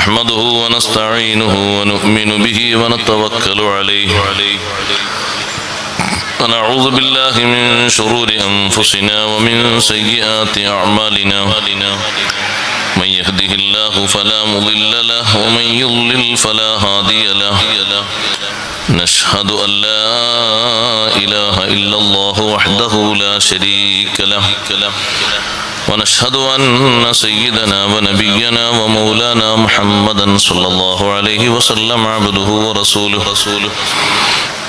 نحمده ونستعينه ونؤمن به ونتوكل عليه ونعوذ بالله من شرور أنفسنا ومن سيئات أعمالنا من يهده الله فلا مضل له ومن يضلل فلا هادي له نشهد أن لا إله إلا الله وحده لا شريك له ونشهد أن سيدنا ونبينا ومولانا محمدا صلى الله عليه وسلم عبده ورسوله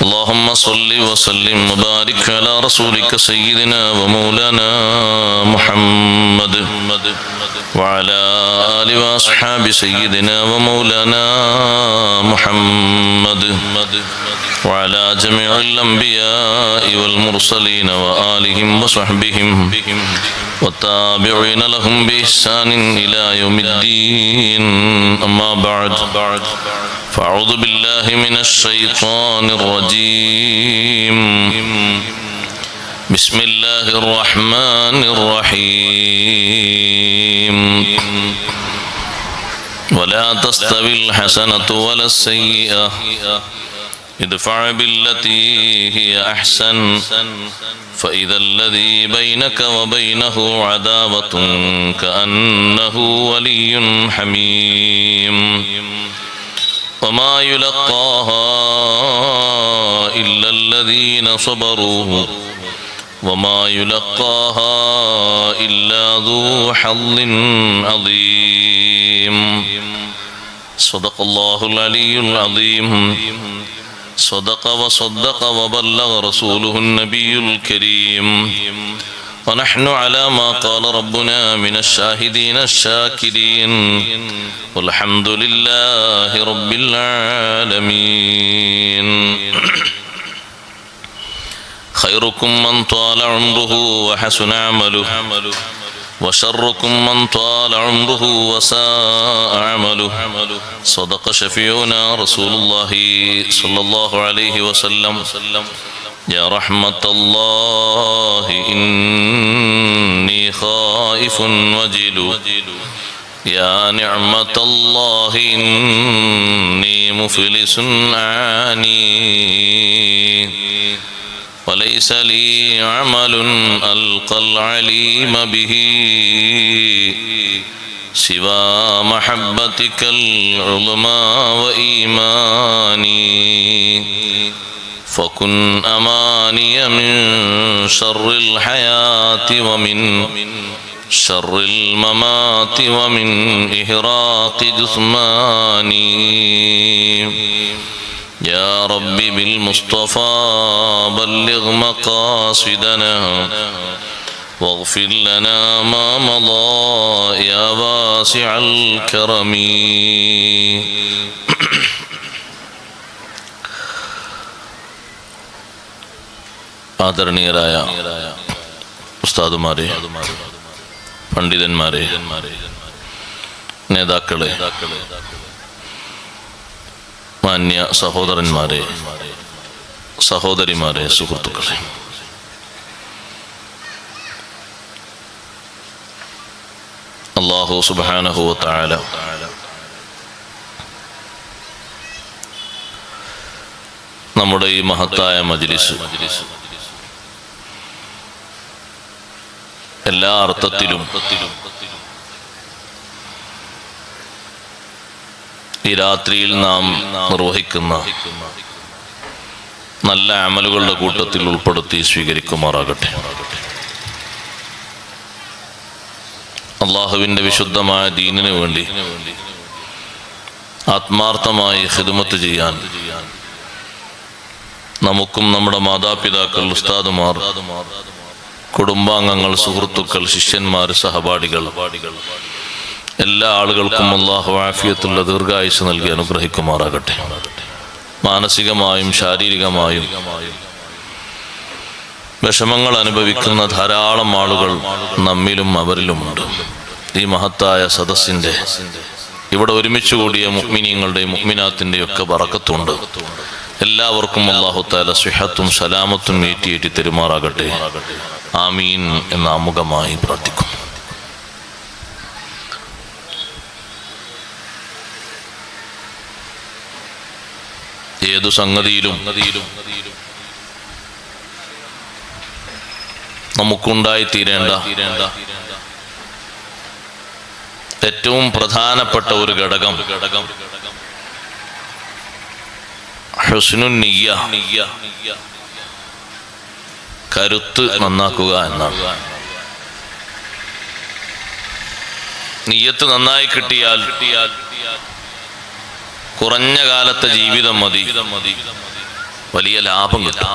اللهم صل وسلم وبارك على رسولك سيدنا ومولانا محمد وعلى آل وأصحاب سيدنا ومولانا محمد وعلى جميع الأنبياء والمرسلين وآلهم وصحبهم والتابعين لهم بإحسان إلى يوم الدين أما بعد فأعوذ بالله من الشيطان الرجيم بسم الله الرحمن الرحيم ولا تستوي الحسنة ولا السيئة ادفع بالتي هي أحسن فإذا الذي بينك وبينه عداوة كأنه ولي حميم وما يلقاها إلا الذين صبروا وما يلقاها إلا ذو حظ عظيم صدق الله العلي العظيم صدق وصدق وبلغ رسوله النبي الكريم ونحن على ما قال ربنا من الشاهدين الشاكرين والحمد لله رب العالمين خيركم من طال عمره وحسن عمله وشركم من طال عمره وساء عمله صدق شفيعنا رسول الله صلى الله عليه وسلم يا رحمة الله إني خائف وجل يا نعمة الله إني مفلس عاني وليس لي عمل ألقى العليم به سوى محبتك العظمى وإيماني فكن أماني من شر الحياة ومن شر الممات ومن إهراق جثماني يا رب بالمصطفى بلغ مقاصدنا واغفر لنا ما مضى يا واسع الكرم ആദരണീയരായ ഉസ്താദുമാരെ, പണ്ഡിതന്മാരെ, നേതാക്കളെ, മാന്യ സഹോദരന്മാരെ, സഹോദരിമാരെ, സുഹൃത്തുക്കളെ, അല്ലാഹു സുബ്ഹാനഹു വ തആല നമ്മുടെ ഈ മഹത്തായ മജ്ലിസ് എല്ലാ അർത്ഥത്തിലും ഈ രാത്രിയിൽ നാം നിർവഹിക്കുന്ന നല്ല അമലുകളുടെ കൂട്ടത്തിൽ ഉൾപ്പെടുത്തി സ്വീകരിക്കുമാറാകട്ടെ. അള്ളാഹുവിൻ്റെ വിശുദ്ധമായ ദീനിനു വേണ്ടി ആത്മാർത്ഥമായി ഖിദ്മത്ത് ചെയ്യാൻ നമുക്കും നമ്മുടെ മാതാപിതാക്കൾ, ഉസ്താദുമാർ, കുടുംബാംഗങ്ങൾ, സുഹൃത്തുക്കൾ, ശിഷ്യന്മാർ, സഹപാഠികൾ എല്ലാ ആളുകൾക്കും അല്ലാഹു ആഫിയത്തുള്ള ദീർഘായുസ്സ് നൽകി അനുഗ്രഹിക്കുമാറാകട്ടെ. മാനസികമായും ശാരീരികമായും വിഷമങ്ങൾ അനുഭവിക്കുന്ന ധാരാളം ആളുകൾ നമ്മിലും അവരിലുമുണ്ട്. ഈ മഹത്തായ സദസ്സിൻ്റെ ഇവിടെ ഒരുമിച്ച് കൂടിയ മുഅ്മിനീങ്ങളുടെയും മുഅ്മിനാത്തിൻ്റെയും ഒക്കെ ബറക്കത്തുണ്ട്. എല്ലാവർക്കും അല്ലാഹു തആല സിഹത്തും സലാമത്തും ഏറ്റി തരുമാറാകട്ടെ. ആമീൻ എന്ന് ആമുഖമായി പ്രാർത്ഥിക്കുന്നു. ഏതു സംഗതിയിലും നമുക്കുണ്ടായി തീരേണ്ട ഏറ്റവും പ്രധാനപ്പെട്ട ഒരു ഘടകം ഹുസ്നുൻ നിയ്യ, കരുത്ത് നന്നാക്കുക എന്നാണ്. നിയ്യത്ത് നന്നായി കിട്ടിയാൽ കുറഞ്ഞ കാലത്തെ ജീവിതം മതി, വലിയ ലാഭം കിട്ടും.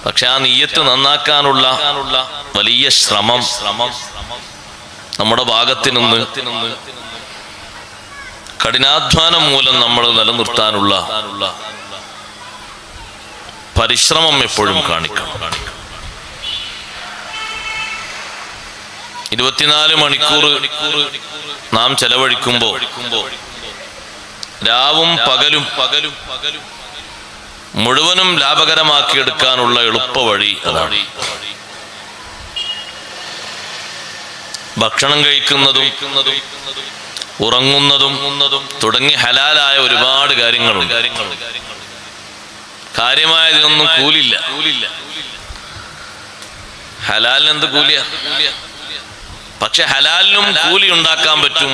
പക്ഷെ ആ നിയ്യത്ത് നന്നാക്കാനുള്ള വലിയ ശ്രമം നമ്മുടെ ഭാഗത്തു നിന്ന് കഠിനാധ്വാനം മൂലം നമ്മൾ നിലനിർത്താനുള്ള പരിശ്രമം എപ്പോഴും കാണിക്കണം. 24 മണിക്കൂർ നാം ചെലവഴിക്കുമ്പോൾ രാവും പകലും മുഴുവനും ലാഭകരമാക്കിയെടുക്കാനുള്ള എളുപ്പ വഴി അതാണ്. ഭക്ഷണം കഴിക്കുന്നതും ഉറങ്ങുന്നതും തുടങ്ങി ഹലാലായ ഒരുപാട് കാര്യങ്ങളുണ്ട്. കാര്യമായതിനൊന്നും കൂലില്ല. ഹലാലിന് എന്ത് കൂലിയ? പക്ഷെ ഹലാലിനും കൂലി ഉണ്ടാക്കാൻ പറ്റും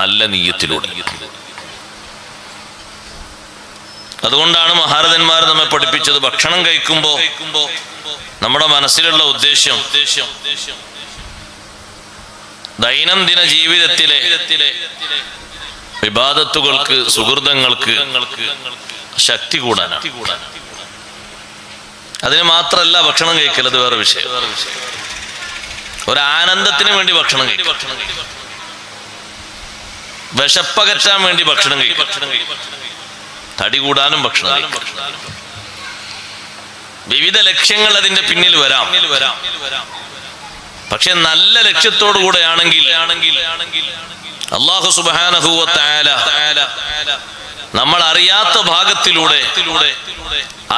നല്ല നിയ്യത്തിലൂടെ. അതുകൊണ്ടാണ് മഹാരഥന്മാർ നമ്മെ പഠിപ്പിച്ചത്, ഭക്ഷണം കഴിക്കുമ്പോ നമ്മുടെ മനസ്സിലുള്ള ഉദ്ദേശം ദൈനംദിന ജീവിതത്തിലെ ഇബാദത്തുകൾക്ക്, സുഹൃതങ്ങൾക്ക് ശക്തി കൂടാനാണ്. അതിന് മാത്രമല്ല ഭക്ഷണം കഴിക്കൽ, അത് വേറെ വിഷയം. ഒരാനന്ദത്തിന് വേണ്ടി ഭക്ഷണം കഴിക്കും, വിശപ്പകറ്റാൻ വേണ്ടി ഭക്ഷണം കഴിക്കും, തടി കൂടാനും ഭക്ഷണം കഴിക്കും. വിവിധ ലക്ഷ്യങ്ങൾ അതിന്റെ പിന്നിൽ വരാം. പക്ഷെ നല്ല ലക്ഷ്യത്തോടു കൂടെയാണെങ്കിൽ അല്ലാഹു സുബ്ഹാനഹു വ തആല നമ്മൾ അറിയാത്ത ഭാഗത്തിലൂടെ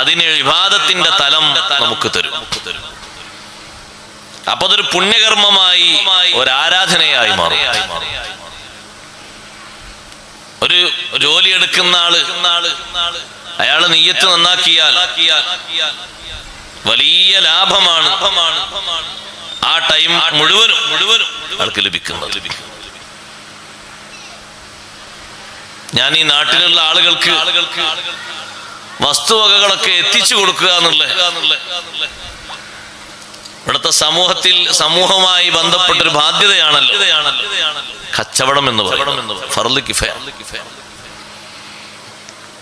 അതിന് ഇബാദത്തിന്റെ തലം നമുക്ക് തരും. അപ്പൊ അതൊരു പുണ്യകർമ്മമായി, ഒരാരാധനയായി മാറും. ഒരു ജോലി എടുക്കുന്ന ആള് അയാള് നിയ്യത്ത് നന്നാക്കിയാൽ വലിയ ലാഭമാണ് ആ ടൈം മുഴുവനും ആൾക്ക് ലഭിക്കുന്നത്. ഞാൻ ഈ നാട്ടിലുള്ള ആളുകൾക്ക് വസ്തുവകകളൊക്കെ എത്തിച്ചു കൊടുക്കുക എന്നുള്ള ഇവിടുത്തെ സമൂഹവുമായി ബന്ധപ്പെട്ടൊരു ബാധ്യതയാണല്ലോ കച്ചവടം എന്ന് പറയുന്നത്. ഫർള് കിഫായ.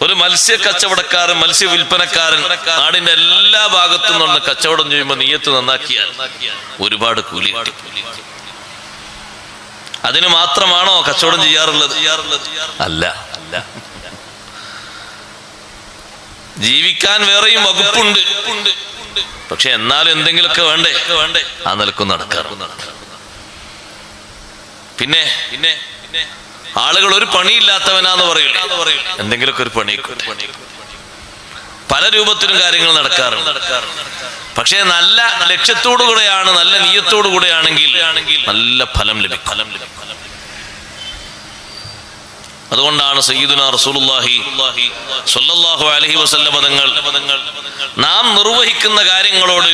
ഒരു മത്സ്യ കച്ചവടക്കാരൻ, മത്സ്യ വിൽപ്പനക്കാരൻ നാടിന്റെ എല്ലാ ഭാഗത്തു നിന്നുള്ള കച്ചവടം ചെയ്യുമ്പോൾ നിയ്യത്ത് നന്നാക്കിയാൽ ഒരുപാട് കൂലി കിട്ടും. അതിന് മാത്രമാണോ കച്ചവടം ചെയ്യാറുള്ളത്? അല്ല. ജീവിക്കാൻ വേറെയും വകുപ്പുണ്ട്. പക്ഷെ എന്നാലും എന്തെങ്കിലുമൊക്കെ വേണ്ടേ? ആ നിലക്കും നടക്കാറുണ്ട്. പിന്നെ ആളുകൾ ഒരു പണിയില്ലാത്തവനാന്ന് പറയില്ല, എന്തെങ്കിലുമൊക്കെ ഒരു പണി. പല രൂപത്തിലും കാര്യങ്ങൾ നടക്കാറുണ്ട്. പക്ഷെ നല്ല ലക്ഷ്യത്തോടു കൂടെയാണ്, നല്ല നിയ്യത്തോടു കൂടെയാണെങ്കിൽ നല്ല ഫലം ലഭിക്കും. അതുകൊണ്ടാണ് സയ്യിദുനാ റസൂലുള്ളാഹി സ്വല്ലല്ലാഹു അലൈഹി വസല്ലം തങ്ങൾ നാം നിർവഹിക്കുന്ന കാര്യങ്ങളോട്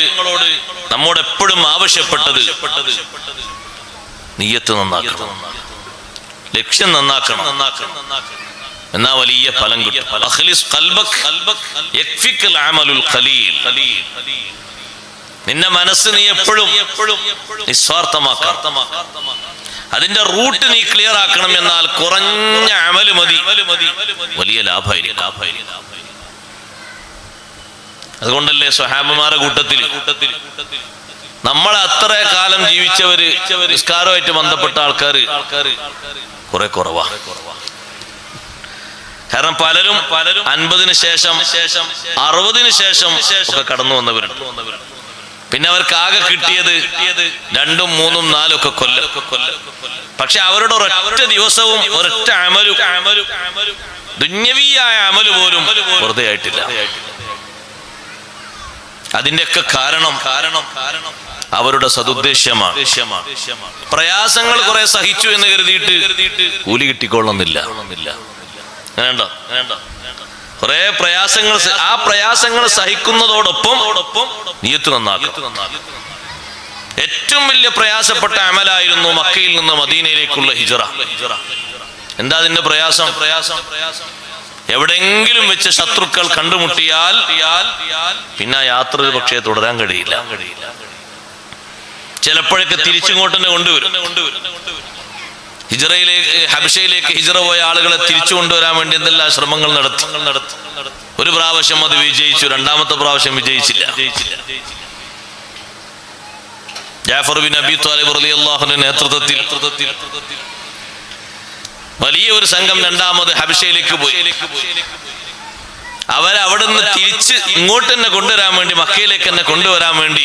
നമ്മോട് എപ്പോഴും ആവശ്യപ്പെട്ടത് നിയ്യത്ത് നന്നാക്കണം, ലക്ഷ്യം നന്നാക്കണം, എന്നാ വലിയ ഫലം കിട്ടും. അഖ്ലിസ് ഖൽബക് യക്ഫികൽ അമലുൽ ഖലീൽ. നിന്റെ മനസ്സ് നീ എപ്പോഴും നിസ്വാർത്ഥമാക്കണം. അതിന്റെ റൂട്ട് നീ ക്ലിയർ ആക്കണം. എന്നാൽ കുറഞ്ഞ അമല് മതി, വലിയ ലാഭമായിരിക്കും. അതുകൊണ്ടല്ലേ സ്വഹാബിമാരുടെ കൂട്ടത്തിൽ നമ്മൾ അത്ര കാലം ജീവിച്ചവര്, നിസ്കാരമായിട്ട് ബന്ധപ്പെട്ട ആൾക്കാർ കുറെ കുറവാ. കാരണം പലരും 50-ന് ശേഷം 60-ന് ശേഷം ഒക്കെ കടന്നു വന്നവരുണ്ട്. പിന്നെ അവർക്ക് ആകെ കിട്ടിയത് 2, 3, 4 ഒക്കെ കൊല്ലം. പക്ഷെ അവരുടെ ഒരൊറ്റ ദിവസവും ഒരൊറ്റ അമലും ദുന്യവിയായ അമല് പോലും വെറുതെ ആയിട്ടില്ല. അതിന്റെയൊക്കെ കാരണം അവരുടെ സതുദ്ദേശമാണ്. പ്രയാസങ്ങൾ കുറെ സഹിച്ചു എന്ന് കരുതിയിട്ട് കൂലി കിട്ടിക്കൊള്ളുന്നില്ല. വേണ്ട കുറെ പ്രയാസങ്ങൾ, ആ പ്രയാസങ്ങൾ സഹിക്കുന്നതോടൊപ്പം നിയ്യത്ത് നന്നാക്കും. ഏറ്റവും വലിയ പ്രയാസപ്പെട്ട അമലായിരുന്നു മക്കയിൽ നിന്ന് മദീനയിലേക്കുള്ള ഹിജ്റ. എന്താ അതിന്റെ പ്രയാസം? എവിടെങ്കിലും വെച്ച് ശത്രുക്കൾ കണ്ടുമുട്ടിയാൽ പിന്നെ ആ യാത്ര ഒരു പക്ഷേ തുടരാൻ കഴിയില്ല. ചിലപ്പോഴൊക്കെ തിരിച്ചിങ്ങോട്ട് തന്നെ കൊണ്ടുവരും. ഹിജ്റയിലേക്ക്, ഹബശയിലേക്ക് ഹിജ്റ പോയ ആളുകളെ തിരിച്ചു കൊണ്ടുവരാൻ വേണ്ടി എന്തെല്ലാം ശ്രമങ്ങൾ നടത്തി. ഒരു പ്രാവശ്യം അത് വിജയിച്ചു, രണ്ടാമത്തെ പ്രാവശ്യം വിജയിച്ചില്ല. ജാഫർ ബിൻ അബി ത്വാലിബ് റളിയല്ലാഹു അൻഹുവിന്റെ നേതൃത്വത്തിൽ വലിയ ഒരു സംഘം രണ്ടാമത് ഹബശയിലേക്ക് പോയി. അവരെ അവിടുന്ന് തിരിച്ച് ഇങ്ങോട്ട് തന്നെ കൊണ്ടുവരാൻ വേണ്ടി, മക്കയിലേക്ക് തന്നെ കൊണ്ടുവരാൻ വേണ്ടി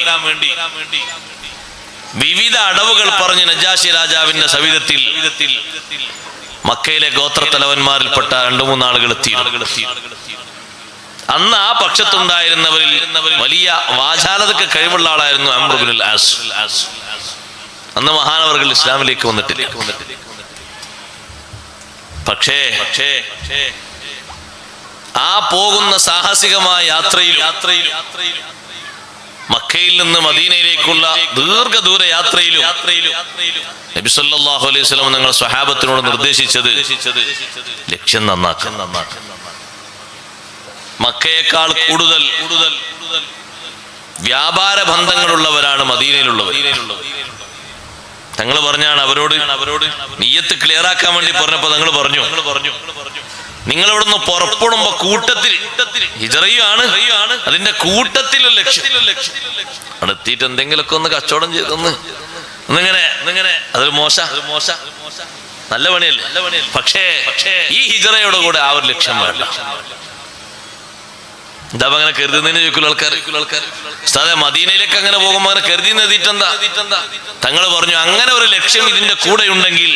വിവിധ അടവുകൾ പറഞ്ഞ് നജാശി രാജാവിന്റെ സവിധത്തിൽ മക്കയിലെ ഗോത്രത്തലവന്മാരിൽപ്പെട്ട 2-3 ആളുകൾ എത്തി. അന്ന് ആ പക്ഷത്തുണ്ടായിരുന്നവരിൽ വലിയ വാചാലതയ്ക്ക് കഴിവുള്ള ആളായിരുന്നു അംർ ഇബ്നുൽ ആസ്. അന്ന് മഹാനവർകൾ ഇസ്ലാമിലേക്ക് വന്നിട്ടില്ല. പക്ഷേ ആ പോകുന്ന സാഹസികമായ യാത്രയിലും മക്കയിൽ നിന്ന് മദീനയിലേക്കുള്ള ദീർഘദൂര യാത്രയിലും നബി സല്ലല്ലാഹു അലൈഹി വസല്ലം നിങ്ങൾ സ്വഹാബത്തിനോട് നിർദ്ദേശിച്ചത് ലക്ഷ്യം നന്നാക്കാൻ. മക്കയേക്കാൾ കൂടുതൽ വ്യാപാര ബന്ധങ്ങളുള്ളവരാണ് മദീനയിലുള്ളവർ. തങ്ങൾ പറഞ്ഞാണ് അവരോട് നിയ്യത്ത് ക്ലിയർ ആക്കാൻ വേണ്ടി പറഞ്ഞപ്പോ തങ്ങൾ പറഞ്ഞു, നിങ്ങൾ ഇവിടുന്ന് പുറപ്പെടുമ്പോ കൂട്ടത്തിൽ ഹിജ്റയാണ്, അതിന്റെ കൂട്ടത്തിൽ ലക്ഷ്യം. അവിടെ എത്തിയിട്ട് എന്തെങ്കിലുമൊക്കെ ഒന്ന് കച്ചവടം ചെയ്തൊന്നിങ്ങനെ അതൊരു മോശ നല്ല പണിയല്ലേ. പക്ഷേ ഈ ഹിജ്റയുടെ കൂടെ ആ ഒരു ലക്ഷ്യം വേണ്ട. എന്താ അങ്ങനെ കരുതുന്നതിന് ചോദിക്കുള്ള ആൾക്കാർ. ഉസ്താദേ, മദീനയിലേക്ക് അങ്ങനെ പോകുമ്പോ അങ്ങനെ കരുതി എഴുതിയിട്ടെന്താ? തങ്ങൾ പറഞ്ഞു, അങ്ങനെ ഒരു ലക്ഷ്യം ഇതിന്റെ കൂടെ ഉണ്ടെങ്കിൽ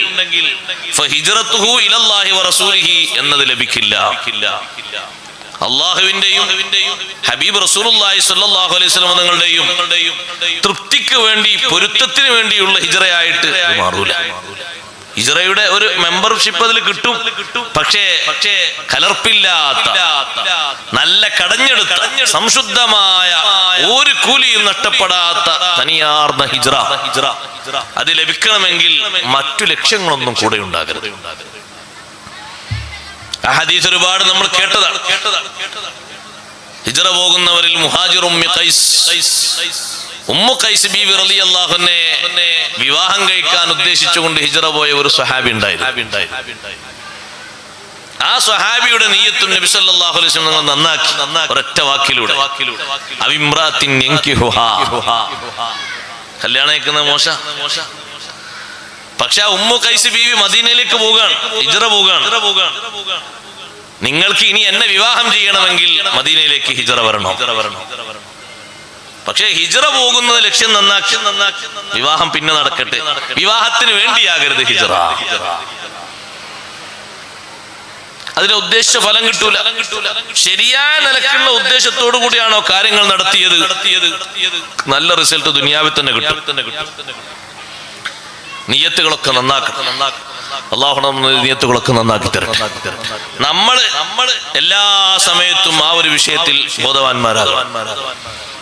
ഫഹിജ്റത്തുഹു ഇലല്ലാഹി വറസൂലിഹി എന്നത് ലഭിക്കില്ല. അല്ലാഹുവിന്റെയും ഹബീബ് റസൂലുള്ളാഹി സ്വല്ലല്ലാഹു അലൈഹി വസല്ലം തങ്ങളുടെയും തൃപ്തിക്ക് വേണ്ടി, പൊരുത്തത്തിന് വേണ്ടിയുള്ള ഹിജ്റയായിട്ട് മാറൂല. ഹിജ്റയുടെ ഒരു മെമ്പർഷിപ്പ് അതിൽ കിട്ടും. പക്ഷേ കലർപ്പില്ലാത്ത, നല്ല കടഞ്ഞെടുത്ത, സംശുദ്ധമായ, ഒരു കൂലിയും നഷ്ടപ്പെടാത്ത തനിയാർന്ന ഹിജ്റ അത് ലഭിക്കണമെങ്കിൽ മറ്റു ലക്ഷ്യങ്ങളൊന്നും കൂടെ ഉണ്ടാകരുത്. ആ ഹദീസ് ഒരുപാട് നമ്മൾ കേട്ടതാണ്. ഹിജ്റ പോകുന്നവരിൽ മുഹാജിർ ഉമ്മു ഖൈസ് ബീവി റളിയല്ലാഹു അൻഹയെ വിവാഹം കഴിക്കാൻ ഉദ്ദേശിച്ചുകൊണ്ട് ഹിജ്റ പോയ ഒരു സ്വഹാബി ഉണ്ടായിരുന്നു. ആ സ്വഹാബിയുടെ നിയ്യത്തും നബി സല്ലല്ലാഹു അലൈഹി വസല്ലം നന്നാക്കി ഒരൊറ്റ വാക്കിലൂടെ, അവിമ്രാത്തിൻ യൻകിഹുഹാ, കല്യാണം കഴിക്കുന്ന മോശ. പക്ഷെ ആ ഉമ്മു ഖൈസ് ബീവി മദീനയിലേക്ക് പോവുകയാണ്, ഹിജ്റ പോവുകയാണ്. നിങ്ങൾക്ക് ഇനി എന്നെ വിവാഹം ചെയ്യണമെങ്കിൽ മദീനയിലേക്ക് ഹിജ്റ വരണം. പക്ഷേ ഹിജ്റ പോകുന്നത് ലക്ഷ്യം നന്നാക്കി, വിവാഹം പിന്നെ നടക്കട്ടെ, വിവാഹത്തിന് വേണ്ടിയാകരുത് ഹിജ്റ. അതിന്റെ ഉദ്ദേശിച്ച ഫലം കിട്ടൂല. ശരിയായ നിലക്കുള്ള ഉദ്ദേശത്തോടു കൂടിയാണോ കാര്യങ്ങൾ നടത്തിയത്, നല്ല റിസൾട്ട് ദുനിയാവിൽ തന്നെ കിട്ടും. നിയ്യത്തുകളൊക്കെ നന്നാക്കണം. അല്ലാഹു നമ്മുടെ നിയ്യത്തുകളൊക്കെ നന്നാക്കി തരട്ടെ. നമ്മൾ എല്ലാ സമയത്തും ആ ഒരു വിഷയത്തിൽ ബോധവാന്മാരാകണം.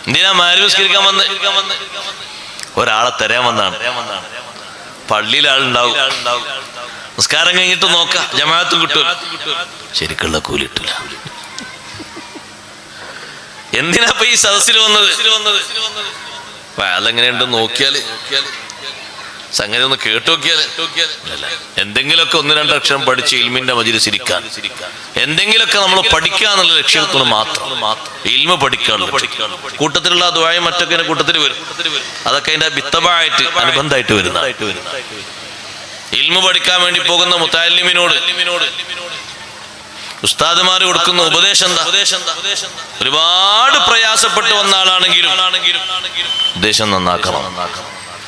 എന്തിനാ മാരുസ്കരിക്കാൻ വന്ന്? ഒരാളെ തരാൻ വന്നാണ്. പള്ളിയിൽ ആളുണ്ടാവും, നിസ്കാരം കഴിഞ്ഞിട്ട് നോക്കാം, ജമാഅത്തും കിട്ടും, ശരിക്കുള്ള കൂലി കിട്ടില്ല. എന്തിനാ ഈ സദസ്സിൽ വന്നത്? അതെങ്ങനെയുണ്ട് നോക്കിയാല്, സംഗതി ഒന്ന് കേട്ടു നോക്കിയാല്, എന്തെങ്കിലുമൊക്കെ 1-2 അക്ഷരം പഠിച്ച് ഇൽമിന്റെ മജ്‌ലിസിൽ ഇരിക്കാൻ, എന്തെങ്കിലുമൊക്കെ നമ്മൾ പഠിക്കാന്നുള്ള ലക്ഷ്യത്തോട് മാത്രം ഇൽമ പഠിക്കാനുള്ള കൂട്ടത്തിലുള്ള ദുആയും മറ്റൊക്കെ കൂട്ടത്തിൽ വരും. അതൊക്കെ അതിന്റെ ബിത്തബായിട്ട്, അനുബന്ധമായിട്ട് വരുന്ന. ഇൽമ പഠിക്കാൻ വേണ്ടി പോകുന്ന മുതഅല്ലിമിനോട് ഉസ്താദുമാർ കൊടുക്കുന്ന ഉപദേശം എന്താ? ഒരുപാട് പ്രയാസപ്പെട്ട് വന്ന ആളാണെങ്കിലും ഉപദേശം നന്നാക്കണം.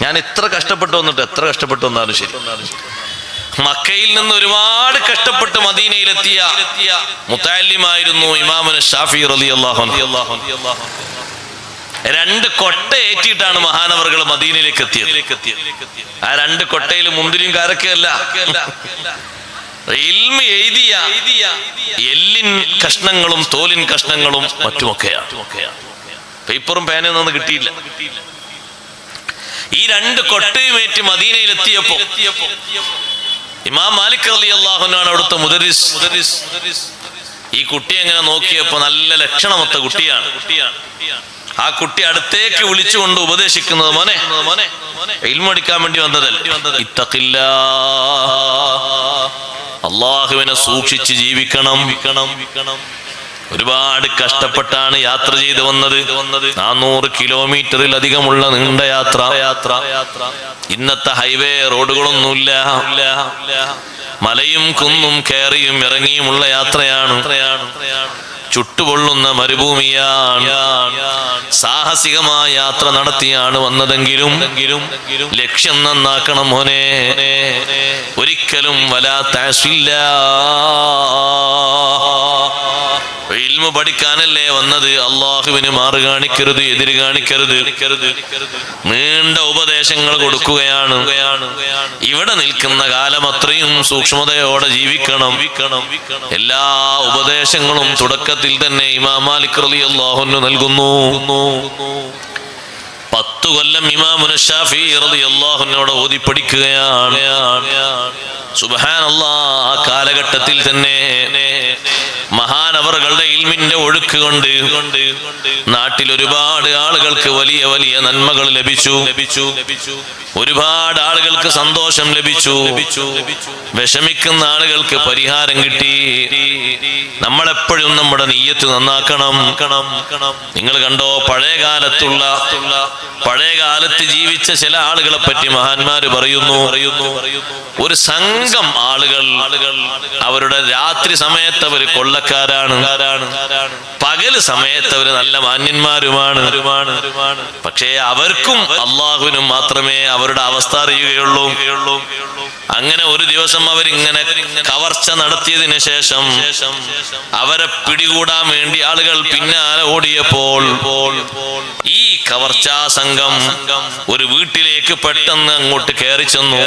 ഞാൻ എത്ര കഷ്ടപ്പെട്ടു വന്നിട്ട്, എത്ര കഷ്ടപ്പെട്ടു വന്നാലും ശരി, മക്കയിൽ നിന്ന് ഒരുപാട് കഷ്ടപ്പെട്ട് മദീനയിലെത്തിയ മുതഅല്ലിമായിരുന്നു ഇമാമുന ശാഫിഈ റളിയല്ലാഹു അൻഹു. 2 കൊട്ട ഏറ്റിട്ടാണ് മഹാനവറുകൾ മദീനയിലേക്ക് എത്തിയത്. ആ 2 കൊട്ടയിൽ മുന്തിരിയും കാരക്കയല്ല, ഇൽമ് എഴുതിയ എല്ലിൻ കഷ്ണങ്ങളും തോലിൻ കഷ്ണങ്ങളും മറ്റുമൊക്കെയാണ്. പേപ്പറും പേനയും ഒന്നും കിട്ടിയില്ല. ഈ 2 കൊട്ടയുമേറ്റ് മദീനയിൽ എത്തിയപ്പോ ഇമാം മാലിക് റളിയല്ലാഹു അൻഹു ആണ് അവിടുത്തെ മുദരിസ്. ഈ കുട്ടി എങ്ങനെ നോക്കിയപ്പോ നല്ല ലക്ഷണമൊത്ത കുട്ടിയാണ്. ആ കുട്ടി അടുത്തേക്ക് വിളിച്ചുകൊണ്ട് ഉപദേശിക്കുന്നത്, മോനെ ഇൽമു പഠിക്കാൻ വേണ്ടി വന്നതല്ല, ഇത്തഖില്ലാ, അല്ലാഹുവിനെ സൂക്ഷിച്ച് ജീവിക്കണം. ഒരുപാട് കഷ്ടപ്പെട്ടാണ് യാത്ര ചെയ്ത് വന്നത്. 400 കിലോമീറ്ററിലധികമുള്ള നീണ്ട യാത്ര. ഇന്നത്തെ ഹൈവേ റോഡുകളൊന്നുമില്ല. മലയും കുന്നും കയറിയും ഇറങ്ങിയുമുള്ള യാത്രയാണ്. ചുട്ടുപൊള്ളുന്ന മരുഭൂമിയാണ്. സാഹസികമായ യാത്ര നടത്തിയാണ് വന്നതെങ്കിലും ലക്ഷ്യം നന്നാക്കണം മോനെ. ഒരിക്കലും വലാ തഅസില്ല, ഇൽമു പഠിക്കാനല്ലേ വന്നത്, അള്ളാഹുവിന് മാറ് കാണിക്കരുത്, എതിര് കാണിക്കരുത്. നീണ്ട ഉപദേശങ്ങൾ കൊടുക്കുകയാണ്. ഇവിടെ നിൽക്കുന്ന കാലം അത്രയും സൂക്ഷ്മതയോടെ ജീവിക്കണം. എല്ലാ ഉപദേശങ്ങളും തുടക്കത്തിൽ തന്നെ ഇമാം മാലിക് റളിയല്ലാഹു അൻഹു നൽകുന്നു. 10 കൊല്ലം ഇമാമുന ശാഫിഈ റളിയല്ലാഹു അൻഹുവോട് ഓതി പഠിക്കുകയാണ്. സുബ്ഹാനല്ലാഹ്, ആ കാലഘട്ടത്തിൽ തന്നെ മഹാനവറുകളുടെ ഇൽമിന്റെ ഒഴുക്ക് കൊണ്ട് നാട്ടിൽ ഒരുപാട് ആളുകൾക്ക് വലിയ വലിയ നന്മകൾ ലഭിച്ചു. ഒരുപാട് ആളുകൾക്ക് സന്തോഷം ലഭിച്ചു. വിഷമിക്കുന്ന ആളുകൾക്ക് പരിഹാരം കിട്ടി. നമ്മളെപ്പോഴും നമ്മുടെ നിയ്യത്ത് നന്നാക്കണം. നിങ്ങൾ കണ്ടോ, പഴയ കാലത്ത് ജീവിച്ച ചില ആളുകളെ പറ്റി മഹാന്മാര് പറയുന്നു, ഒരു സംഘം ആളുകൾ അവരുടെ രാത്രി സമയത്ത് അവർ കൊള്ളക്കാരാണ്, പകല് സമയത്ത് അവർ നല്ല മാന്യന്മാരുമാണ്. പക്ഷേ അവർക്കും അള്ളാഹുവിനും മാത്രമേ അവരുടെ അവസ്ഥ അറിയുകയുള്ളൂ. അങ്ങനെ ഒരു ദിവസം അവരിങ്ങനെ കവർച്ച നടത്തിയതിനു ശേഷം അവരെ പിടികൂടാൻ വേണ്ടി ആളുകൾ പിന്നാലെ ഓടിയപ്പോൾ ഈ കവർച്ചാ സംഘം ഒരു വീട്ടിലേക്ക് പെട്ടെന്ന് അങ്ങോട്ട് കയറി ചെന്നു.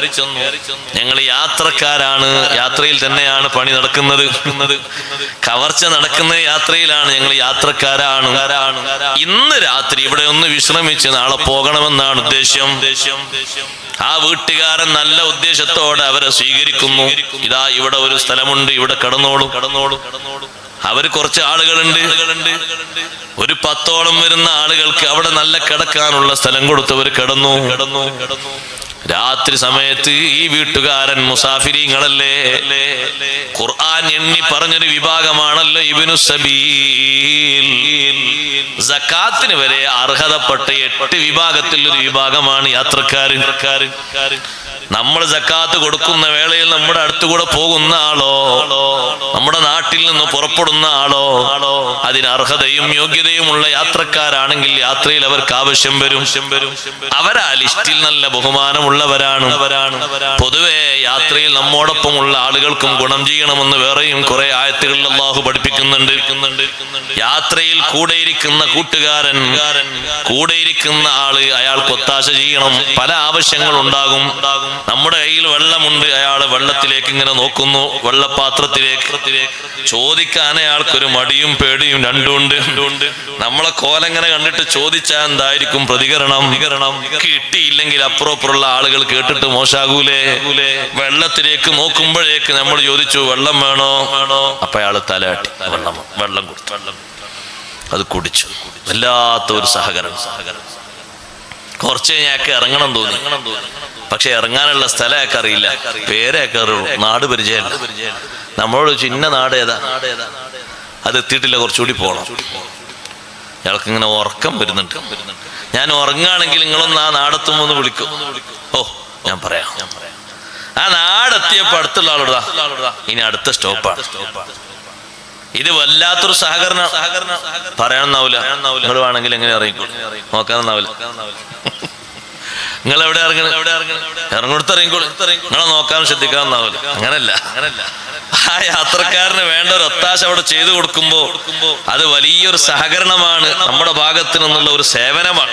ഞങ്ങൾ യാത്രക്കാരാണ്, യാത്രയിൽ തന്നെയാണ് പണി നടക്കുന്നത്, കവർച്ച നടക്കുന്ന യാത്രയിലാണ്, ഞങ്ങൾ യാത്രക്കാരാണ്. ഇന്ന് രാത്രി ഇവിടെ ഒന്ന് വിശ്രമിച്ച് നാളെ പോകണമെന്നാണ് ഉദ്ദേശ്യം. ആ വീട്ടുകാരൻ നല്ല ഉദ്ദേശത്തോടെ അവരെ സ്വീകരിക്കുന്നു. ഇതാ ഇവിടെ ഒരു സ്ഥലമുണ്ട്, ഇവിടെ കടന്നോളൂ. അവര് കുറച്ച് ആളുകളുണ്ട്, ഒരു 10ഓളം വരുന്ന ആളുകൾക്ക് അവിടെ നല്ല കിടക്കാനുള്ള സ്ഥലം കൊടുത്തവർ കിടന്നു. രാത്രി സമയത്ത് ഈ വീട്ടുകാരൻ മുസാഫിരീങ്ങളല്ലേ, ഖുർആൻ എണ്ണി പറഞ്ഞൊരു വിഭാഗമാണല്ലോ ഇബ്നു സബീൽ. സക്കാത്തിന് വരെ അർഹതപ്പെട്ട 8 വിഭാഗത്തിൽ ഒരു വിഭാഗമാണ് യാത്രക്കാര്. നമ്മൾ സക്കാത്ത് കൊടുക്കുന്ന വേളയിൽ നമ്മുടെ അടുത്തുകൂടെ പോകുന്ന ആളോ, നമ്മുടെ നാട്ടിൽ നിന്ന് പുറപ്പെടുന്ന ആളോ, അതിന് അർഹതയും യോഗ്യതയുമുള്ള യാത്രക്കാരാണെങ്കിൽ യാത്രയിൽ അവർക്ക് ആവശ്യം വരും. അവരാ ലിസ്റ്റിൽ നല്ല ബഹുമാനമുള്ളവരാണ്. പൊതുവെ യാത്രയിൽ നമ്മോടൊപ്പമുള്ള ആളുകൾക്കും ഗുണം ചെയ്യണമെന്ന് വേറെയും കുറെ ആയത്തുകളിൽ അല്ലാഹു പഠിപ്പിക്കുന്നുണ്ട്. യാത്രയിൽ കൂടെയിരിക്കുന്ന കൂട്ടുകാരൻ, കൂടെയിരിക്കുന്ന ആള് അയാൾക്ക് ഒത്താശ ചെയ്യണം. പല ആവശ്യങ്ങൾ ഉണ്ടാകും. നമ്മുടെ കയ്യിൽ വെള്ളമുണ്ട്, അയാള് വെള്ളത്തിലേക്ക് ഇങ്ങനെ നോക്കുന്നു, വെള്ളപാത്രത്തിലേക്ക്. ചോദിക്കാൻ അയാൾക്കൊരു മടിയും പേടിയും രണ്ടുമുണ്ട്. നമ്മളെ കോലങ്ങനെ കണ്ടിട്ട് ചോദിച്ചാൽ എന്തായിരിക്കും പ്രതികരണം? കിട്ടിയില്ലെങ്കിൽ അപ്പുറപ്പുറമുള്ള ആളുകൾ കേട്ടിട്ട് മോശാകൂലേ? വെള്ളത്തിലേക്ക് നോക്കുമ്പോഴേക്ക് നമ്മൾ ചോദിച്ചു വെള്ളം വേണോ? അപ്പൊ അയാള് തലയാട്ടി വെള്ളം കൊടുത്തു. അത് കുടിച്ചു. വല്ലാത്ത ഒരു സഹകരണം. കുറച്ച് കഴിഞ്ഞാൽ ഇറങ്ങണം തോന്നി. പക്ഷെ ഇറങ്ങാനുള്ള സ്ഥലമൊക്കെ അറിയില്ല, പേരൊക്കെ അറിയുള്ളൂ, നാട് പരിചയമില്ല. നമ്മളോട് ചിന്ന നാട് ഏതാ, അത് എത്തിയിട്ടില്ല, കുറച്ചുകൂടി പോകണം. ഇയാൾക്ക് ഇങ്ങനെ ഉറക്കം വരുന്നുണ്ട്. ഞാൻ ഉറങ്ങാണെങ്കിൽ നിങ്ങളൊന്ന് ആ നാടെത്തുമ്പോ ഒന്ന് വിളിക്കും. ഓ ഞാൻ പറയാം. ആ നാടെത്തിയപ്പോ അടുത്തുള്ള ആളോടാ, ഇനി അടുത്ത സ്റ്റോപ്പാണ്. ഇത് വല്ലാത്തൊരു സഹകരണം. പറയാനൊന്നാവില്ല. നിങ്ങൾ വേണമെങ്കിൽ എങ്ങനെ ഇറങ്ങിക്കോളൂ, നോക്കാനൊന്നാവില്ല. നിങ്ങൾ എവിടെ ഇറങ്ങണം? ഇറങ്ങോടുത്ത് ഇറങ്ങിക്കോളൂ, നിങ്ങളെ നോക്കാൻ ശ്രദ്ധിക്കാവുന്നാവില്ല. അങ്ങനല്ല. ആ യാത്രക്കാരന് വേണ്ട ഒരു ഒത്താശ അവിടെ ചെയ്തു കൊടുക്കുമ്പോ അത് വലിയൊരു സഹകരണമാണ്, നമ്മുടെ ഭാഗത്ത് നിന്നുള്ള ഒരു സേവനമാണ്.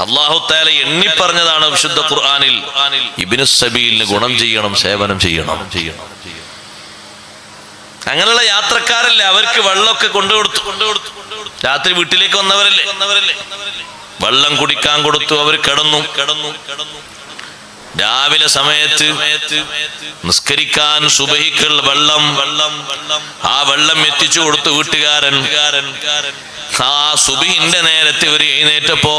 അല്ലാഹു തആല എണ്ണി പറഞ്ഞതാണ് വിശുദ്ധ ഖുർആനിൽ, ഇബ്നു സബീലിന് ഗുണം ചെയ്യണം, സേവനം ചെയ്യണം. അങ്ങനെയുള്ള യാത്രക്കാരല്ലേ, അവർക്ക് വെള്ളമൊക്കെ കൊണ്ടുകൊടുത്തു. രാത്രി വീട്ടിലേക്ക് വന്നവരല്ലേ, വെള്ളം കുടിക്കാൻ കൊടുത്തു. അവർ കിടന്നു. രാവിലെ സമയത്ത് നിസ്കരിക്കാൻ സുബഹിക്കുള്ള വെള്ളം ആ വെള്ളം എത്തിച്ചു കൊടുത്തു വീട്ടുകാരൻ. ആ സുബഹിന്റെ നേരത്തെ ഇവർ എഴുന്നേറ്റപ്പോ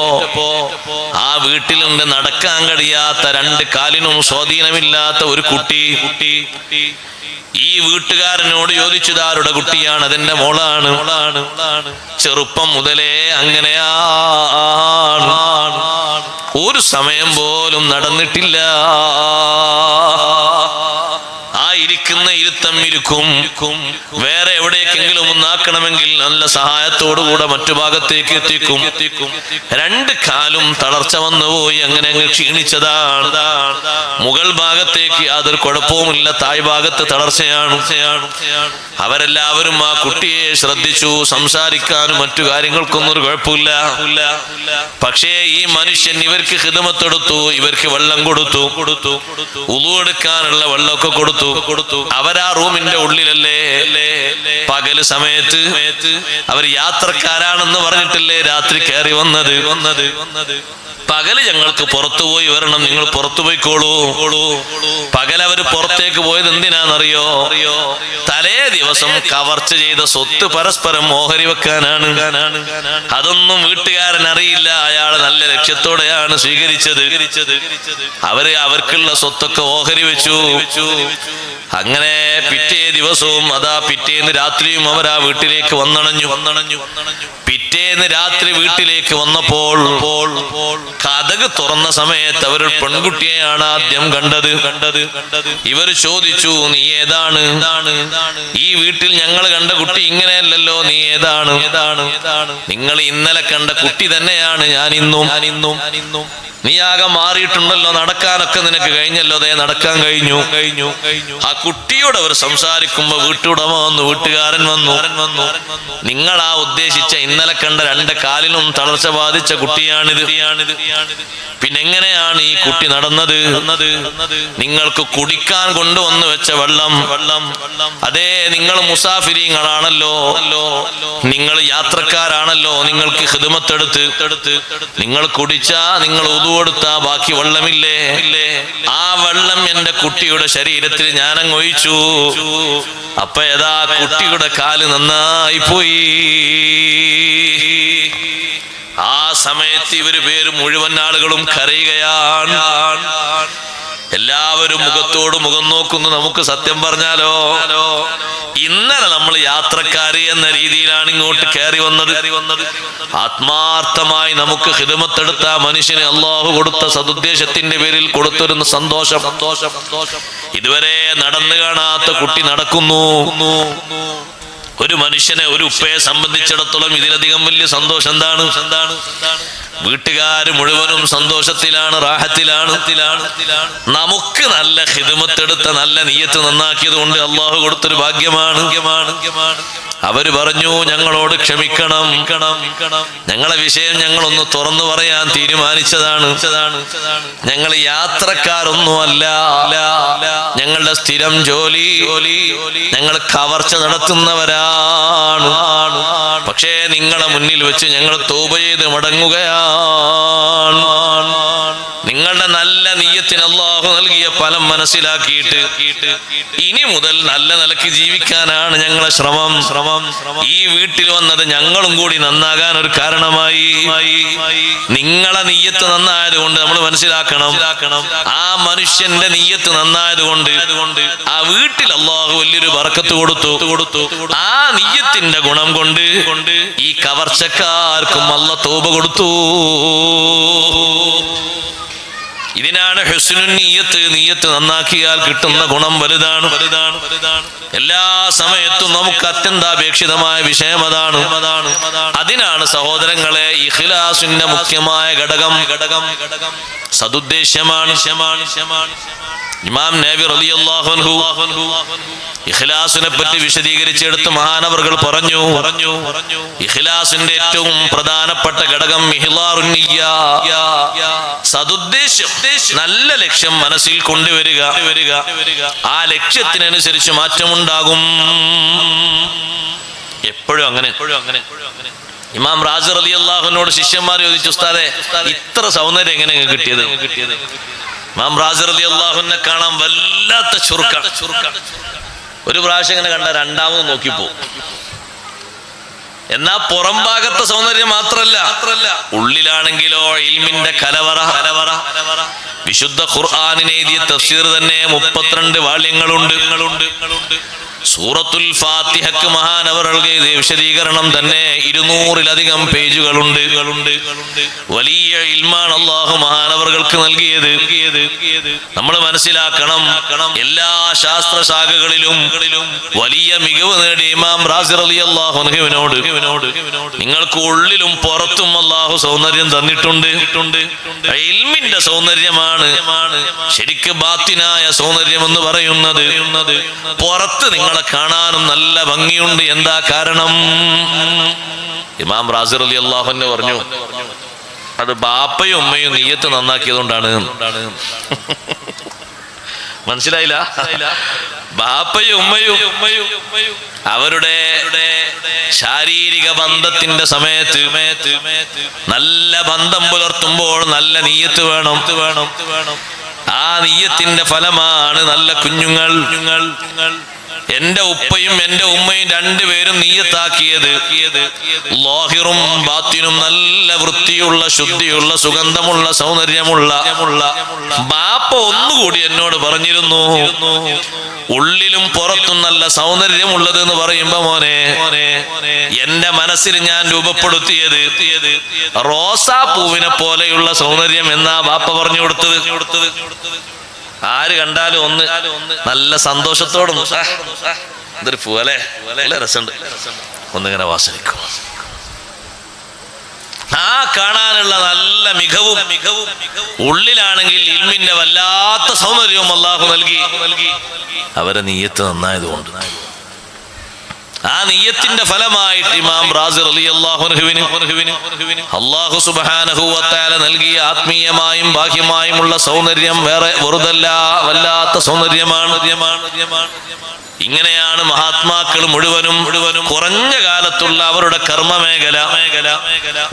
ആ വീട്ടിലുണ്ട് നടക്കാൻ കഴിയാത്ത, രണ്ട് കാലിനും സ്വാധീനമില്ലാത്ത ഒരു കുട്ടി. ഈ വീട്ടുകാരനോട് ചോദിച്ചു, ഇതാരുടെ കുട്ടിയാണ്? അതെന്റെ മോളാണ്. ചെറുപ്പം മുതലേ അങ്ങനെയാണ്, ഒരു സമയം പോലും നടന്നിട്ടില്ല. ആ ഇരിക്കുന്ന ഇരുത്തം ഇരിക്കും. വേറെ എവിടേക്കെങ്കിലും ഒന്നാക്കണമെങ്കിൽ നല്ല സഹായത്തോടുകൂടെ മറ്റു ഭാഗത്തേക്ക് എത്തിക്കും. രണ്ട് കാലും തളർച്ച വന്നുപോയി, അങ്ങനെ അങ്ങ് ക്ഷീണിച്ചതാണ്. മുകൾ ഭാഗത്തേക്ക് യാതൊരു കുഴപ്പവുമില്ല, തായ് ഭാഗത്ത് തളർച്ചയാണ്. അവരെല്ലാവരും ആ കുട്ടിയെ ശ്രദ്ധിച്ചു. സംസാരിക്കാനും മറ്റു കാര്യങ്ങൾക്കൊന്നും ഒരു കുഴപ്പമില്ല. പക്ഷേ ഈ മനുഷ്യൻ ഇവർക്ക് ഖിദ്മത്തെടുത്തു, ഇവർക്ക് വെള്ളം കൊടുത്തു, ഉളു എടുക്കാനുള്ള വെള്ളമൊക്കെ കൊടുത്തു. അവരാ റൂമിന്റെ ഉള്ളിലല്ലേ, പകല് സമയത്ത് അവർ യാത്രക്കാരാണെന്ന് പറഞ്ഞിട്ടല്ലേ രാത്രി കയറി വന്നത്. പകല് ഞങ്ങൾക്ക് പുറത്തുപോയി വരണം, നിങ്ങൾ പുറത്തു പോയിക്കോളൂ. പകൽ അവര് പുറത്തേക്ക് പോയത് എന്തിനാണെന്നറിയോ? തലേ ദിവസം കവർച്ച ചെയ്ത സ്വത്ത് പരസ്പരം ഓഹരി വെക്കാനാണ്. അതൊന്നും വീട്ടുകാരൻ അറിയില്ല. അയാൾ നല്ല ലക്ഷ്യത്തോടെയാണ് സ്വീകരിച്ചത്. അവർക്കുള്ള സ്വത്തൊക്കെ ഓഹരി വെച്ചു. അങ്ങനെ പിറ്റേ ദിവസവും പിറ്റേന്ന് രാത്രിയും അവർ ആ വീട്ടിലേക്ക് വന്നണഞ്ഞു. പിറ്റേന്ന് രാത്രി വീട്ടിലേക്ക് വന്നപ്പോൾ കതക് തുറന്ന സമയത്ത് അവർ പെൺകുട്ടിയെയാണ് ആദ്യം കണ്ടത്. ഇവർ ചോദിച്ചു, നീ ഏതാണ്? ഈ വീട്ടിൽ ഞങ്ങൾ കണ്ട കുട്ടി ഇങ്ങനെയല്ലല്ലോ, നീ ഏതാണ്? നിങ്ങൾ ഇന്നലെ കണ്ട കുട്ടി തന്നെയാണ് ഞാൻ ഇന്നും. നീ ആകെ മാറിയിട്ടുണ്ടല്ലോ, നടക്കാനൊക്കെ നിനക്ക് കഴിഞ്ഞല്ലോ. അതേ, നടക്കാൻ കഴിഞ്ഞു. ആ കുട്ടിയോട് അവർ സംസാരിക്കുമ്പോ വീട്ടുടമ വന്നു, വീട്ടുകാരൻ വന്നു. നിങ്ങൾ ആ ഉദ്ദേശിച്ച ഇന്നലെ കണ്ട രണ്ട് കാലിനും തളർച്ച ബാധിച്ച കുട്ടിയാണിത്. പിന്നെ എങ്ങനെയാണ് ഈ കുട്ടി നടന്നത്? നിങ്ങൾക്ക് കുടിക്കാൻ കൊണ്ടുവന്ന് വെച്ച വെള്ളം, അതേ, നിങ്ങൾ മുസാഫിരീങ്ങളാണല്ലോ, നിങ്ങൾ യാത്രക്കാരാണല്ലോ, നിങ്ങൾക്ക് ഖിദ്മത്തെടുത്ത് നിങ്ങൾ കുടിച്ചാ, നിങ്ങൾ ഉദു കൊടുത്താ ബാക്കി വെള്ളമില്ലേ? ആ വെള്ളം എന്റെ കുട്ടിയുടെ ശരീരത്തിൽ ഞാനങ്ങ് ഒഴിച്ചു. അപ്പൊ ഏതാ കുട്ടിയുടെ കാല് നന്നായി പോയി. ആ സമയത്ത് ഇവര് പേര് മുഴുവൻ ആളുകളും കരയുകയാണ്. എല്ലാവരും മുഖത്തോട് മുഖം നോക്കുന്നു. നമുക്ക് സത്യം പറഞ്ഞാലോ, ഇന്നലെ നമ്മൾ യാത്രക്കാര് എന്ന രീതിയിലാണ് ഇങ്ങോട്ട് കയറി വന്നത്. ആത്മാർത്ഥമായി നമുക്ക് ഖിദ്മത്തെടുത്ത മനുഷ്യന് അള്ളാഹു കൊടുത്ത സദുദ്ദേശത്തിന്റെ പേരിൽ കൊടുത്തൊരു സന്തോഷം. ഇതുവരെ നടന്നു കാണാത്ത കുട്ടി നടക്കുന്നു. ഒരു മനുഷ്യനെ, ഒരു ഉപ്പയെ സംബന്ധിച്ചിടത്തോളം ഇതിലധികം വലിയ സന്തോഷം എന്താണ്? വീട്ടുകാര് മുഴുവനും സന്തോഷത്തിലാണ്, റാഹത്തിലാണ്. നമുക്ക് നല്ല ഖിദ്മത്തെടുത്ത, നല്ല നിയ്യത്ത് നന്നാക്കിയത് കൊണ്ട് അള്ളാഹു കൊടുത്തൊരു ഭാഗ്യമാണ്. അവര് പറഞ്ഞു, ഞങ്ങളോട് ക്ഷമിക്കണം, ഞങ്ങളെ വിഷയം ഞങ്ങളൊന്ന് തുറന്നു പറയാൻ തീരുമാനിച്ചതാണ്. ഞങ്ങൾ യാത്രക്കാരൊന്നുമല്ല, ഞങ്ങളുടെ സ്ഥിരം ജോലി ഞങ്ങൾ കവർച്ച നടത്തുന്നവരാണ്. പക്ഷേ നിങ്ങളെ മുന്നിൽ വെച്ച് ഞങ്ങൾ തൗബ ചെയ്ത് മടങ്ങുകയാണ്. നിങ്ങളുടെ നല്ല നിയ്യത്തിന് അല്ലാഹു നൽകിയ ഫലം മനസ്സിലാക്കിയിട്ട് ഇനി മുതൽ നല്ല നിലയ്ക്ക് ജീവിക്കാനാണ് ഞങ്ങളെ ശ്രമം. ഈ വീട്ടിൽ വന്നത് ഞങ്ങളും കൂടി നന്നാകാൻ ഒരു കാരണമായി. നിങ്ങളെ നിയ്യത്ത് നന്നായത് കൊണ്ട് നമ്മൾ മനസ്സിലാക്കണം, ആ മനുഷ്യന്റെ നിയ്യത്ത് നന്നായത് കൊണ്ട് ആ വീട്ടിൽ അല്ലാഹു വലിയൊരു ബർക്കത്ത് കൊടുത്തു. ആ നിയ്യത്തിന്റെ ഗുണം കൊണ്ട് ഈ കവർച്ചക്കാർക്കും അല്ലാഹു തൗബ കൊടുത്തു. ഇതിനാണ് ഹുസ്നുൻ നിയ്യത്ത്. നിയ്യത്ത് നന്നാക്കിയാൽ കിട്ടുന്ന ഗുണം വലുതാണ്. എല്ലാ സമയത്തും നമുക്ക് അത്യന്താപേക്ഷിതമായ വിഷയം അതാണ്. അതിനാണ് സഹോദരങ്ങളെ ഇഖ്ലാസിന്റെ മുഖ്യമായ ഘടകം സദുദ്ദേശ്യമാണ്. ഇമാം നബി റളിയല്ലാഹു അൻഹു ഇഖ്ലാസിനെ പറ്റി വിശദീകരിച്ചെടുത്ത് മഹാനവർകൾ പറഞ്ഞു, ഇഖ്ലാസിന്റെ ഏറ്റവും പ്രധാനപ്പെട്ട ഘടകം ഇഹ്ലാറുൻ നിയ്യ, സദുദ്ദേശം, നല്ല ലക്ഷ്യം മനസ്സിൽ കൊണ്ടുവരിക. ആ ലക്ഷ്യത്തിനനുസരിച്ച് മാറ്റമുണ്ടാകും. എപ്പോഴും അങ്ങനെ. ഇമാം റാസി റളിയല്ലാഹുവിനോട് ശിഷ്യന്മാർ ചോദിച്ചു, ഉസ്താദേ ഇത്ര സൗന്ദര്യം എങ്ങനെ കിട്ടിയത്? ഇമാം റാസി റളിയല്ലാഹുവിനെ കാണാൻ വല്ലാത്ത ചുറുക്കാണ്. ഒരു പ്രാവശ്യം ഇങ്ങനെ കണ്ട രണ്ടാമത് നോക്കിപ്പോ. എന്നാ പുറം ഭാഗത്തെ സൗന്ദര്യം മാത്രല്ല, ഉള്ളിലാണെങ്കിലോ ഇൽമിന്റെ കലവറ. വിശുദ്ധ ഖുർആനിനെ എഴുതിയ തഫ്സീർ തന്നെ 32 വാള്യങ്ങളുണ്ട്. സൂറത്തുൽ ഫാത്തിഹക്ക് മഹാനവറുടെ വിശദീകരണം തന്നെ 200-ലധികം പേജുകളുണ്ട്. വലിയ ഇൽമാണ് അല്ലാഹു മഹാനവറുകൾക്ക് നൽകിയത്. നമ്മൾ മനസ്സിലാക്കണം, എല്ലാ ശാസ്ത്ര ശാഖകളിലും വലിയ മികവ് നേടിയ ഇമാം റാസി റളിയല്ലാഹു അൻഹുവിനോട് നിങ്ങൾക്ക് ഉള്ളിലും പുറത്തും അല്ലാഹു സൗന്ദര്യം തന്നിട്ടുണ്ട്. ഇൽമിന്റെ സൗന്ദര്യമാണ് ശരിക്ക് ബാത്തിനായ സൗന്ദര്യം എന്ന് പറയുന്നത്. പുറത്ത് നിങ്ങളെ കാണാനും നല്ല ഭംഗിയുണ്ട്. എന്താ കാരണം? ഇമാം റാസി റളിയല്ലാഹു അൻഹു പറഞ്ഞു, അത് ബാപ്പയും ഉമ്മയും നിയ്യത്ത് നന്നാക്കിയതുകൊണ്ടാണ്. മനസ്സിലായില്ല? ബാപ്പയും ഉമ്മയും അവരുടെ ശാരീരിക ബന്ധത്തിന്റെ സമയത്ത് നല്ല ബന്ധം പുലർത്തുമ്പോൾ നല്ല നിയ്യത്ത് വേണം. ആ നിയ്യത്തിന്റെ ഫലമാണ് നല്ല കുഞ്ഞുങ്ങൾ. എന്റെ ഉപ്പയും എന്റെ ഉമ്മയും രണ്ടുപേരും നിയ്യത്താക്കിയത് ലാഹിറും ബാത്തിനും നല്ല വൃത്തിയുള്ള, ശുദ്ധിയുള്ള, സുഗന്ധമുള്ള, സൗന്ദര്യമുള്ള. ബാപ്പ ഒന്നുകൂടി എന്നോട് പറഞ്ഞിരുന്നു, ഉള്ളിലും പുറത്തും നല്ല സൗന്ദര്യമുള്ളത് എന്ന് പറയുമ്പോ മോനെ, എന്റെ മനസ്സിൽ ഞാൻ രൂപപ്പെടുത്തിയത് റോസാപ്പൂവിനെ പോലെയുള്ള സൗന്ദര്യം എന്നാ ബാപ്പ പറഞ്ഞു കൊടുത്തത്. ആര് കണ്ടാലും ഒന്ന് നല്ല സന്തോഷത്തോടും ഇതൊരു പൂവല്ലേ, നല്ല രസമുണ്ട്, ഒന്നിങ്ങനെ വാസനിക്കും. ആ കാണാനുള്ള നല്ല മികവും ഉള്ളിലാണെങ്കിൽ ഇൽമിന്റെ വല്ലാത്ത സൗന്ദര്യവും അല്ലാഹു നൽകി. അവരെ നിയ്യത്ത് നന്നായതുകൊണ്ട് ആ നിയ്യത്തിന്റെ ഫലമായിട്ട് ഇമാം റാസി റളിയല്ലാഹു അൻഹുവിന് അല്ലാഹു സുബ്ഹാനഹു വ തആല നൽകിയ ആത്മീയമായും ബാഹ്യമായുമുള്ള സൗന്ദര്യം വേറെ വെറുതല്ല, വല്ലാത്ത സൗന്ദര്യമാണ്. ഇങ്ങനെയാണ് മഹാത്മാക്കൾ മുഴുവനും കുറഞ്ഞ കാലത്തുള്ള അവരുടെ കർമ്മമേഖല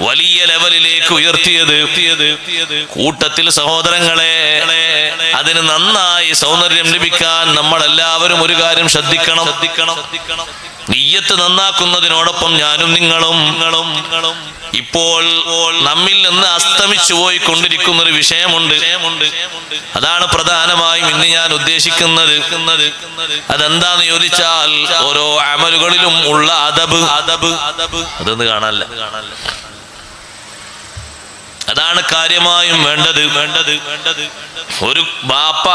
വലിയ ലെവലിലേക്ക് ഉയർത്തിയത്. കൂട്ടത്തിൽ സഹോദരങ്ങളെ, അതിന് നന്നായി സൗന്ദര്യം ലഭിക്കാൻ നമ്മളെല്ലാവരും ഒരു കാര്യം ശ്രദ്ധിക്കണം. നിയ്യത്ത് നന്നാക്കുന്നതിനോടൊപ്പം ഞാനും നിങ്ങളും ഇപ്പോൾ നമ്മിൽ നിന്ന് അസ്തമിച്ചു പോയിക്കൊണ്ടിരിക്കുന്ന ഒരു വിഷയമുണ്ട്. അതാണ് പ്രധാനമായും ഇന്ന് ഞാൻ ഉദ്ദേശിക്കുന്നത്. അതെന്താന്ന് ചോദിച്ചാൽ, ഓരോ അമലുകളിലും ഉള്ള അദബ് അതൊന്ന് കാണാനല്ല. അതാണ് കാര്യമായും വേണ്ടത്. ഒരു ബാപ്പ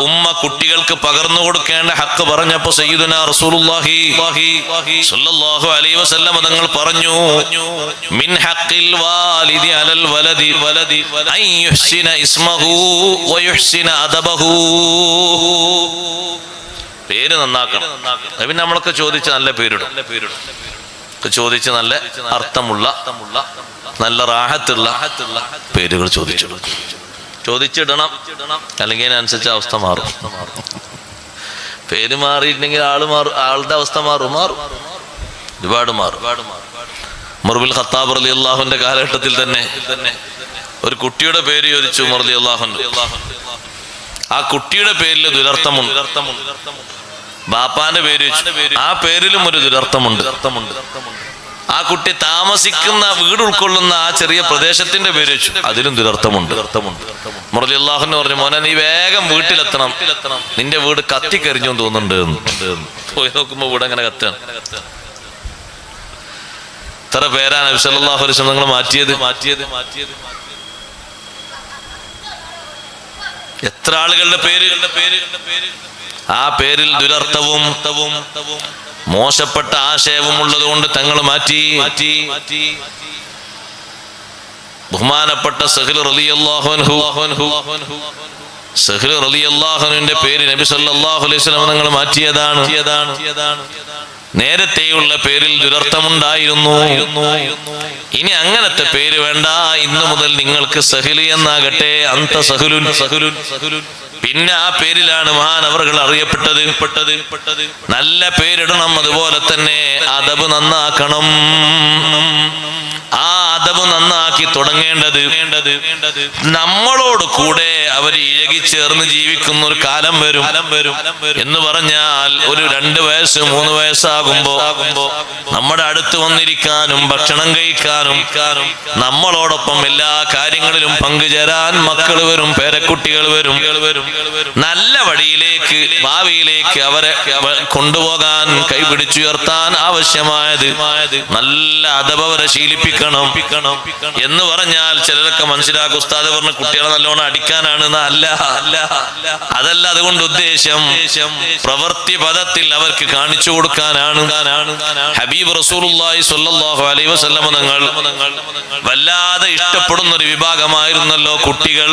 ഉമ്മ കുട്ടികൾക്ക് പകർന്നു കൊടുക്കേണ്ട ഹക്ക് പറഞ്ഞപ്പോ സയ്യിദുനാ റസൂലുള്ളാഹി സ്വല്ലല്ലാഹു അലൈഹി വസല്ലം തങ്ങൾ പറഞ്ഞു, മിൻ ഹഖിൽ വാലിദി അലൽ വലദി അൻ യുഹ്സിന ഇസ്മഹു വ യുഹ്സിന അദബഹു. പേര് നന്നാക്കണം. പിന്നെ നമ്മളൊക്കെ ചോദിച്ച് നല്ല പേരിടും, ചോദിച്ച് നല്ല അർത്ഥമുള്ള, നല്ല റാഹത്തുള്ള പേരുകൾ ചോദിച്ചിടണം. അല്ലെങ്കിൽ അതിനനുസരിച്ച് അവസ്ഥ മാറും. പേര് മാറിയിട്ടുണ്ടെങ്കിൽ ആളുടെ അവസ്ഥ മാറും, ഒരുപാട് മാറും. ഉമർ ബിൻ ഖത്താബ് റളിയല്ലാഹുവിന്റെ കാലഘട്ടത്തിൽ തന്നെ ഒരു കുട്ടിയുടെ പേര് ചോദിച്ചു ഉമർ റളിയല്ലാഹു അൻഹു. ആ കുട്ടിയുടെ പേരിൽ ദുരർത്ഥമുണ്ട്. ബാപ്പാന്റെ പേര് ചോദിച്ചു, ആ പേരിലും ഒരു ദുരർത്ഥമുണ്ട്. ആ കുട്ടി താമസിക്കുന്ന വീട് ഉൾക്കൊള്ളുന്ന ആ ചെറിയ പ്രദേശത്തിന്റെ പേര് വെച്ചു, അതിലും ദുരർത്ഥമുണ്ട്. ഉമർ റളിയല്ലാഹു അൻഹു പറഞ്ഞു, മോനെ നീ വേഗം വീട്ടിലെത്തണം, നിന്റെ വീട് കത്തിക്കരിഞ്ഞു തോന്നുന്നുണ്ട്. പോയി നോക്കുമ്പോ വീട് അങ്ങനെ കത്താണ്. ഇത്ര പേരാ നബി സല്ലല്ലാഹു അലൈഹി വസല്ലം നിങ്ങൾ മാറ്റിയത്. എത്ര ആളുകളുടെ പേര്, ആ പേരിൽ ദുരർത്ഥവും മോശപ്പെട്ട ആശയവും ഉള്ളത് കൊണ്ട് തങ്ങൾ മാറ്റി. ബഹുമാനപ്പെട്ട സഹൽ റളിയല്ലാഹു അൻഹു സഹ്ൽ റളിയല്ലാഹു അൻഹുവിന്റെ പേര് നബി സല്ലല്ലാഹു അലൈഹി വസല്ലം തങ്ങൾ മാറ്റിയതാണ്. നേരത്തെയുള്ള പേരിൽ ദുരർത്ഥമുണ്ടായിരുന്നു. ഇനി അങ്ങനത്തെ പേര് വേണ്ട, ഇന്നു മുതൽ നിങ്ങൾക്ക് സഹ്ൽ എന്നാകട്ടെ. അന്ത സഹ്ലുൻ. പിന്നെ ആ പേരിലാണ് മഹാനവറുകൾ അറിയപ്പെട്ടത്. നല്ല പേരിടണം, അതുപോലെ തന്നെ അദബ് നന്നാക്കണം. ആ അദബ് നന്നാക്കി തുടങ്ങേണ്ടത് നമ്മളോട് കൂടെ അവർ ഇഴകിച്ചേർന്ന് ജീവിക്കുന്ന ഒരു കാലം വരും എന്ന് പറഞ്ഞാൽ, ഒരു 2 വയസ്സ് 3 വയസ്സാകുമ്പോ നമ്മുടെ അടുത്ത് വന്നിരിക്കാനും ഭക്ഷണം കഴിക്കാനും നമ്മളോടൊപ്പം എല്ലാ കാര്യങ്ങളിലും പങ്കുചേരാൻ മക്കൾ വരും, പേരക്കുട്ടികൾ വരും. നല്ല വഴിയിലേക്ക്, ഭാവിയിലേക്ക് അവരെ കൊണ്ടുപോകാൻ, കൈപിടിച്ചുയർത്താൻ ആവശ്യമായത് നല്ല അദബ് അവരെ ശീലിപ്പിക്കണം എന്ന് പറഞ്ഞാൽ ചിലരൊക്കെ മനസ്സിലാക്കും, ഉസ്താദ് പറഞ്ഞ കുട്ടികളെ നല്ലോണം അടിക്കാനാണ്. അല്ല, അതല്ല അതുകൊണ്ട് ഉദ്ദേശം. പ്രവൃത്തി പദത്തിൽ അവർക്ക് കാണിച്ചു കൊടുക്കാനാണ്. ഹബീബ് റസൂലുള്ളാഹി സ്വല്ലല്ലാഹു അലൈഹി വസല്ലം തങ്ങൾ വല്ലാതെ ഇഷ്ടപ്പെടുന്ന ഒരു വിഭാഗമായിരുന്നല്ലോ കുട്ടികൾ.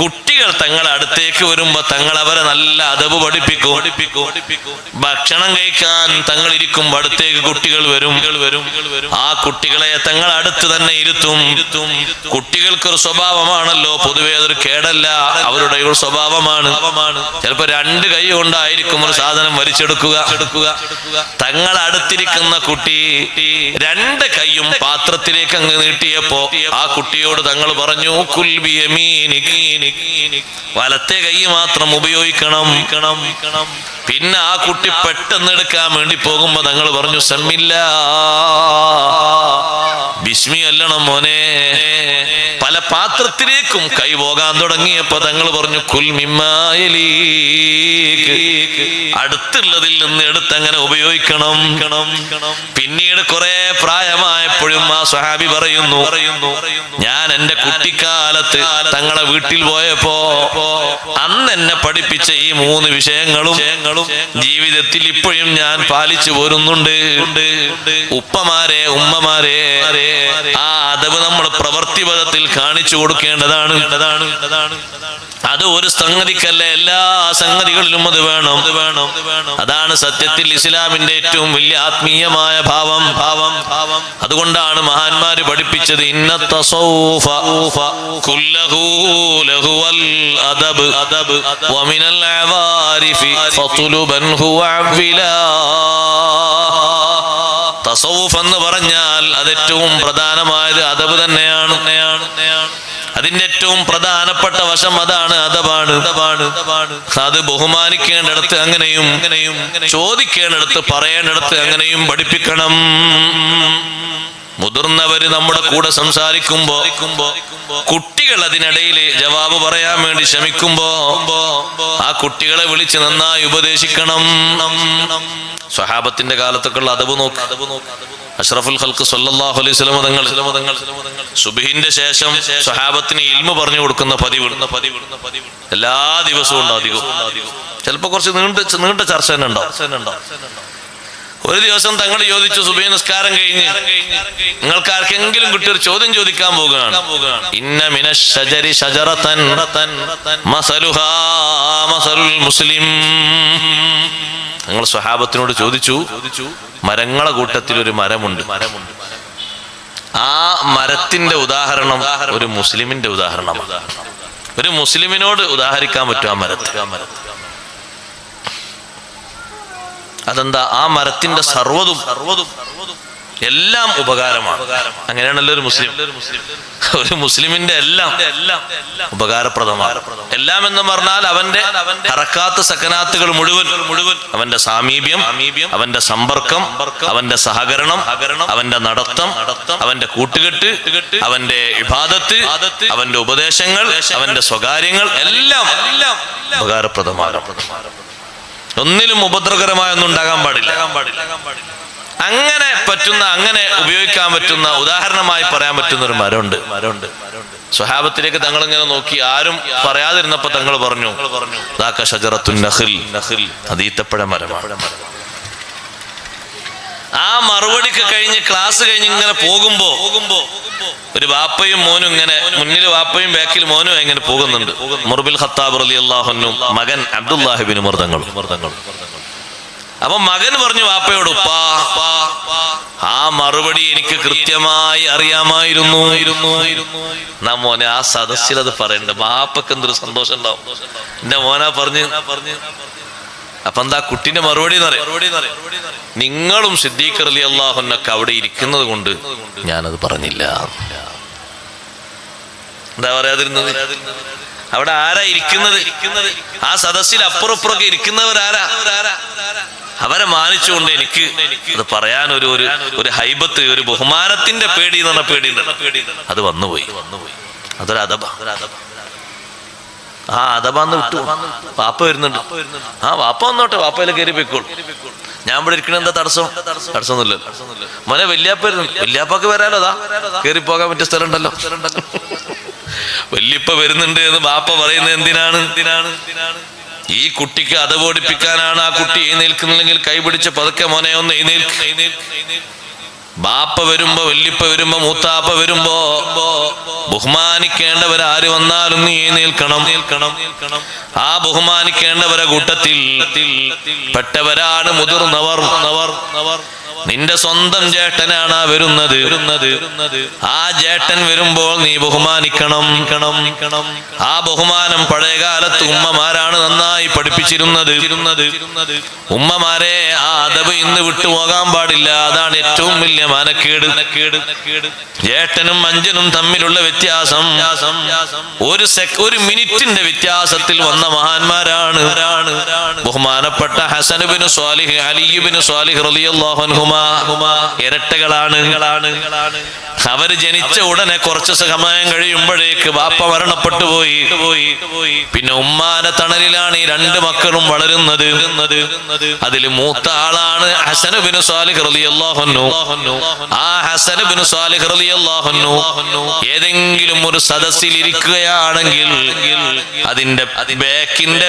കുട്ടികൾ തങ്ങളെ അടുത്തേക്ക് വരുമ്പോ തങ്ങൾ അവരെ നല്ല അദബ് പഠിപ്പിക്കും. ഭക്ഷണം കഴിക്കാൻ തങ്ങൾ ഇരിക്കുമ്പോ അടുത്തേക്ക് കുട്ടികൾ വരും. ആ കുട്ടികളെ തങ്ങൾ അടുത്ത് തന്നെ ഇരുത്തും. കുട്ടികൾക്കൊരു സ്വഭാവമാണല്ലോ, പൊതുവെ അതൊരു കേടല്ല, അവരുടെ ഒരു സ്വഭാവമാണ്. ചിലപ്പോ 2 കൈ കൊണ്ടായിരിക്കും ഒരു സാധനം വലിച്ചെടുക്കുക. തങ്ങൾ അടുത്തിരിക്കുന്ന കുട്ടി 2 കൈയും പാത്രത്തിലേക്ക് അങ്ങ് നീട്ടിയപ്പോ ആ കുട്ടിയോട് തങ്ങൾ പറഞ്ഞു, കുൽ ബിയമീനിക്, വലത്തെ കൈ മാത്രം ഉപയോഗിക്കണം. പിന്നെ ആ കുട്ടി പെട്ടെന്ന് എടുക്കാൻ വേണ്ടി പോകുമ്പോ തങ്ങൾ പറഞ്ഞു, സമ്മില്ലാ, ബിസ്മി അല്ലണം മോനെ. പല പാത്രത്തിലേക്കും കൈ പോകാൻ തുടങ്ങിയപ്പോ തങ്ങൾ പറഞ്ഞു, കുൽ മിമ്മായലീക്, അടുത്തുള്ളതിൽ നിന്ന് എടുത്ത് അങ്ങനെ ഉപയോഗിക്കണം. പിന്നീട് കുറെ പ്രായമായപ്പോഴും ആ സ്വഹാബി പറയുന്നു, ഞാൻ എന്റെ കുട്ടിക്കാലത്ത് തങ്ങളെ വീട്ടിൽ പോയപ്പോ അന്ന് എന്നെ പഠിപ്പിച്ച ഈ 3 വിഷയങ്ങളും ജീവിതത്തിൽ ഇപ്പോഴും ഞാൻ പാലിച്ചു പോരുന്നുണ്ട്. ഉപ്പമാരെ, ഉമ്മമാരെ, ആ അദബ് നമ്മൾ പ്രവൃത്തിപദത്തിൽ കാണിച്ചു കൊടുക്കേണ്ടതാണ്. അത് ഒരു സംഗതിക്കല്ല, എല്ലാ സംഗതികളിലും അത് വേണം. അതാണ് സത്യത്തിൽ ഇസ്ലാമിന്റെ ഏറ്റവും വലിയ ആത്മീയമായ ഭാവം. അതുകൊണ്ടാണ് മഹാന്മാര് പഠിപ്പിച്ചത്, ഇന്ന തസൗഫ കുല്ലഹു ലഹുവൽ അദബ് വമിനൽ അവാരിഫി ഫതുലുബൻഹു വഅവിലാ. തസൗഫ് എന്ന് പറഞ്ഞാൽ അത് ഏറ്റവും പ്രധാനമായത് അദബ് തന്നെയാണ്. അതിന്റെ ഏറ്റവും പ്രധാനപ്പെട്ട വശം അതാണ്, അദബാണ്. അത് ബഹുമാനിക്കേണ്ടിടത്ത് അങ്ങനെയും, ചോദിക്കേണ്ടിടത്ത് പറയേണ്ടിടത്ത് അങ്ങനെയും പഠിപ്പിക്കണം. മുതിർന്നവര് നമ്മുടെ കൂടെ സംസാരിക്കുമ്പോ കുട്ടികൾ അതിനിടയിൽ ജവാബ് പറയാൻ വേണ്ടി ശ്രമിക്കുമ്പോ ആ കുട്ടികളെ വിളിച്ച് നന്നായി ഉപദേശിക്കണം. സ്വഹാബത്തിന്റെ കാലത്തൊക്കെയുള്ള അദബ് നോക്ക്. അഷ്റഫുൽ ഖൽഖ് സല്ലല്ലാഹു അലൈഹി വസല്ലം തങ്ങൾ സുബ്ഹിന്റെ ശേഷം സ്വഹാബത്തിന് ഇൽമു പറഞ്ഞു കൊടുക്കുന്ന പതിവ് എല്ലാ ദിവസവും ഉണ്ട്. അധികം ചിലപ്പോ കുറച്ച് നീണ്ട ചർച്ച തന്നെ ഉണ്ടാവും. ഒരു ദിവസം തങ്ങൾ ചോദിച്ചു, സുബ്ഹി നിസ്കാരം കഴിഞ്ഞ് നിങ്ങൾക്ക് ആർക്കെങ്കിലും കിട്ടിയൊരു ചോദ്യം ചോദിക്കാൻ പോകുകയാണ്. ഇന്ന മിനശ് ശജരി ശജറതൻ മസലുഹാ മസലുൽ മുസ്ലിം. തങ്ങൾ സ്വഹാബത്തിനോട് ചോദിച്ചു, മരങ്ങളെ കൂട്ടത്തിൽ ഒരു മരമുണ്ട്, ആ മരത്തിന്റെ ഉദാഹരണം ഒരു മുസ്ലിമിന്റെ ഉദാഹരണമാണ്. ഒരു മുസ്ലിമിനോട് ഉദാഹരിക്കാൻ പറ്റും ആ മരത്തെ. അതെന്താ? ആ മരത്തിന്റെ സർവ്വതും എല്ലാം ഉപകാരമാണ്. അങ്ങനെയാണല്ലോ ഒരു മുസ്ലിം. ഒരു മുസ്ലിമിന്റെ എല്ലാം ഉപകാരപ്രദമാണ്. എല്ലാം എന്ന് പറഞ്ഞാൽ അവന്റെ ഹറക്കാത്ത് സക്കനാത്തുകൾ മുഴുവൻ, അവന്റെ സാമീപ്യം, അവന്റെ സമ്പർക്കം, അവന്റെ സഹകരണം, അവന്റെ നടത്തം, അവന്റെ കൂട്ടുകെട്ട്, അവന്റെ ഇബാദത്ത്, അവന്റെ ഉപദേശങ്ങൾ, അവന്റെ സ്വകാര്യങ്ങൾ എല്ലാം ഉപകാരപ്രദമാണ്. ഒന്നിലും ഉപദ്രവകരമായൊന്നും ഉണ്ടാകാൻ പാടില്ല. അങ്ങനെ പറ്റുന്ന, അങ്ങനെ ഉപയോഗിക്കാൻ പറ്റുന്ന, ഉദാഹരണമായി പറയാൻ പറ്റുന്ന ഒരു മരമുണ്ട്. സ്വഹാബത്തിലേക്ക് തങ്ങൾ ഇങ്ങനെ നോക്കി, ആരും പറയാതിരുന്നപ്പോ തങ്ങൾ പറഞ്ഞു, അത് ഈത്തപ്പഴ മരമാണ്. ആ മറുപടിക്ക് കഴിഞ്ഞ് ക്ലാസ് കഴിഞ്ഞ് ഇങ്ങനെ പോകുമ്പോ ഒരു വാപ്പയും മോനും ഇങ്ങനെ, മുന്നിൽ വാപ്പയും ബാക്കിൽ മോനും ഇങ്ങനെ പോകുന്നുണ്ട്. ഉമർ ബിൻ ഖത്താബ് റളിയല്ലാഹു അൻഹു മകൻ അബ്ദുല്ലാഹി ബിൻ ഉമർ തങ്ങൾ. അപ്പൊ മകൻ പറഞ്ഞു വാപ്പയോട്, ഉപ്പാ ആ മറുപടി എനിക്ക് കൃത്യമായി അറിയാമായിരുന്നു. എന്നാ മോനെ ആ സദസ്സിൽ അത് പറയണ്ട, വാപ്പക്ക് എന്തൊരു സന്തോഷം ഉണ്ടാവും. എന്റെ മോനാ പറഞ്ഞു. അപ്പൊ എന്താ കുട്ടിന്റെ മറുപടി എന്നറിയാം, നിങ്ങളും സിദ്ദീഖ് റളിയല്ലാഹു അൻഹു അവിടെ ഇരിക്കുന്നത് കൊണ്ട് ഞാനത് പറഞ്ഞില്ല. എന്താ പറയാതിരുന്നത്? അവിടെ ആരാ ഇരിക്കുന്നത്? ആ സദസ്സിൽ അപ്പുറപ്പുറമൊക്കെ ഇരിക്കുന്നവരാരാ? അവരെ മാനിച്ചുകൊണ്ട് എനിക്ക് അത് പറയാൻ ഒരു ഹൈബത്ത്, ഒരു ബഹുമാനത്തിന്റെ പേടി എന്ന് പറഞ്ഞ പേടി അത് വന്നുപോയി. അതൊരു അദബ. ആ അദബാന്ന് വിട്ടു. വാപ്പ വരുന്നുണ്ട്. ആ വാപ്പ വന്നോട്ടെ, വാപ്പയിലെ കയറി പോയിക്കോളൂ. ഞാൻ ഇവിടെ ഇരിക്കണ എന്താ തടസ്സമൊന്നുമില്ല. മോനെ വല്യാപ്പ വരുന്നു, വല്യാപ്പക്ക് വരാലോ, അതാ കയറി പോകാൻ പറ്റിയ സ്ഥലം ഉണ്ടല്ലോ. വല്യപ്പ വരുന്നുണ്ട് എന്ന് ബാപ്പ പറയുന്നത് എന്തിനാണ്? ഈ കുട്ടിക്ക് അതവ് പഠിപ്പിക്കാനാണ്. ആ കുട്ടി എഴുന്നേൽക്കുന്നില്ലെങ്കിൽ കൈപിടിച്ച് പതുക്കെ മോനെ ഒന്ന് എഴുന്നേൽക്ക്. ബാപ്പ വരുമ്പോ, വല്യപ്പ വരുമ്പോ, മൂത്താപ്പ വരുമ്പോ ബഹുമാനിക്കേണ്ടവരാര് വന്നാലും നീ എഴുന്നേൽക്കണം. ആ ബഹുമാനിക്കേണ്ടവരെ കൂട്ടത്തിൽ പെട്ടവരാണ് മുതിർന്നവർ. നിന്റെ സ്വന്തം ജേട്ടനാണ് വരുന്നത്. ആ ജേട്ടൻ വരുമ്പോൾ നീ ബഹുമാനിക്കണം. ആ ബഹുമാനം പഴയ കാലത്ത് ഉമ്മമാരാണ് നന്നായി പഠിപ്പിച്ചിരുന്നത്. ഉമ്മമാരെ ആ അദബ് ഇന്ന് വിട്ടുപോകാൻ പാടില്ല. അതാണ് ഏറ്റവും വലിയ മാനക്കേട്. ജേട്ടനും അഞ്ചനും തമ്മിലുള്ള വ്യത്യാസം ഒരു മിനിറ്റിന്റെ വ്യത്യാസത്തിൽ വന്ന മഹാന്മാരാണ്. ബഹുമാനപ്പെട്ട Hasan bin Salih, Ali bin Salih റളിയല്ലാഹു അൻഹുമാ ഇരട്ടകളാണ്. അവര് ജനിച്ച ഉടനെ കുറച്ച് സമയം കഴിയുമ്പോഴേക്ക് ബാപ്പ മരണപ്പെട്ടു പോയി. പിന്നെ ഉമ്മാന്റെ തണലിലാണ് ഈ രണ്ട് മക്കളും വളരുന്നത്. അതിൽ മൂത്ത ആളാണ് ഹസൻ ബിൻ സ്വാലിഹ് റളിയല്ലാഹു അൻഹു. ആ ഹസൻ ബിൻ സ്വാലിഹ് റളിയല്ലാഹു അൻഹു ഏതെങ്കിലും ഒരു സദസ്സിൽ ഇരിക്കുകയാണെങ്കിൽ അതിന്റെ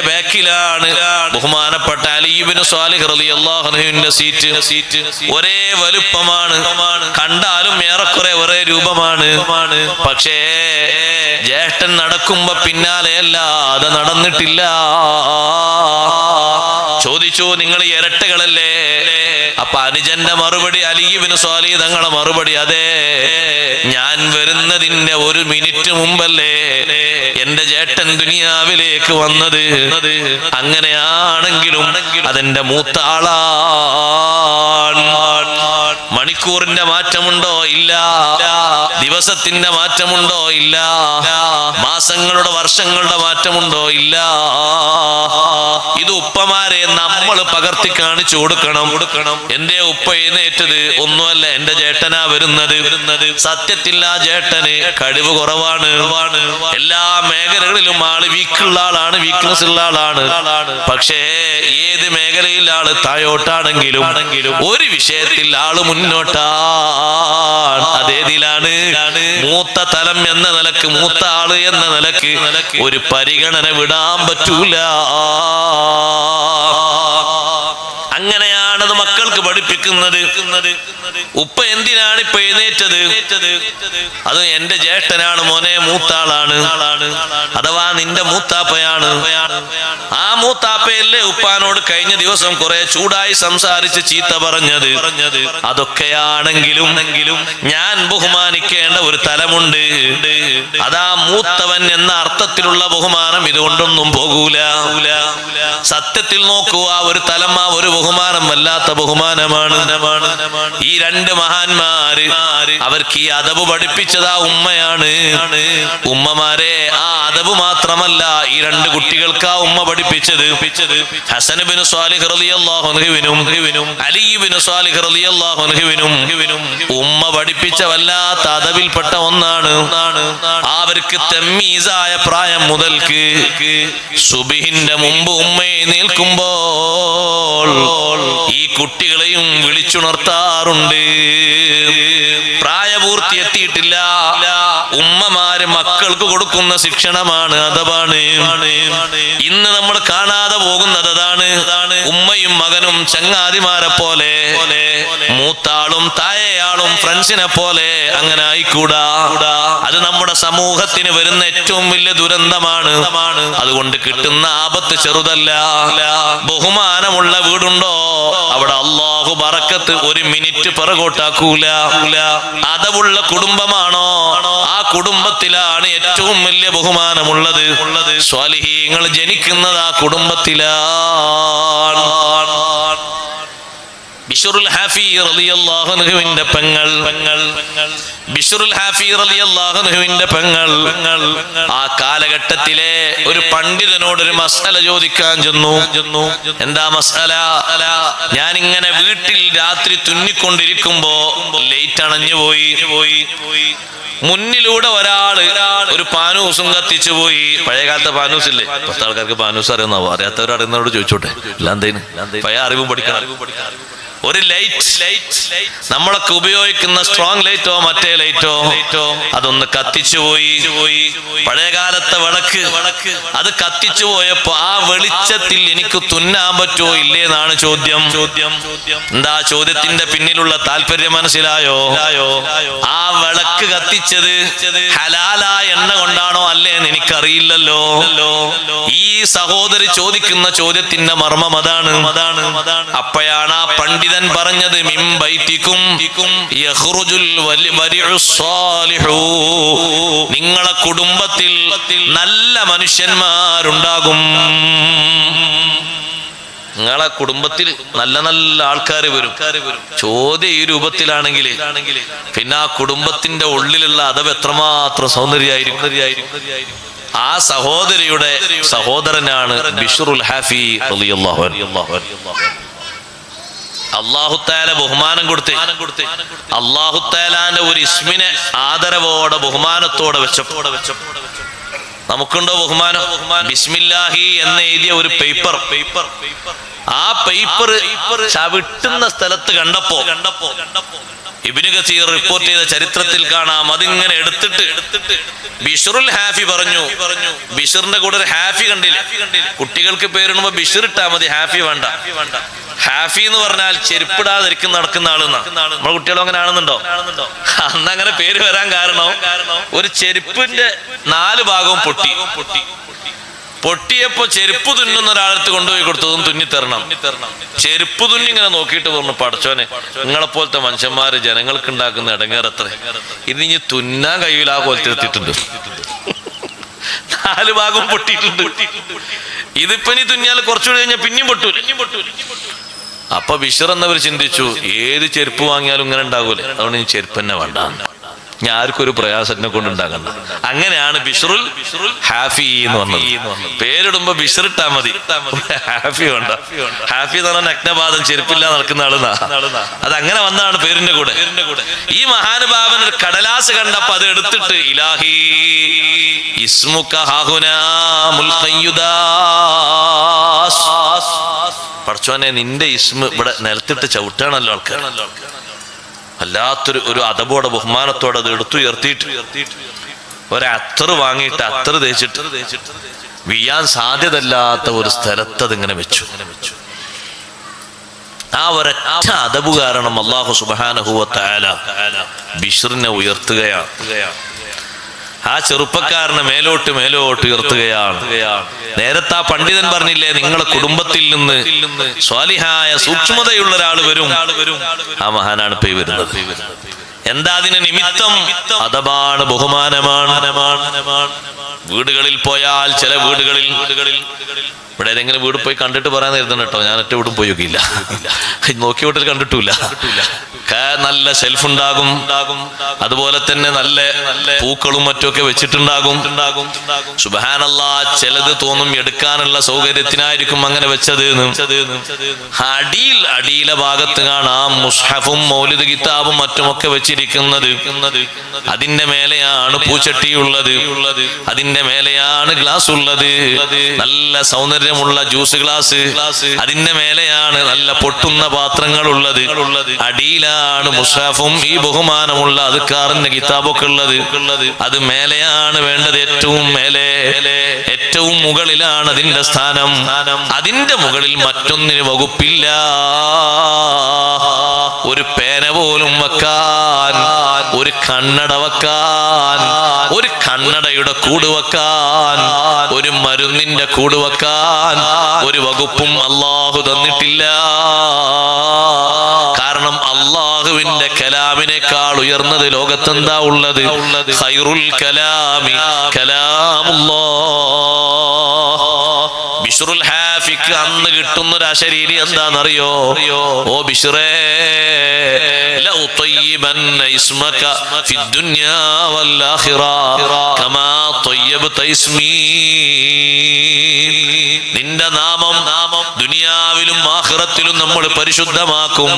ബാക്കിലാണ് ബഹുമാനപ്പെട്ട അലി ബിൻ സ്വാലിഹ് റളിയല്ലാഹു അൻഹുവിന്റെ സീറ്റ്. ഒരേ വലുപ്പമാണ്, കണ്ടാലും ഏറെക്കുറെ ഒരേ രൂപമാണ്. പക്ഷേ ജ്യേഷ്ഠൻ നടക്കുമ്പോ പിന്നാലെയല്ലാതെ നടന്നിട്ടില്ല. ചോദിച്ചു, നിങ്ങൾ ഇരട്ടകളല്ലേ? അപ്പൊ അനുജന്റെ മറുപടി, അലി ഇബ്നു സ്വാലിഹ് തങ്ങളെ മറുപടി, അതെ, ഞാൻ വരുന്നതിന്റെ ഒരു മിനിറ്റ് മുമ്പല്ലേ എന്റെ ജേട്ടൻ ദുനിയാവിലേക്ക് വന്നത്. അങ്ങനെയാണെങ്കിലും അതെന്റെ മൂത്ത ആളാണ്. മണിക്കൂറിന്റെ മാറ്റമുണ്ടോ? ഇല്ല. ദിവസത്തിന്റെ മാറ്റമുണ്ടോ? ഇല്ല. മാസങ്ങളുടെ, വർഷങ്ങളുടെ മാറ്റമുണ്ടോ? ഇല്ല. ഇത് ഉപ്പമാരെ നമ്മൾ പകർത്തി കാണിച്ചു കൊടുക്കണം. എന്റെ ഉപ്പ എഴുന്നേറ്റത് ഒന്നുമല്ല, എന്റെ ജേട്ടനാ വരുന്നത്. സത്യത്തിൽ ആ ജേട്ടന് കഴിവ് കുറവാണ്. എല്ലാ മേഖലകളിലും ആള് വീക്കുള്ള ആളാണ്, വീക്ക്നെസ് ഉള്ള ആളാണ്. പക്ഷേ ഏത് മേഖലയിൽ ആള് താഴോട്ടാണെങ്കിലും ഒരു വിഷയത്തിൽ ആള് മുന്നോട്ടാണ്. അതേതിലാണ്? മൂത്ത തലം എന്ന നിലക്ക്, മൂത്ത ആള് എന്ന നിലക്ക് ഒരു പരിഗണന വിടാൻ പറ്റൂല. അങ്ങനെയാണത് മക്കൾക്ക് പഠിപ്പിക്കുന്നത്. ഉപ്പ എന്തിനാണ് ഇപ്പൊ എഴുന്നേറ്റത്? അത് എന്റെ ജ്യേഷ്ഠനാണ് മോനെ, മൂത്താളാണ്, അഥവാ നിന്റെ മൂത്താപ്പയാണ്. ആ മൂത്താപ്പയല്ലേ ഉപ്പാനോട് കഴിഞ്ഞ ദിവസം കുറെ ചൂടായി സംസാരിച്ച് ചീത്ത പറഞ്ഞത്. അതൊക്കെയാണെങ്കിലും ഞാൻ ബഹുമാനിക്കേണ്ട ഒരു തലമുണ്ട്. അതാ മൂത്തവൻ എന്ന അർത്ഥത്തിലുള്ള ബഹുമാനം ഇതുകൊണ്ടൊന്നും പോകൂല. സത്യത്തിൽ നോക്കുക, ഒരു തലം, ആ ഒരു ബഹുമാനം വല്ലാത്ത ബഹുമാനമാണ്. ഈ രണ്ട് മഹാന്മാര് അവർക്ക് ഈ അദബ് പഠിപ്പിച്ചത് ആ ഉമ്മയാണ്. ഉമ്മമാരെ, ആ അദബ് മാത്രമല്ല ഈ രണ്ട് കുട്ടികൾക്ക് ആ ഉമ്മ പഠിപ്പിച്ചത്. ഹസൻ ബിൻ സ്വാലിഹ് റളിയല്ലാഹു അൻഹുവിനും അലി ബിൻ സ്വാലിഹ് റളിയല്ലാഹു അൻഹുവിനും ഉമ്മ പഠിപ്പിച്ച വല്ലാത്ത അദബിൽപ്പെട്ട ഒന്നാണ്. അവർക്ക് തമ്മീസായ പ്രായം മുതൽക്ക് സുബ്ഹിന്റെ മുമ്പ് ഉമ്മയെ നിൽക്കുമ്പോൾ ഈ കുട്ടികളെയും വിളിച്ചുണർത്താറുണ്ട്. പ്രായപൂർത്തി എത്തിയിട്ടില്ല ഉമ്മമാര് മക്കൾക്ക് കൊടുക്കുന്ന ശിക്ഷണമാണ്, അഥവാണ്. ഇന്ന് നമ്മൾ കാണാതെ പോകുന്നത് അതാണ്. ഉമ്മയും മകനും ചങ്ങാതിമാരെ പോലെ, മൂത്താളും താഴെയാളും ഫ്രണ്ട്സിനെ പോലെ അങ്ങനെ ആയിക്കൂടാ. അത് നമ്മുടെ സമൂഹത്തിന് വരുന്ന ഏറ്റവും വലിയ ദുരന്തമാണ്. അതുകൊണ്ട് കിട്ടുന്ന ആപത്ത് ചെറുതല്ല. ബഹുമാനമുള്ള വീടുണ്ടോ അവിടെ അല്ലാഹു ബറക്കത്ത് ഒരു മിനിറ്റ് പിറകോട്ടാക്കൂല. അതവുള്ള കുടുംബമാണോ ആ കുടുംബത്തിലാണ് ഏറ്റവും വലിയ ബഹുമാനമുള്ളത്. സ്വാലിഹീങ്ങൾ ജനിക്കുന്നത് ആ കുടുംബത്തിലാണ്. ബിശ്റുൽ ഹാഫി റളിയല്ലാഹു അൻഹുവിന്റെ പെങ്ങൾ, ബിശ്റുൽ ഹാഫി റളിയല്ലാഹു അൻഹുവിന്റെ പെങ്ങൾ ആ കാലഘട്ടത്തിലെ ഒരു പണ്ഡിതനോട് ഒരു മസ്അല ചോദിക്കാൻ ചെന്നു. എന്താ മസ്അല? ഞാനിങ്ങനെ വീട്ടിൽ രാത്രി തുന്നിക്കൊണ്ടിരിക്കുമ്പോ ലൈറ്റ് അണഞ്ഞു പോയി. മുന്നിലൂടെ ഒരാള് ഒരു പാനൂസും കത്തിച്ചു പോയി. പഴയ കാലത്തെ പാനൂസ് ഇല്ലേ? പത്ത് ആൾക്കാർക്ക് പാനൂസ് അറിയുന്നാവോ? അറിയാത്തവർ അറിയുന്നവരോട് ചോദിച്ചോട്ടെ. എല്ലാം പഴയ അറിവും പഠിക്കണം. ഒരു ലൈറ്റ് നമ്മളൊക്കെ ഉപയോഗിക്കുന്ന സ്ട്രോങ് ലൈറ്റോ മറ്റേ ലൈറ്റോ അതൊന്ന് കത്തിച്ചു പോയി. പഴയകാലത്തെ വിളക്ക് അത് കത്തിച്ചു പോയപ്പോ ആ വെളിച്ചത്തിൽ എനിക്ക് തുന്നാൻ പറ്റുമോ ഇല്ലേന്നാണ് ചോദ്യം. എന്താ ചോദ്യത്തിന്റെ പിന്നിലുള്ള താല്പര്യം മനസ്സിലായോ? ആ വിളക്ക് കത്തിച്ചത് ഹലാലായ എണ്ണ കൊണ്ടാണോ അല്ലേന്ന് എനിക്കറിയില്ലല്ലോ. ഈ സഹോദരി ചോദിക്കുന്ന ചോദ്യത്തിന്റെ മർമ്മം അതാണ്. അപ്പോഴാണ് ആ പണ്ഡിതൻ പറഞ്ഞത്, നിങ്ങളെ കുടുംബത്തിൽ നല്ല മനുഷ്യന്മാരുണ്ടാകും. നിങ്ങളെ കുടുംബത്തിൽ നല്ല നല്ല ആൾക്കാർ വരും. ചോദ്യം ഈ രൂപത്തിലാണെങ്കിൽ പിന്നെ ആ കുടുംബത്തിന്റെ ഉള്ളിലുള്ള അതവ് എത്രമാത്രം സൗന്ദര്യമായിരിക്കും. ആ സഹോദരിയുടെ സഹോദരനാണ് ബിശ്റുൽ ഹാഫി റളിയല്ലാഹു അൻഹു. അല്ലാഹു തആല ബഹുമാനം കൊടുത്ത് അല്ലാഹു തആലാന്റെ ഒരു ഇസ്മിനെ ആദരവോടെ ബഹുമാനത്തോടെ വെച്ചപ്പോൾ നമുക്കുണ്ടോ ബഹുമാനം? ബിസ്മില്ലാഹി എന്ന് എഴുതിയ ഒരു പേപ്പർ, ആ പേപ്പർ ചവിട്ടുന്ന സ്ഥലത്ത് കണ്ടപ്പോ ഇബ്നു കസീർ റിപ്പോർട്ട് ചെയ്ത ചരിത്രത്തിൽ കാണാം. അതിങ്ങനെ എടുത്തിട്ട് ബിശ്റുൽ ഹാഫി പറഞ്ഞു. ബിശ്റിന്റെ കൂടെ ഒരു ഹാഫി കണ്ടില്ലേ? കുട്ടികൾക്ക് പേരിടുമ്പോ ബിശ്ർ ഇട്ടാ മതി, ഹാഫി വേണ്ട. ഹാഫി എന്ന് പറഞ്ഞാൽ ചെരുപ്പിടാതിരിക്കുന്ന നടക്കുന്ന ആളെന്നാ. നമ്മുടെ കുട്ടികളും അങ്ങനെ ആണെന്നുണ്ടോ? അന്ന് അങ്ങനെ പേര് വരാൻ കാരണം ഒരു ചെരുപ്പിന്റെ 4 ഭാഗവും പൊട്ടിയപ്പോ ചെരുപ്പ് തുന്നുന്ന ഒരാളത്ത് കൊണ്ടുപോയി കൊടുത്തതും തുന്നിത്തരണം. ചെരുപ്പ് തുന്നി ഇങ്ങനെ നോക്കിയിട്ട് പറഞ്ഞു, പടച്ചോനെ നിങ്ങളെപ്പോലത്തെ മനുഷ്യന്മാര് ജനങ്ങൾക്ക് ഉണ്ടാക്കുന്ന ഇടങ്ങേറത്ര, ഇത് ഇനി തുന്നാൻ കഴിയില്ല. ആ പോലത്തെ എത്തിയിട്ടുണ്ട്. 4 ഭാഗം പൊട്ടിയിട്ടുണ്ട്. ഇതിപ്പോ ഇനി തുന്നിയാൽ കുറച്ചുകൂടി കഴിഞ്ഞാൽ പിന്നെയും പൊട്ടൂല. അപ്പൊ ബിശ്ർ എന്നവർ ചിന്തിച്ചു, ഏത് ചെരുപ്പ് വാങ്ങിയാലും ഇങ്ങനെ ഉണ്ടാകൂലേ, അതുകൊണ്ട് ഈ ചെരുപ്പ് തന്നെ വേണ്ട, ഞാൻ ആർക്കും ഒരു പ്രയാസത്തിനെ കൊണ്ട് ഉണ്ടാകണ്ട. അങ്ങനെയാണ് ബിശ്റുൽ ഹാഫി എന്ന് പറഞ്ഞത്. പേരിടുമ്പോ ബിശ്ർ ഇട്ടാ മതി, ഹാഫി വേണ്ട. ഹാഫി എന്ന് പറഞ്ഞാൽ നഗ്നപാദം ചെരുപ്പില്ല നടക്കുന്ന ആളെന്നാ. അത് അങ്ങനെ വന്നതാണ് പേരിന്റെ കൂടെ. ഈ മഹാനുഭാവൻ ഒരു കടലാസ് കണ്ടപ്പോ അത് എടുത്തിട്ട് ഇലാഹി ഇസ്മുക ഹാഹുനാ മുൽഖയ്യുദാസ്, പടച്ചോനെ നിന്റെ ഇസ്മ ഇവിടെ നിലത്തിട്ട് ചവിട്ടാണല്ലോ ആൾക്കാർ. വല്ലാത്തൊരു അതബോടെ ബഹുമാനത്തോടെ അത് എടുത്തുയർത്തിയിട്ട് ഒരത്തറ് വാങ്ങിയിട്ട് അത്തറ് തേച്ചിട്ട് വീഴാൻ സാധ്യതല്ലാത്ത ഒരു സ്ഥലത്ത് അതിങ്ങനെ വെച്ചു. ആ ഒരൊറ്റ അതബ് കാരണം അല്ലാഹു സുബ്ഹാനഹു വ തആല ബിശ്റിനെ ഉയർത്തുകയാണ്. ആ ചെറുപ്പക്കാരനെ മേലോട്ട് ഉയർത്തുകയാണ്. നേരത്തെ ആ പണ്ഡിതൻ പറഞ്ഞില്ലേ, നിങ്ങളെ കുടുംബത്തിൽ നിന്ന് സ്വാലിഹായ സൂക്ഷ്മതയുള്ള ഒരാൾ വരും. ആ മഹാനാണ് ഇപ്പൊ വരുന്നത്. എന്താ അതിന് നിമിത്തം? അതബാണ്, ബഹുമാനമാണ്. വീടുകളിൽ പോയാൽ ചില വീടുകളിൽ ഇവിടെ ഏതെങ്കിലും വീട് പോയി കണ്ടിട്ട് പറയാൻ എഴുതണം കേട്ടോ, ഞാൻ ഒറ്റ വീടും പോയി നോക്കിയില്ല, നോക്കി വീട്ടിൽ കണ്ടിട്ടില്ല. നല്ല ഷെൽഫ് ഉണ്ടാകും, അതുപോലെ തന്നെ നല്ല പൂക്കളും മറ്റുമൊക്കെ വെച്ചിട്ടുണ്ടാകും. സുബ്ഹാനല്ലാഹ്, ചിലത് തോന്നും എടുക്കാനുള്ള സൗകര്യത്തിനായിരിക്കും അങ്ങനെ വെച്ചത്. അടിയിലെ ഭാഗത്ത് കാണാം മുസ്ഹഫും മൗലിദ് കിതാബും മറ്റുമൊക്കെ വെച്ചിരിക്കുന്നത്. അതിന്റെ മേലെയാണ് പൂച്ചട്ടിയുള്ളത്. അതിന്റെ അതിന്റെ മേലെയാണ് ഗ്ലാസ് ഉള്ളത്, നല്ല സൗന്ദര്യമുള്ള ജ്യൂസ് ഗ്ലാസ്, അതിന്റെ മേലെയാണ് നല്ല പൊട്ടുന്ന പാത്രങ്ങൾ ഉള്ളത്, അടിയിലാണ് മുസ്ഹഫും ഈ ബഹുമാനമുള്ള അദ്കാറിന്റെ കിതാബൊക്കെ ഉള്ളത്. അത് മേലെയാണ് വേണ്ടത്, ഏറ്റവും മേലെ, ഏറ്റവും മുകളിലാണ് അതിന്റെ സ്ഥാനം. അതിന്റെ മുകളിൽ മറ്റൊന്നിന് വകുപ്പില്ല. ഒരു പേന പോലും വെക്കാൻ, ഒരു കണ്ണട വെക്കാൻ, ഒരു കണ്ണടയുടെ കൂട് വെക്കാൻ, ഒരു മരുന്നിന്റെ കൂട് വെക്കാൻ ഒരു വകുപ്പും അല്ലാഹു തന്നിട്ടില്ല. കാരണം അല്ലാഹുവിന്റെ കലാമിനേക്കാൾ ഉയർന്നത് ലോകത്തെന്താ ഉള്ളത്? ഖൈറുൽ കലാമി കലാമുല്ലാഹ്. ബിശ്റുൽ ഹാഫിക്ക് അന്ന് കിട്ടുന്നൊരു അശരീരി എന്താണെന്നറിയോ? ഓ ബിശ്റേ, ലഉതയ്യിബന്ന ഇസ്മക ഫിദ്ദുനിയാ വൽആഖിറ കമാ തയ്യബ്ത ഇസ്മീ. നിന്റെ നാമം ദുനിയാവിലും ആഖിറത്തിലും നമ്മൾ പരിശുദ്ധമാക്കും.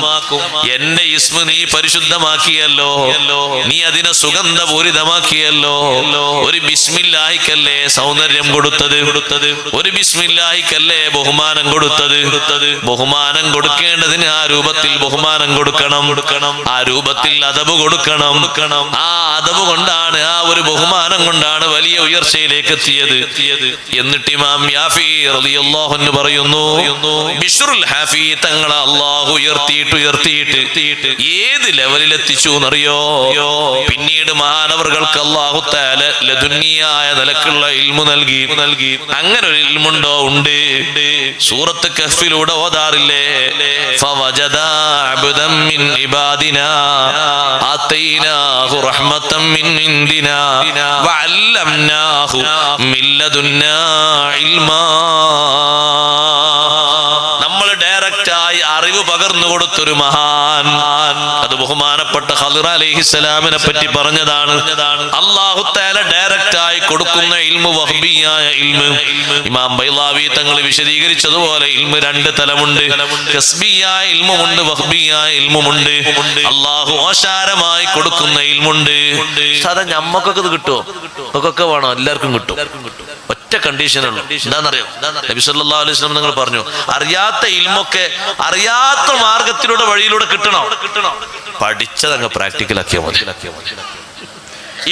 എന്റെ ഇസ്മ നീ പരിശുദ്ധമാക്കിയല്ലോ, നീ അതിനെ സുഗന്ധപൂരിതമാക്കിയല്ലോ. ഒരു ബിസ്മില്ലാഹിക്കല്ലേ സൗന്ദര്യം കൊടുത്തത്, ഒരു ബിസ്മില്ലാഹിക്കല്ലേ ബഹുമാനം കൊടുത്തത്. ബഹുമാനം കൊടുക്കേണ്ടതിന് ആ രൂപത്തിൽ ബഹുമാനം കൊടുക്കണം, ആ രൂപത്തിൽ അദബ് കൊടുക്കണം. ആ അദബ് കൊണ്ടാണ്, ആ ഒരു ബഹുമാനം കൊണ്ടാണ് വലിയ ഉയർച്ചയിലേക്ക് എത്തിയത്. എന്നിട്ട് ഇമാം യാഫി റളിയല്ലാഹു അൻഹു പറയുന്നു, ബിശ്റുൽ ഹാഫി തങ്ങളെ അല്ലാഹു ഉയർത്തിയിട്ട് ഏത് ലെവലിൽ എത്തിച്ചു എന്നറിയോ? പിന്നീട് മഹാനവറുകൾക്ക് അല്ലാഹു തആല ലദുന്നിയായ നിലക്കുള്ള ഇൽമു നൽകി. അങ്ങനെ ഒരു ഇൽമുണ്ടോ? ഉണ്ട്. സൂറത്ത് കഹ്ഫിലൂടെ ഓതാറില്ലേ? ഫവജദ അബ്ദൻ മിൻ ഇബാദിനാ ആതൈനാഹു റഹ്മതൻ മിൻ ഇൻദിനാ വഅല്ലംനാഹു മിൻ ലദുന്നാ ഇൽമാ. നമ്മൾ ഡയറക്റ്റായി അറിവ് പകർന്നു കൊടുത്തൊരു മഹാൻ, അത് ബഹുമാനപ്പെട്ട ഖളിർ അലൈഹിസ്സലാമിനെ പറ്റി പറഞ്ഞതാണ്. അല്ലാഹു തആല ഡയറക്റ്റായി കൊടുക്കുന്ന ഇൽമു വഹ്ബിയായ ഇൽമു. ഇമാം ബൈളാവി തങ്ങൾ വിശദീകരിച്ചതുപോലെ ഇൽമു രണ്ട് തലമുണ്ട്. കസ്ബിയായ ഇൽമുമുണ്ട്, വഹ്ബിയായ ഇൽമുമുണ്ട്. അല്ലാഹു ഓശാരമായി കൊടുക്കുന്ന ഇൽമുണ്ട്. സാധാ ഞമ്മക്കൊക്കെ ഇത് കിട്ടുമോ? ഒക്കെ വേണോ? എല്ലാവർക്കും കിട്ടും. ഒറ്റ കണ്ടീഷനുള്ളൂ. എന്താണെന്നറിയോ? നബി സല്ലല്ലാഹു അലൈഹി വസല്ലം നിങ്ങൾ പറഞ്ഞു, അറിയാത്ത ഇൽമൊക്കെ അറിയാത്ത മാർഗത്തിലൂടെ വഴിയിലൂടെ കിട്ടണോ? പഠിച്ചതങ്ങ് പ്രാക്ടിക്കലാക്കിയാൽ മതി.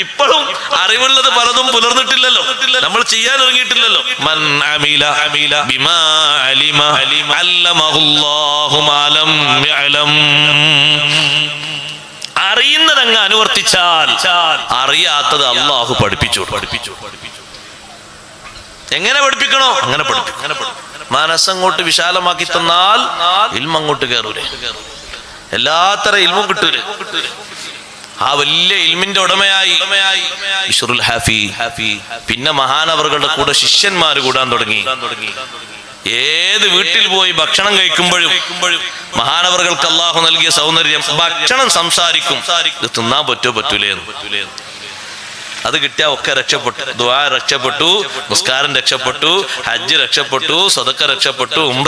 ഇപ്പോഴും അറിവുള്ളത് പലതും പുലർന്നിട്ടില്ലല്ലോ, നമ്മൾ ചെയ്യാൻ ഒരുങ്ങിയിട്ടില്ലല്ലോ. മൻ അമില ബിമാ അലിമ അല്ലമഹുല്ലാഹു മാ ലം യഅലം. അറിയുന്നതങ്ങ് അനുവർത്തിച്ചാൽ അറിയാത്തത് അല്ലാഹു പഠിപ്പിച്ചു. എങ്ങനെ പഠിപ്പിക്കണോ അങ്ങനെ പഠിപ്പിക്കും. മനസ്സങ്ങോട്ട് വിശാലമാക്കി തന്നാൽ ഇൽമ അങ്ങോട്ട് കയറൂലേ, എല്ലാത്തരം ഇൽമും കിട്ടൂലേ. ആ വലിയ ഇൽമിന്റെ ഉടമയായി ബിശ്റുൽ ഹാഫി. പിന്നെ മഹാനവറുകളുടെ കൂടെ ശിഷ്യന്മാര് കൂടാൻ തുടങ്ങി. ഏത് വീട്ടിൽ പോയി ഭക്ഷണം കഴിക്കുമ്പോഴും മഹാനവറുകൾക്ക് അല്ലാഹു നൽകിയ സൗന്ദര്യം, ഭക്ഷണം സംസാരിക്കും, ഇത് തിന്നാൻ പറ്റൂലേ. അത് കിട്ടിയാ ഒക്കെ രക്ഷപ്പെട്ടു. ദുആ രക്ഷപ്പെട്ടു, നിസ്കാരം രക്ഷപ്പെട്ടു, ഹജ്ജ് രക്ഷപ്പെട്ടു, സദഖ രക്ഷപ്പെട്ടു, ഉംറ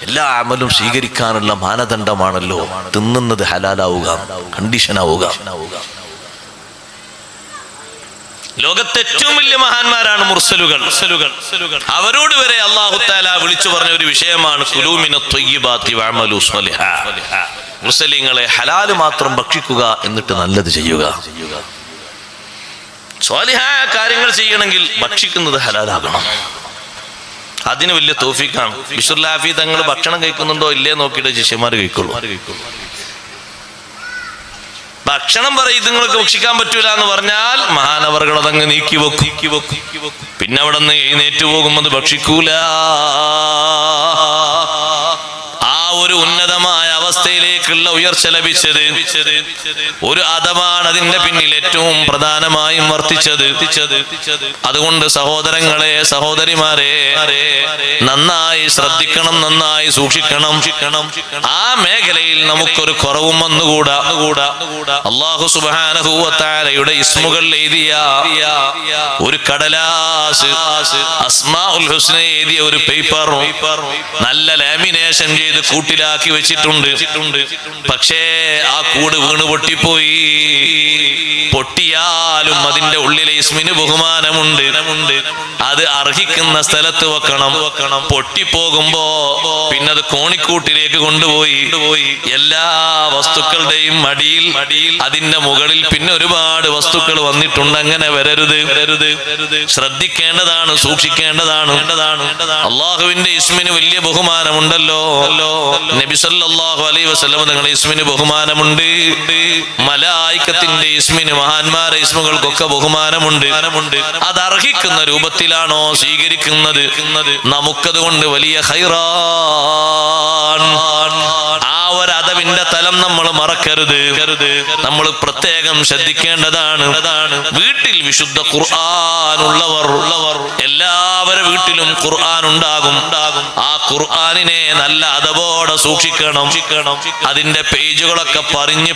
എല്ലാ അമലും സ്വീകരിക്കാനുള്ള മാനദണ്ഡമാണല്ലോ തിന്നുന്നത് ഹലാലാവുക, കണ്ടീഷനാവുക. ലോകത്തെ ഏറ്റവും വലിയ മഹാന്മാരാണ് മുർസലുകൾ. അവരോട് വരെ അല്ലാഹു തആല വിളിച്ചു പറഞ്ഞ ഒരു വിഷയമാണ് കുലൂ മിനത് ത്വയ്യിബാതി വഅമലു സ്വാലിഹാ. മുർസലീങ്ങളെ ഹലാല് മാത്രം ഭക്ഷിക്കുക, എന്നിട്ട് നല്ലത് ചെയ്യുക. സ്വാലിഹായ കാര്യങ്ങൾ ചെയ്യണമെങ്കിൽ ഭക്ഷിക്കുന്നത് ഹലാലാകണം. അതിന് വലിയ തൗഫീഖാണ്. ബിശ്റുൽ ഹാഫി തങ്ങൾ ഭക്ഷണം കഴിക്കുന്നുണ്ടോ ഇല്ലേ നോക്കിയിട്ട് ശിഷ്യന്മാർ കഴിക്കുള്ളൂ. ഭക്ഷണം പറയും നിങ്ങൾക്ക് ഭക്ഷിക്കാൻ പറ്റൂല എന്ന് പറഞ്ഞാൽ മഹാനവറുകൾ അതങ്ങ് നീക്കി വെക്കും. പിന്നെ അവിടെ നിന്ന് എഴുന്നേറ്റ് പോകുന്നത് ഭക്ഷിക്കൂല. ആ ഒരു ഉന്നതമായ അവസ്ഥയിലേക്കുള്ള ഉയർച്ച ലഭിച്ചത് ഒരു അദബാണ് അതിന്റെ പിന്നിൽ ഏറ്റവും പ്രധാനമായും വർത്തിച്ചത്. അതുകൊണ്ട് സഹോദരങ്ങളെ, സഹോദരിമാരെ, നന്നായി ശ്രദ്ധിക്കണം, നന്നായി സൂക്ഷിക്കണം. ആ മേഖലയിൽ നമുക്കൊരു കുറവും വന്നുകൂടാ. അല്ലാഹു സുബ്ഹാനഹു വ തആലയുടെ ഇസ്മുകൾ എഴുതിയ ഒരു കടലാസ്, അസ്മാഉൽ ഹുസ്ന എഴുതിയ ഒരു പേപ്പർ നല്ല ലാമിനേഷൻ ചെയ്ത് കൂട്ടിലാക്കി വെച്ചിട്ടുണ്ട്. പക്ഷേ ആ കൂട് വീണ് പൊട്ടിപ്പോയി. പൊട്ടിയാലും അതിന്റെ ഉള്ളിലെ ഇസ്മിന് ബഹുമാനമുണ്ട്. അത് അർഹിക്കുന്ന സ്ഥലത്ത് വെക്കണം. പൊട്ടിപ്പോകുമ്പോ പിന്നെ അത് കോണിക്കൂട്ടിലേക്ക് കൊണ്ടുപോയി എല്ലാ വസ്തുക്കളുടെയും മടിയിൽ അതിന്റെ മുകളിൽ പിന്നെ ഒരുപാട് വസ്തുക്കൾ വന്നിട്ടുണ്ട്. അങ്ങനെ വരരുത്. ശ്രദ്ധിക്കേണ്ടതാണ്, സൂക്ഷിക്കേണ്ടതാണ്. അള്ളാഹുവിന്റെ ഇസ്മിന് വലിയ ബഹുമാനമുണ്ടല്ലോ. നബി സല്ലല്ലാഹു അലൈഹി വസല്ലം തങ്ങളുടെ ഇസ്മിന് ബഹുമാനമുണ്ട്. മലായികത്തിന്റെ ഇസ്മിന്, മഹാന്മാരെ ഇസ്മുകൾക്കൊക്കെ ബഹുമാനമുണ്ട്. അത് അർഹിക്കുന്ന രൂപത്തിലാണോ സ്വീകരിക്കുന്നത്, നമുക്കതുകൊണ്ട് വലിയ ഖൈറാൻ. ആ ഒരു അദബിന്റെ തലം നമ്മൾ മറക്കരുത്. നമ്മൾ പ്രത്യേകം ശ്രദ്ധിക്കേണ്ടതാണ്. വീട്ടിൽ വിശുദ്ധ ഖുർആൻ ഉള്ളവർ എല്ലാവരുടെ വീട്ടിലും ഖുർആൻ ഉണ്ടാകും. ആ ഖുർആനിനെ നല്ല അദബോടെ സൂക്ഷിക്കണം. അതിന്റെ പേജുകളൊക്കെ പറഞ്ഞ്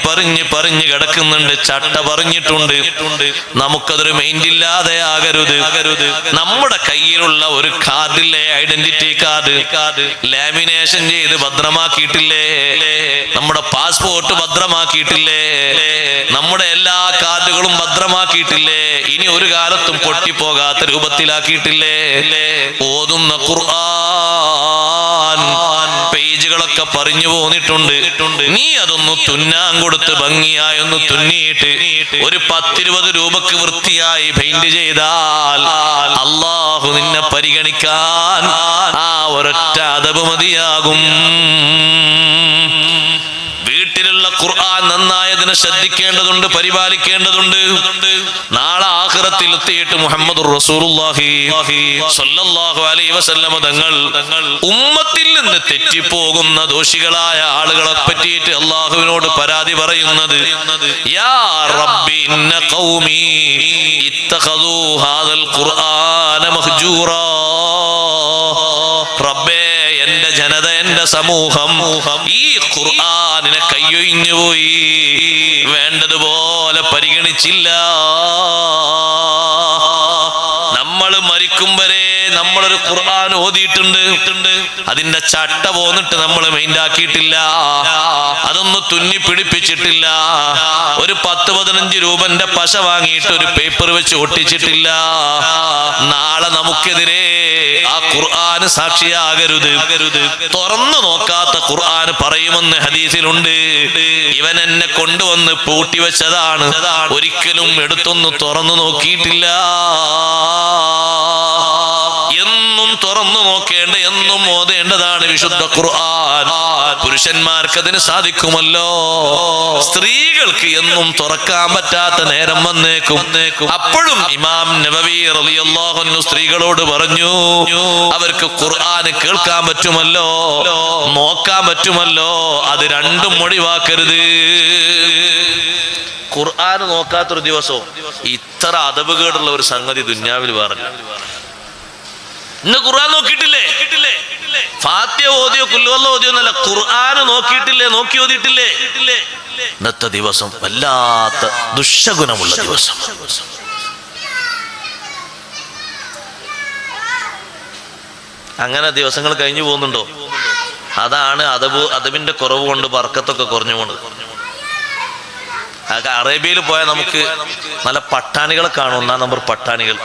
കിടക്കുന്നുണ്ട്. ചട്ട പറഞ്ഞിട്ടുണ്ട്. നമുക്കതൊരു മൈൻഡില്ലാതെ ആകരുത്. നമ്മുടെ കയ്യിലുള്ള ഒരു കാർഡില്ലേ, ഐഡന്റിറ്റി കാർഡ് ലാമിനേഷൻ ചെയ്ത് ഭദ്രമാക്കിയിട്ടില്ലേ, നമ്മുടെ പാസ്പോർട്ട് ഭദ്രമാക്കിയിട്ടില്ലേ, നമ്മുടെ എല്ലാ കാർഡുകളും ഭദ്രമാക്കിയിട്ടില്ലേ, ഇനി ഒരു കാലത്തും പൊട്ടിപ്പോകാത്ത രൂപത്തിലാക്കിയിട്ടില്ലേ. ഓതുന്ന ഖുർആൻ പേജുകളൊക്കെ പറഞ്ഞു പോന്നിട്ടുണ്ട്. നീ അതൊന്ന് തുന്നാൻ കൊടുത്ത് ഭംഗിയായി ഒന്ന് തുന്നിയിട്ട് ഒരു 10-20 രൂപക്ക് വൃത്തിയായി പെയിന്റ് ചെയ്താൽ അള്ളാഹു നിന്നെ പരിഗണിക്കാൻ ആ ഒരൊറ്റ അദബ് മതിയാകും. വീട്ടിലുള്ള ഖുർആൻ നന്നായതിനെ ശ്രദ്ധിക്കേണ്ടതുണ്ട്, പരിപാലിക്കേണ്ടതുണ്ട്. നാളെ ആഖിറത്തിൽ എത്തിയിട്ട് മുഹമ്മദുർ റസൂലുള്ളാഹി സ്വല്ലല്ലാഹു അലൈഹി വസല്ലം തങ്ങൾ ഉമ്മത്തിൽ നിന്ന് തെറ്റിപ്പോകുന്ന ദോഷികളായ ആളുകളെ പറ്റിയിട്ട് അള്ളാഹുവിനോട് പരാതി പറയുന്നത്, യാ റബ്ബി ഇന്ന ഖൗമി ഇത്തഖദൂ ഹാദൽ ഖുർആന മഹ്ജൂറാ. റബ്ബേ, എന്റെ ജനത, എന്റെ സമൂഹം ഈ ഖുർആനിനെ കയ്യൊഴിഞ്ഞു പോയി, വേണ്ടതുപോലെ പരിഗണിച്ചില്ല. നമ്മൾ മരിക്കും വരെ നമ്മളൊരു ഖുർആൻ ഓതിയിട്ടുണ്ട്. അതിന്റെ ചട്ട പോന്നിട്ട് നമ്മൾ മൈൻഡാക്കിയിട്ടില്ല. അതൊന്ന് തുന്നി പിടിപ്പിച്ചിട്ടില്ല. ഒരു 10-15 രൂപന്റെ പശ വാങ്ങിയിട്ട് ഒരു പേപ്പർ വെച്ച് ഒട്ടിച്ചിട്ടില്ല. നാളെ നമുക്കെതിരെ ആ ഖുർആൻ സാക്ഷിയാകരുത്. തുറന്നു നോക്കാത്ത ഖുർആൻ പറയുമെന്ന് ഹദീസിലുണ്ട്, ഇവൻ എന്നെ കൊണ്ടുവന്ന് പൂട്ടിവെച്ചതാണ്, ഒരിക്കലും എടുത്തൊന്ന് തുറന്നു നോക്കിയിട്ടില്ല. എന്നും തുറന്നു നോക്കേണ്ട, എന്നും ഓതേണ്ടതാണ് വിശുദ്ധ ഖുർആൻ. പുരുഷന്മാർക്ക് അതിന് സാധിക്കുമല്ലോ, സ്ത്രീകൾക്ക് എന്നും തുറക്കാൻ പറ്റാത്ത നേരം വന്നേക്കും. അപ്പോഴും ഇമാം നബവി റളിയല്ലാഹു അൻഹു സ്ത്രീകളോട് പറഞ്ഞു, അവർക്ക് ഖുർആൻ കേൾക്കാൻ പറ്റുമല്ലോ, നോക്കാൻ പറ്റുമല്ലോ, അത് രണ്ടും ഒഴിവാക്കരുത്. ഖുർആൻ നോക്കാത്തൊരു ദിവസവും ഇത്ര അദബുകേടുള്ള ഒരു സംഗതി ദുന്യാവിൽ വേറില്ല. ഇന്ന് ഖുർആൻ നോക്കിയിട്ടില്ലേ, ഫാത്തിഹ ഓതിയോ കുൽഹുവല്ലാഹ് ഓതിയോ എന്നല്ല, ഖുർആൻ നോക്കിയിട്ടില്ലേ, നോക്കി ഓതിയിട്ടില്ലേ. ഇന്നത്തെ ദിവസം വല്ലാത്ത ദുശഗുണമുള്ള ദിവസം. അങ്ങനെ ദിവസങ്ങൾ കഴിഞ്ഞു പോകുന്നുണ്ടോ? അതാണ് അദബിന്റെ കുറവ് കൊണ്ട് ബർക്കത്തൊക്കെ കുറഞ്ഞു പോകുന്നത്. അറേബ്യയിൽ പോയാൽ നമുക്ക് നല്ല പട്ടാണികളെ കാണും. 1-ാം നമ്പർ പട്ടാണികൾ,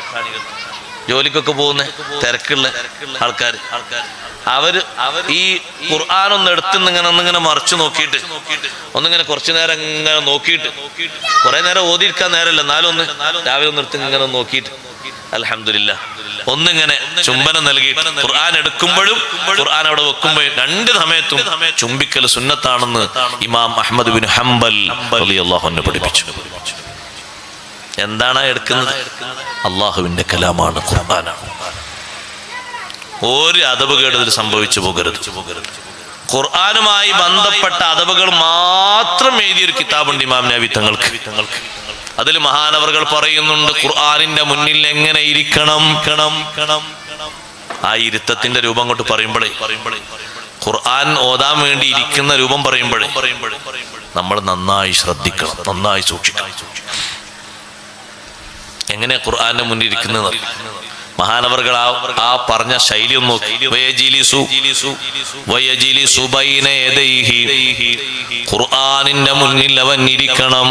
ജോലിക്കൊക്കെ പോകുന്ന തിരക്കുള്ള ആൾക്കാർ. അവര് ഈ ഖുർആൻ ഒന്ന് ഒന്നിങ്ങനെ മറിച്ചു നോക്കിയിട്ട് ഒന്നിങ്ങനെ കുറച്ചു നേരം ഇങ്ങനെ നോക്കിയിട്ട്, കുറെ നേരം ഓതിയിരിക്കാൻ നേരമല്ല, എന്നാലും ഒന്ന് രാവിലെ ഒന്ന് എടുത്ത് ഇങ്ങനെ നോക്കിയിട്ട് അൽഹംദുലില്ലാഹ് ഒന്നിങ്ങനെ ചുംബനം നൽകിയിട്ട്, ഖുർആൻ എടുക്കുമ്പോഴും ഖുർആൻ അവിടെ വെക്കുമ്പോഴും 2 സമയത്തും ചുംബിക്കൽ സുന്നത്താണെന്ന് ഇമാം അഹ്മദ് ബിൻ ഹംബൽ റളിയല്ലാഹു അൻഹു പഠിപ്പിച്ചു. എന്താണ് എടുക്കുന്നത്? അള്ളാഹുവിന്റെ കലാമാണ്, ഖുർആനാണ്. ഒരു അദബുകേട് ഇതിൽ സംഭവിച്ചു പോകരുത്. ഖുർആനുമായി ബന്ധപ്പെട്ട അദബുകൾ മാത്രം എഴുതിയൊരു കിതാബുണ്ട് ഇമാം നബവി തങ്ങൾക്ക്. അതിൽ മഹാനവറുകൾ പറയുന്നുണ്ട്, ഖുർആനിന്റെ മുന്നിൽ എങ്ങനെ ഇരിക്കണം. ആ ഇരുത്തത്തിന്റെ രൂപം കൊണ്ട് പറയുമ്പോഴേ, ഖുർആൻ ഓതാൻ വേണ്ടി ഇരിക്കുന്ന രൂപം പറയുമ്പോഴേ നമ്മൾ നന്നായി ശ്രദ്ധിക്കണം, നന്നായി സൂക്ഷിക്കണം. എങ്ങനെ ഖുർആന്റെ മുന്നിൽ ഇരിക്കുന്നത്? മഹാനവറുകൾ ആ പറഞ്ഞ ശൈലി ഒന്ന് നോക്കി. ഖുർആനിന്റെ മുന്നിൽ അവൻ ഇരിക്കണം.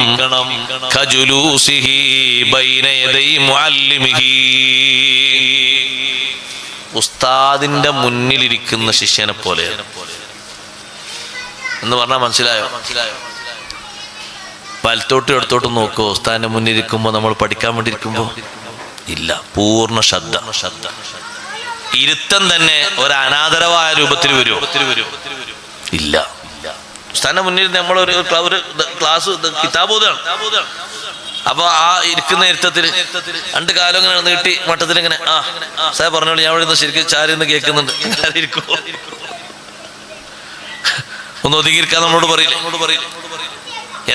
ഉസ്താദിന്റെ മുന്നിലിരിക്കുന്ന ശിഷ്യനെ പോലെ എന്ന് പറഞ്ഞാൽ മനസ്സിലായോ? വലത്തോട്ടും ഇടത്തോട്ടും നോക്കോ. ഉസ്താദിന്റെ മുന്നിലിരിക്കുമ്പോ നമ്മൾ പഠിക്കാൻ വേണ്ടി ഇരിക്കുമ്പോ ഇല്ല, പൂർണ്ണ ശ്രദ്ധ. ഇരുത്തം തന്നെ ഒരു അനാദരവായ രൂപത്തിൽ വരുമോ? ഇല്ല. ഉസ്താദിന്റെ മുന്നിൽ നമ്മൾ ഒരു ക്ലാസ് കിതാബോധാണ്. അപ്പൊ ആ ഇരിക്കുന്ന ഇരുത്തത്തിൽ രണ്ട് കാലം ഇങ്ങനെ നീട്ടി മട്ടത്തിൽ ഇങ്ങനെ സാർ പറഞ്ഞോളൂ, ഞാൻ ഇവിടെ ശരിക്കും ചാരിന്ന് കേൾക്കുന്നുണ്ട്. ഇരിക്കുമോ? ഒന്ന് ഒതുങ്ങിയിരിക്കാൻ നമ്മളോട് പറയില്ലേ?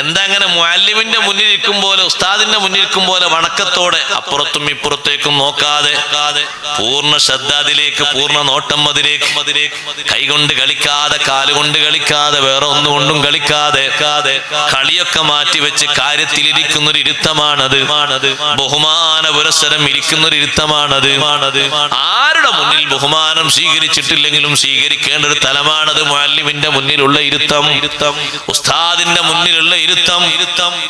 എന്താ അങ്ങനെ മുഅല്ലിമിന്റെ മുന്നിൽ ഇരിക്കും പോലെ, ഉസ്താദിന്റെ മുന്നിൽ ഇരിക്കും പോലെ വണക്കത്തോടെ അപ്പുറത്തും ഇപ്പുറത്തേക്കും നോക്കാതെ പൂർണ്ണ ശ്രദ്ധ അതിലേക്ക്, പൂർണ്ണ നോട്ടം അതിലേക്ക്, കൈകൊണ്ട് കളിക്കാതെ, കാലുകൊണ്ട് കളിക്കാതെ, വേറെ ഒന്നുകൊണ്ടും കളിക്കാതെ കളിയൊക്കെ മാറ്റി വെച്ച് കാര്യത്തിലിരിക്കുന്നൊരു ഇരുത്തമാണത്. ബഹുമാന പുരസ്സരം ഇരിക്കുന്നൊരു ഇരുത്തമാണത്. ആരുടെ മുന്നിൽ ബഹുമാനം സ്വീകരിച്ചിട്ടില്ലെങ്കിലും സ്വീകരിക്കേണ്ട ഒരു തലമാണത് മുഅല്ലിമിന്റെ മുന്നിലുള്ള ഇരുത്തം. ഉസ്താദിന്റെ മുന്നിലുള്ള ഇരുത്തം.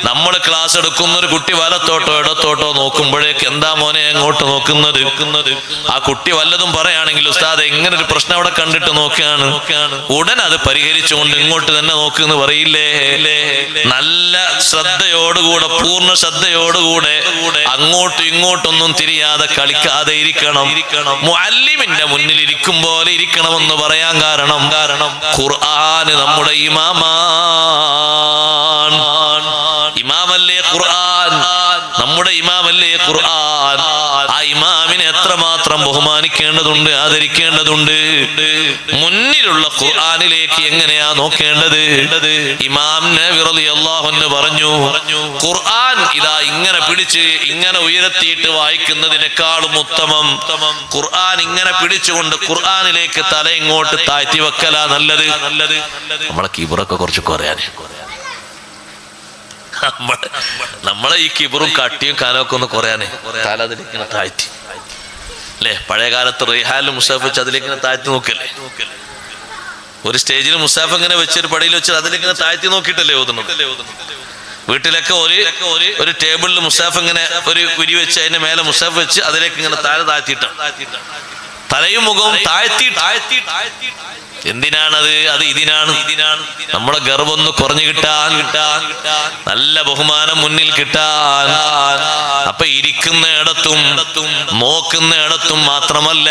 നമ്മൾ ക്ലാസ് എടുക്കുന്ന ഒരു കുട്ടി വലത്തോട്ടോ ഇടത്തോട്ടോ നോക്കുമ്പോഴേക്ക് എന്താ മോനെ എങ്ങോട്ട് നോക്കുന്നത്? ആ കുട്ടി വല്ലതും പറയുകയാണെങ്കിൽ ഉസ്താദ് എങ്ങനെ ഒരു പ്രശ്നം അവിടെ കണ്ടിട്ട് നോക്കുകയാണ്, ഉടൻ അത് പരിഹരിച്ചുകൊണ്ട് ഇങ്ങോട്ട് തന്നെ നോക്കുന്ന് പറയില്ലേ? നല്ല ശ്രദ്ധയോടുകൂടെ, പൂർണ്ണ ശ്രദ്ധയോടുകൂടെ അങ്ങോട്ടും ഇങ്ങോട്ടൊന്നും തിരിയാതെ കളിക്കാതെ ഇരിക്കണം. മുഅല്ലിമിന്റെ മുന്നിൽ ഇരിക്കും പോലെ ഇരിക്കണമെന്ന് പറയാൻ കാരണം ഖുർആന് നമ്മുടെ ഇമാമല്ലേ ഖുർആൻ, നമ്മുടെ ഇമാമല്ലേ ഖുർആൻ. ആ ഇമാമിനെ എത്രമാത്രം ബഹുമാനിക്കേണ്ടതുണ്ട്, ആദരിക്കേണ്ടതുണ്ട്. മുന്നിലുള്ള ഖുർആനിലേക്ക് എങ്ങനെയാ നോക്കേണ്ടത്? ഇമാം നബി റളിയല്ലാഹു അൻഹു പറഞ്ഞു, ഖുർആൻ ഇതാ ഇങ്ങനെ പിടിച്ച് ഇങ്ങനെ ഉയർത്തിയിട്ട് വായിക്കുന്നതിനേക്കാളും ഉത്തമം ഖുർആൻ ഇങ്ങനെ പിടിച്ചുകൊണ്ട് ഖുർആനിലേക്ക് തല ഇങ്ങോട്ട് താഴ്ത്തി വെക്കലാ നല്ലത്. നമ്മളെ കിബറൊക്കെ കുറച്ച് കുറയാനേ, നമ്മളെ ഈ കിബറും കട്ടിയും കാനൊക്കെ ഒന്ന് കുറയാനേ, തല അതിലേക്ക് താഴ്ത്തി അല്ലേ? പഴയ കാലത്ത് റിഹാലിൽ മുസാഫ് വെച്ച് അതിലേക്ക് താഴ്ത്തി നോക്കല്ലേ? ഒരു സ്റ്റേജിൽ മുസാഫ് ഇങ്ങനെ വെച്ചൊരു പടിയിൽ വെച്ച് അതിലേക്ക് താഴ്ത്തി നോക്കിയിട്ടല്ലേ ഓതുന്നത്? വീട്ടിലൊക്കെ ഒരു ടേബിളിൽ മുസാഫ് ഇങ്ങനെ ഒരു ഉരി വെച്ച് അതിന്റെ മേലെ മുസാഫ് വെച്ച് അതിലേക്ക് ഇങ്ങനെ താഴെ താഴ്ത്തിയിട്ടാണ്, തലയും മുഖവും താഴ്ത്തി. എന്തിനാണത്? അത് ഇതിനാണ് നമ്മളെ ഗർവൊന്ന് കുറഞ്ഞു കിട്ടാൻ, നല്ല ബഹുമാനം മുന്നിൽ കിട്ടാൻ. അപ്പൊ ഇരിക്കുന്ന ഇടത്തും നോക്കുന്ന ഇടത്തും മാത്രമല്ല,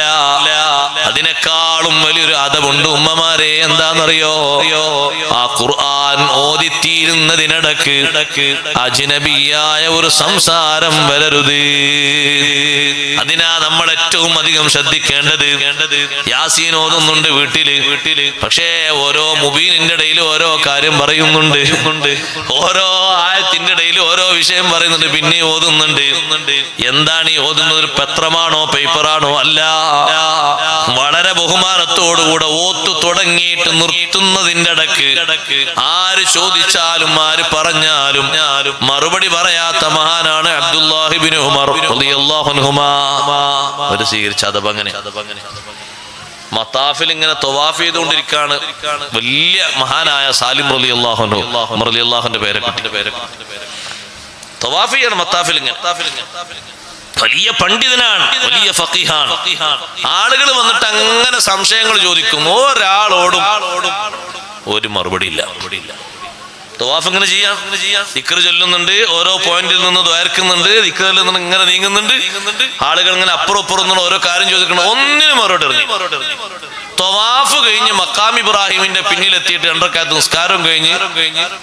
അതിനേക്കാളും വലിയൊരു അദബുണ്ട് ഉമ്മമാരെ. എന്താണെന്നറിയോ? ആ ഖുർആൻ ഓതിത്തീരുന്നതിനിടക്ക് അജ്നബിയായ ഒരു സംസാരം വരരുത്. അതിനാ നമ്മൾ ഏറ്റവും അധികം ശ്രദ്ധിക്കേണ്ടത്. യാസീൻ ഓതുന്നുണ്ട് വീട്ടില്, പക്ഷേ ഓരോ മുബീനിന്റെ ഇടയിൽ ഓരോ കാര്യം പറയുന്നുണ്ട്, ഓരോ ആയത്തിന്റെ ഇടയിൽ ഓരോ വിഷയം പറയുന്നുണ്ട്, പിന്നെ ഓതുന്നുണ്ട്. എന്താണ് ഈ ഓതുന്നത്? ഒരു പത്രമാണോ പേപ്പറാണോ? അല്ല, വളരെ ബഹുമാനത്തോടുകൂടെ ഓത്തു തുടങ്ങിയിട്ട് നിർത്തുന്നതിന്റെ ഇടക്ക് ആര് ചോദിച്ചാലും ആര് പറഞ്ഞാലും മറുപടി പറയാത്ത മഹാനാണ് അബ്ദുല്ലാഹി ഇബ്നു ഉമർ റളിയല്ലാഹു അൻഹുമാ. ഒരു സ്വീകരിച്ച അതബങ്ങനെ മത്താഫിൽ ഇങ്ങനെ തവാഫ് ചെയ്തുകൊണ്ടിരിക്കുകയാണ് വലിയ മഹാനായ സാലിം റളിയല്ലാഹു അൻഹു. ഉമർ റളിയല്ലാഹുവിന്റെ പേരക്കുട്ടി തവാഫ് ചെയ്യണം മത്താഫിൽ ഇങ്ങനെ. വലിയ പണ്ഡിതനാണ്, വലിയ ഫഖീഹാണ്. ആളുകൾ വന്നിട്ട് അങ്ങനെ സംശയങ്ങൾ ചോദിക്കും, ഒരാളോടും ഒരു മറുപടി ഇല്ല. തവാഫ് ഇങ്ങനെ ചെയ്യാം, ദിക്ർ ചൊല്ലുന്നുണ്ട്, ഓരോ പോയിന്റിൽ നിന്ന് ദ്വാരക്കുന്നുണ്ട്, ദിക്റിൽ നിന്ന് ഇങ്ങനെ നീങ്ങുന്നുണ്ട്. ആളുകൾ ഇങ്ങനെ അപ്പുറം ഇപ്പുറം നിന്ന് ഓരോ കാര്യം ചോദിക്കണം, ഒന്നിനും മറുപടി ഇറങ്ങി. തവാഫ് കഴിഞ്ഞ് മഖാം ഇബ്രാഹിമിന്റെ പിന്നിലെത്തിയിട്ട് 2 റക്അത്ത് നിസ്കാരം കഴിഞ്ഞ്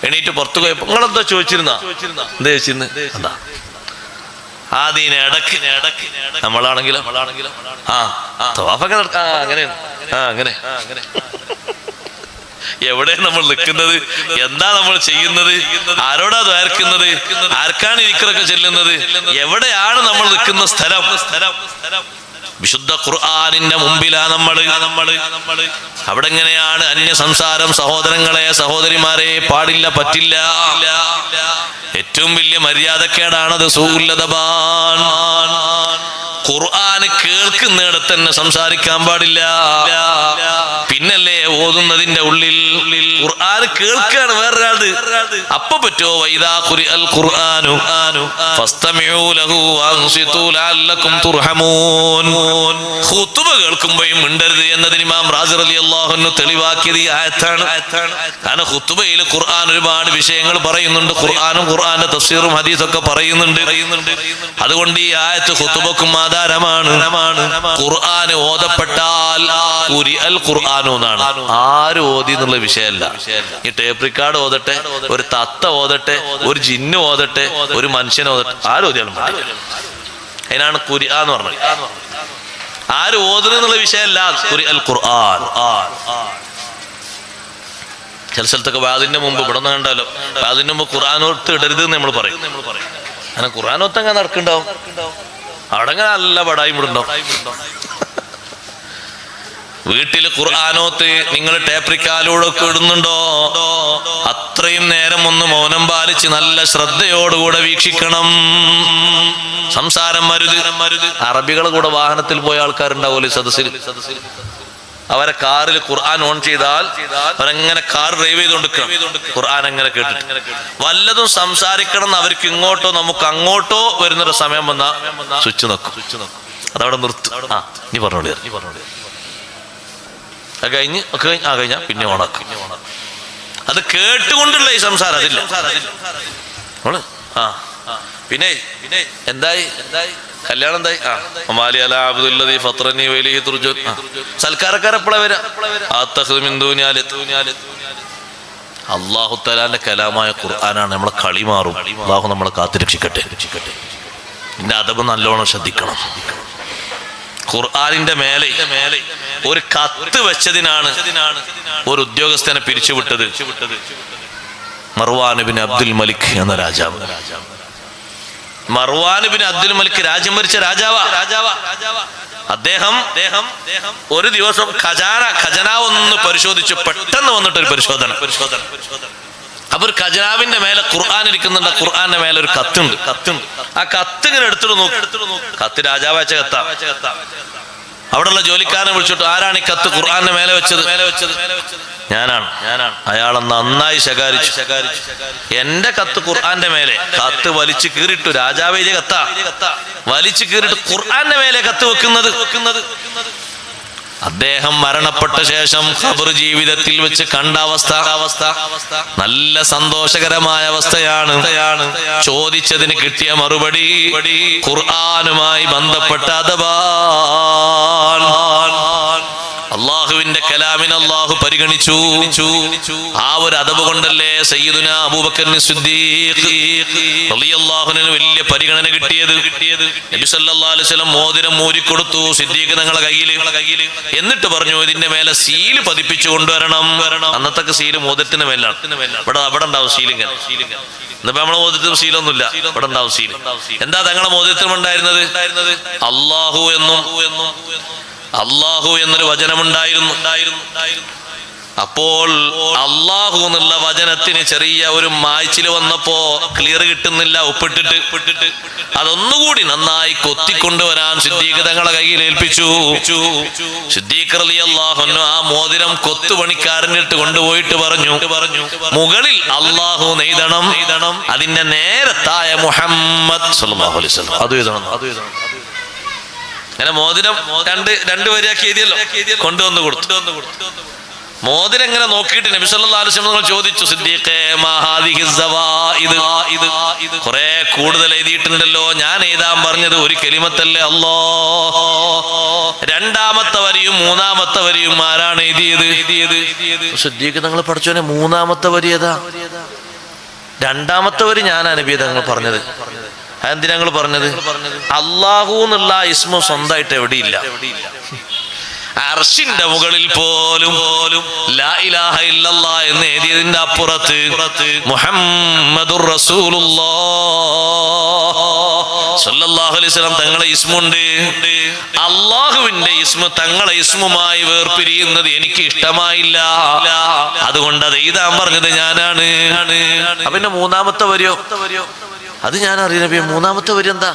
എണീറ്റ് പുറത്തു പോയപ്പോ നിങ്ങളെന്താ ചോദിച്ചിരുന്ന? എന്താ ചോദിച്ചിരുന്നു? എന്താ അതിനിടക്ക് നമ്മളാണെങ്കിലും തവാഫൊക്കെ അങ്ങനെ എവിടെ നമ്മൾ നിൽക്കുന്നത്? എന്താ നമ്മൾ ചെയ്യുന്നത്? ആരോടാ ദ്വാരക്കുന്നത്? ആർക്കാണ് ഇരിക്കറൊക്കെ ചെല്ലുന്നത്? എവിടെയാണ് നമ്മൾ നിൽക്കുന്ന സ്ഥലം? വിശുദ്ധ ഖുർആനിന്റെ മുമ്പിലാ നമ്മള്. അവിടെ എങ്ങനെയാണ് അന്യ സംസാരം? സഹോദരങ്ങളെ, സഹോദരിമാരെ, പാടില്ല, പറ്റില്ല. ഏറ്റവും വലിയ മര്യാദക്കേടാണത്. സൂഉൽ അദബാൻ. ഖുർആൻ കേൾക്കുന്നിടത്ത് തന്നെ സംസാരിക്കാൻ പാടില്ല. പിന്നല്ലേ ഓതുന്നതിന്റെ ഉള്ളിൽ ഖുർആൻ കേൾക്കാണ് വേറൊരാളത്, അപ്പൊ പറ്റോ? വൈദാ ഖുരിഅൽ ഖുർആനു ഫസ്തമിഊ ലഹു വഅൻസിതു ലഅല്ലകും തുർഹമൂൻ. ഖുതുബ കേൾക്കുമ്പോഴും മിണ്ടരുത് എന്നതിന് ഇമാം റാസി റളിയല്ലാഹു അൻഹു തെളിവാക്കിയത് ഈ ആയത്താണ്. കാരണം ഖുതുബയിൽ ഖുർആൻ ഒരുപാട് വിഷയങ്ങൾ പറയുന്നുണ്ട്, ഖുർആനും ഖുർആന്റെ തഫ്സീറും ഹദീസൊക്കെ പറയുന്നുണ്ട്. അതുകൊണ്ട് ഈ ആയത്ത് ഖുതുബക്കും ആധാരമാണ്. ഖുർആൻ ഓതപ്പെട്ടാൽ ഖുരിഅൽ ഖുർആനു എന്നാണ്. ആര് ഓതി എന്നുള്ള വിഷയമല്ല. ഈ ടേപ്പ് റിക്കാർഡ് ഓതട്ടെ, ഒരു തത്ത ഓതട്ടെ, ഒരു ജിന്ന് ഓതട്ടെ, ഒരു മനുഷ്യൻ ഓതട്ടെ, ആര് ഓതിയാലും അതിനാണ് ഖുർആൻ എന്ന് പറഞ്ഞത്. ആര് ഓതുന്നു എന്നുള്ള വിഷയമല്ല ഖുരിഅൽ ഖുർആൻ. ചില സ്ഥലത്തൊക്കെ വാദിന്റെ മുമ്പ് ഇവിടെ നിന്ന് കണ്ടാലോ, വാദിന്റെ മുമ്പ് ഖുർആനോത്ത് ഇടരുത് എന്ന് നമ്മൾ പറയും. അങ്ങനെ ഖുർആനോത്ത് അങ്ങനെ നടക്കുന്നുണ്ടാവും, അവിടെ അങ്ങനെ നല്ല പടായും ഇടുണ്ടാവും. വീട്ടിൽ ഖുർആനോത്ത് നിങ്ങൾ ടേപ്പ് റിക്കാർഡിലൂടെ ഇടുന്നുണ്ടോ? അത്രയും നേരം ഒന്ന് മൗനം പാലിച്ച് നല്ല ശ്രദ്ധയോടുകൂടെ വീക്ഷിക്കണം. സംസാരം മരുത്. അറബികളെ കൂടെ വാഹനത്തിൽ പോയ ആൾക്കാരുണ്ടാവുമല്ലോ സദസ്സിൽ. അവരെ കാറിൽ ഖുർആൻ ഓൺ ചെയ്താൽ അവരെങ്ങനെ കാർ ഡ്രൈവ് ചെയ്തുകൊണ്ടിരിക്കണം, ഖുർആൻ അങ്ങനെ കേട്ടിട്ട്. വല്ലതും സംസാരിക്കണം എന്ന് അവർക്ക് ഇങ്ങോട്ടോ നമുക്ക് അങ്ങോട്ടോ വരുന്നൊരു സമയം വന്നാ സ്വിച്ച് നോക്കും, അതവിടെ നിർത്തും. നീ പറഞ്ഞോളി. കഴിഞ്ഞ പിന്നെ ഓണാക്കും. അത് കേട്ടുകൊണ്ടുള്ള ഈ സംസാരം അതില്ല. പിന്നെ എന്തായി കല്യാണം എന്തായി? സൽക്കാരക്കാരെപ്പോഴാ വരാ? അല്ലാഹു തആലാന്റെ കലാമായ ഖുർആനാണ്. നമ്മളെ കളി മാറും. അല്ലാഹു നമ്മളെ കാത്തുരക്ഷിക്കട്ടെ. ഇതിന്റെ അദബ് നല്ലോണം ശ്രദ്ധിക്കണം. ഖുർആനിന്റെ മേലെ ഒരു കത്ത് വെച്ചതിനാണ് ഒരു ഉദ്യോഗസ്ഥനെ പിരിച്ചുവിട്ടത്. മർവാൻ ബിൻ അബ്ദുൽ മലിക് എന്ന രാജാവ്. മർവാൻ ബിൻ അബ്ദുൽ മലിക് രാജ്യം ഭരിച്ച രാജാവാ. അദ്ദേഹം ഒരു ദിവസം ഖജനാവ് ഒന്ന് പരിശോധിച്ചു. പെട്ടെന്ന് വന്നിട്ടൊരു പരിശോധന. അപ്പൊ ഒരു ഖജനാവിന്റെ മേലെ ഖുർആൻ ഇരിക്കുന്നുണ്ട്. ഖുർആന്റെ മേലെ ഒരു കത്തുണ്ട്. ആ കത്ത് ഇങ്ങനെ എടുത്തിട്ട് നോക്കി. കത്ത് രാജാവ് അയച്ച കത്താ. അവിടെയുള്ള ജോലിക്കാരനെ വിളിച്ചിട്ട്, ആരാണ് ഈ കത്ത് ഖുർആന്റെ മേലെ വെച്ചത്? ഞാനാണ്. അയാളെ നന്നായി ശകാരിച്ചു. എന്റെ കത്ത് ഖുർആന്റെ മേലെ. കത്ത് വലിച്ചു കീറിട്ടു. രാജാവ് എഴുതിയ കത്താ. വലിച്ചു കീറിട്ട് ഖുർആന്റെ മേലെ കത്ത് വെക്കുന്നത്. അദ്ദേഹം മരണപ്പെട്ട ശേഷം ഖബർ ജീവിതത്തിൽ വെച്ച് കണ്ട അവസ്ഥ നല്ല സന്തോഷകരമായ അവസ്ഥയാണ്. ചോദിച്ചതിന് കിട്ടിയ മറുപടി ഖുർആനുമായി ബന്ധപ്പെട്ട അദബാണ്. അള്ളാഹുവിന്റെ കലാമിനെ അള്ളാഹു പരിഗണിച്ചു. ആ ഒരു അദബ് കൊണ്ടല്ലേ സയ്യിദുനാ അബൂബക്കർ സിദ്ദീഖ് റളിയല്ലാഹു അൻഹു വലിയ പരിഗണന കിട്ടിയത്. നബി സല്ലല്ലാഹു അലൈഹി വസല്ലം മോതിരം മൂരിക്കൊടുത്തു സിദ്ദീഖ് തങ്ങളുടെ കയ്യിൽ. എന്നിട്ട് പറഞ്ഞു, ഇതിന്റെ മേലെ സീല് പതിപ്പിച്ചു കൊണ്ടുവരണം. അന്നത്തെ സീല് മോതിരത്തിന് മേലാണ്. അവിടെ ഉണ്ടാവും സീലിങ്ങനെ. ഇന്നിപ്പോ നമ്മളെ മോതിരത്തിന് സീലൊന്നുമില്ല, ഇവിടെ ഉണ്ടാവും സീല്. എന്താ തങ്ങളെ മോതിരത്തിനും ഉണ്ടായിരുന്നത്? അല്ലാഹു എന്നൊരു വചനമുണ്ടായിരുന്നു. അപ്പോൾ അല്ലാഹു എന്നുള്ള വചനത്തിന് ചെറിയ ഒരു മായ്ച്ചിൽ വന്നപ്പോ ക്ലിയർ കിട്ടുന്നില്ല. ഒപ്പിട്ടിട്ട് അതൊന്നുകൂടി നന്നായി കൊത്തിക്കൊണ്ടുവരാൻ സിദ്ദീഖ് തങ്ങളെ കയ്യിൽ ഏൽപ്പിച്ചു. സിദ്ദീഖ് റളിയല്ലാഹു അൻഹു ആ മോതിരം കൊത്തുപണിക്കാരൻ്റെ അടുത്ത് കൊണ്ടുപോയിട്ട് പറഞ്ഞു, മുകളിൽ അല്ലാഹു നെയ്തണം, അതിന്റെ നേരത്തായ മുഹമ്മദ് സല്ലല്ലാഹു അലൈഹി വസല്ലം അത് എഴുതണം. അങ്ങനെ മോതിരം രണ്ട് വരിയാക്കി എഴുതിയല്ലോ, കൊണ്ടുവന്ന് കൊടുത്തു. മോതിരം ഇങ്ങനെ നോക്കിയിട്ട് നബി സല്ലല്ലാഹു അലൈഹി വസല്ലം ചോദിച്ചു, സിദ്ദീഖേ മാ ഹാദിഹി സവാഇദ്, കുറെ കൂടുതൽ എഴുതിയിട്ടുണ്ടല്ലോ. ഞാൻ എഴുതാൻ പറഞ്ഞത് ഒരു കലിമത്തല്ലേ അല്ലാഹ്. രണ്ടാമത്തെ വരിയും മൂന്നാമത്തെ വരിയും ആരാണ് എഴുതിയത്? സിദ്ദീഖ് തങ്ങൾ പഠിച്ചോനെ മൂന്നാമത്തെ വരി ഏതാ? രണ്ടാമത്തെ വരി ഞാനാ നബി തങ്ങൾ പറഞ്ഞത്. അതെന്തിനാ ഞങ്ങൾ പറഞ്ഞത്? അല്ലാഹു എന്നുള്ള ഇസ്മു സ്വന്തമായിട്ട് എവിടെയില്ല. അർശിന്റെ മുകളിൽ പോലും ലാ ഇലാഹ ഇല്ലല്ലാഹ് എന്ന് എഴുതിയതിന്റെ അപ്പുറത്ത് മുഹമ്മദുർ റസൂലുള്ളാഹ് സല്ലല്ലാഹു അലൈഹി വസല്ലം തങ്ങളെ ഇസ്മുണ്ട്. അല്ലാഹുവിന്റെ ഇസ്മു തങ്ങളെ ഇസ്മുമായി വേർപിരിയുന്നത് എനിക്ക് ഇഷ്ടമായില്ല. അതുകൊണ്ട് അത് എഴുതാൻ പറഞ്ഞത് ഞാനാണ്. അപ്പൊ പിന്നെ മൂന്നാമത്തെ വരിയോ? അത് ഞാൻ അറിയാം. മൂന്നാമത്തെ വരി എന്താ?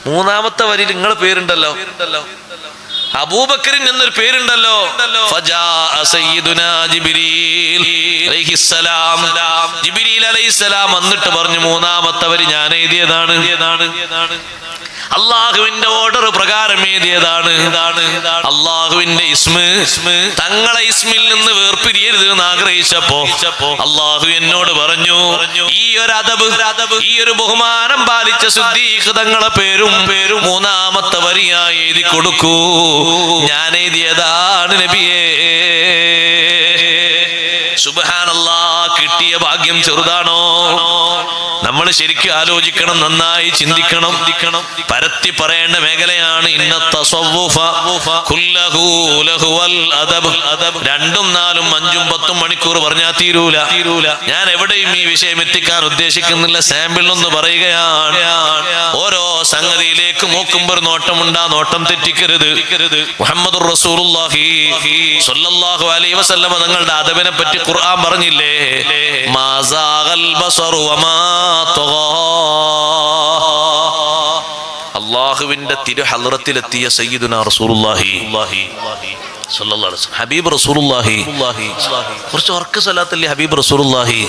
മൂന്നാമത്തെ വരിയിൽ നിങ്ങളെ പേരുണ്ടല്ലോ, അബൂബക്കറിൻ എന്നൊരു പേരുണ്ടല്ലോ. ജിബ്രീൽ അലൈഹിസ്സലാം വന്നിട്ട് പറഞ്ഞു, മൂന്നാമത്തെ വരി ഞാൻ എഴുതിയതാണ്, അള്ളാഹുവിന്റെ ഓർഡർ പ്രകാരം എഴുതിയതാണ്. അള്ളാഹുവിന്റെ ഇസ്മ് തങ്ങളെ ഇസ്മിൽ നിന്ന് വേർപിരിയരുത് എന്ന് ആഗ്രഹിച്ചപ്പോ അള്ളാഹു എന്നോട് പറഞ്ഞു, ഈ ഒരു അദബ്, ഈ ഒരു ബഹുമാനം പാലിച്ച സിദ്ദീഖ് തങ്ങളെ പേരും മൂന്നാമത്തെ വരിയായി എഴുതി കൊടുക്കൂ, ഞാൻ എഴുതിയതാണ് നബിയേ. സുബ്ഹാനല്ലാഹ്, കിട്ടിയ ഭാഗ്യം ചെറുതാണോ? നമ്മൾ ശരിക്കും ആലോചിക്കണം, നന്നായി ചിന്തിക്കണം. പരത്തി പറയേണ്ട മേഖലയാണ്. ഇന്ന തസവ്വുഫ കുല്ലഹു ലഹുവൽ അദബ്. 2, 4, 5, 10 മണിക്കൂർ പറഞ്ഞാൽ തീരൂല. ഞാൻ എവിടെയും ഈ വിഷയം എത്തിക്കാൻ ഉദ്ദേശിക്കുന്നില്ല, സാമ്പിൾ ഒന്ന് പറയുകയാണ്. ഓരോ സംഗതിയിലേക്ക് നോക്കുമ്പോൾ ഒരു നോട്ടമുണ്ടാ, നോട്ടം തെറ്റിക്കരുത്. മുഹമ്മദുർ റസൂലുള്ളാഹി സ്വല്ലല്ലാഹു അലൈഹി വസല്ലമ തങ്ങളുടെ അദബിനെ പറ്റി ഖുർആൻ പറഞ്ഞില്ലേ, മാസാഗൽ ബസറു വമാ തഗാ. അല്ലാഹുവിന്റെ തിരു ഹളറത്തിലെത്തിയ സയ്യിദുനാ റസൂലുള്ളാഹി സ്വല്ലല്ലാഹു അലൈഹി വസല്ലം, ഹബീബ് റസൂലുള്ളാഹി. കുറച്ച് ഉറക്ക സ്വലാത്തല്ലേ ഹബീബ് റസൂലുള്ളാഹി.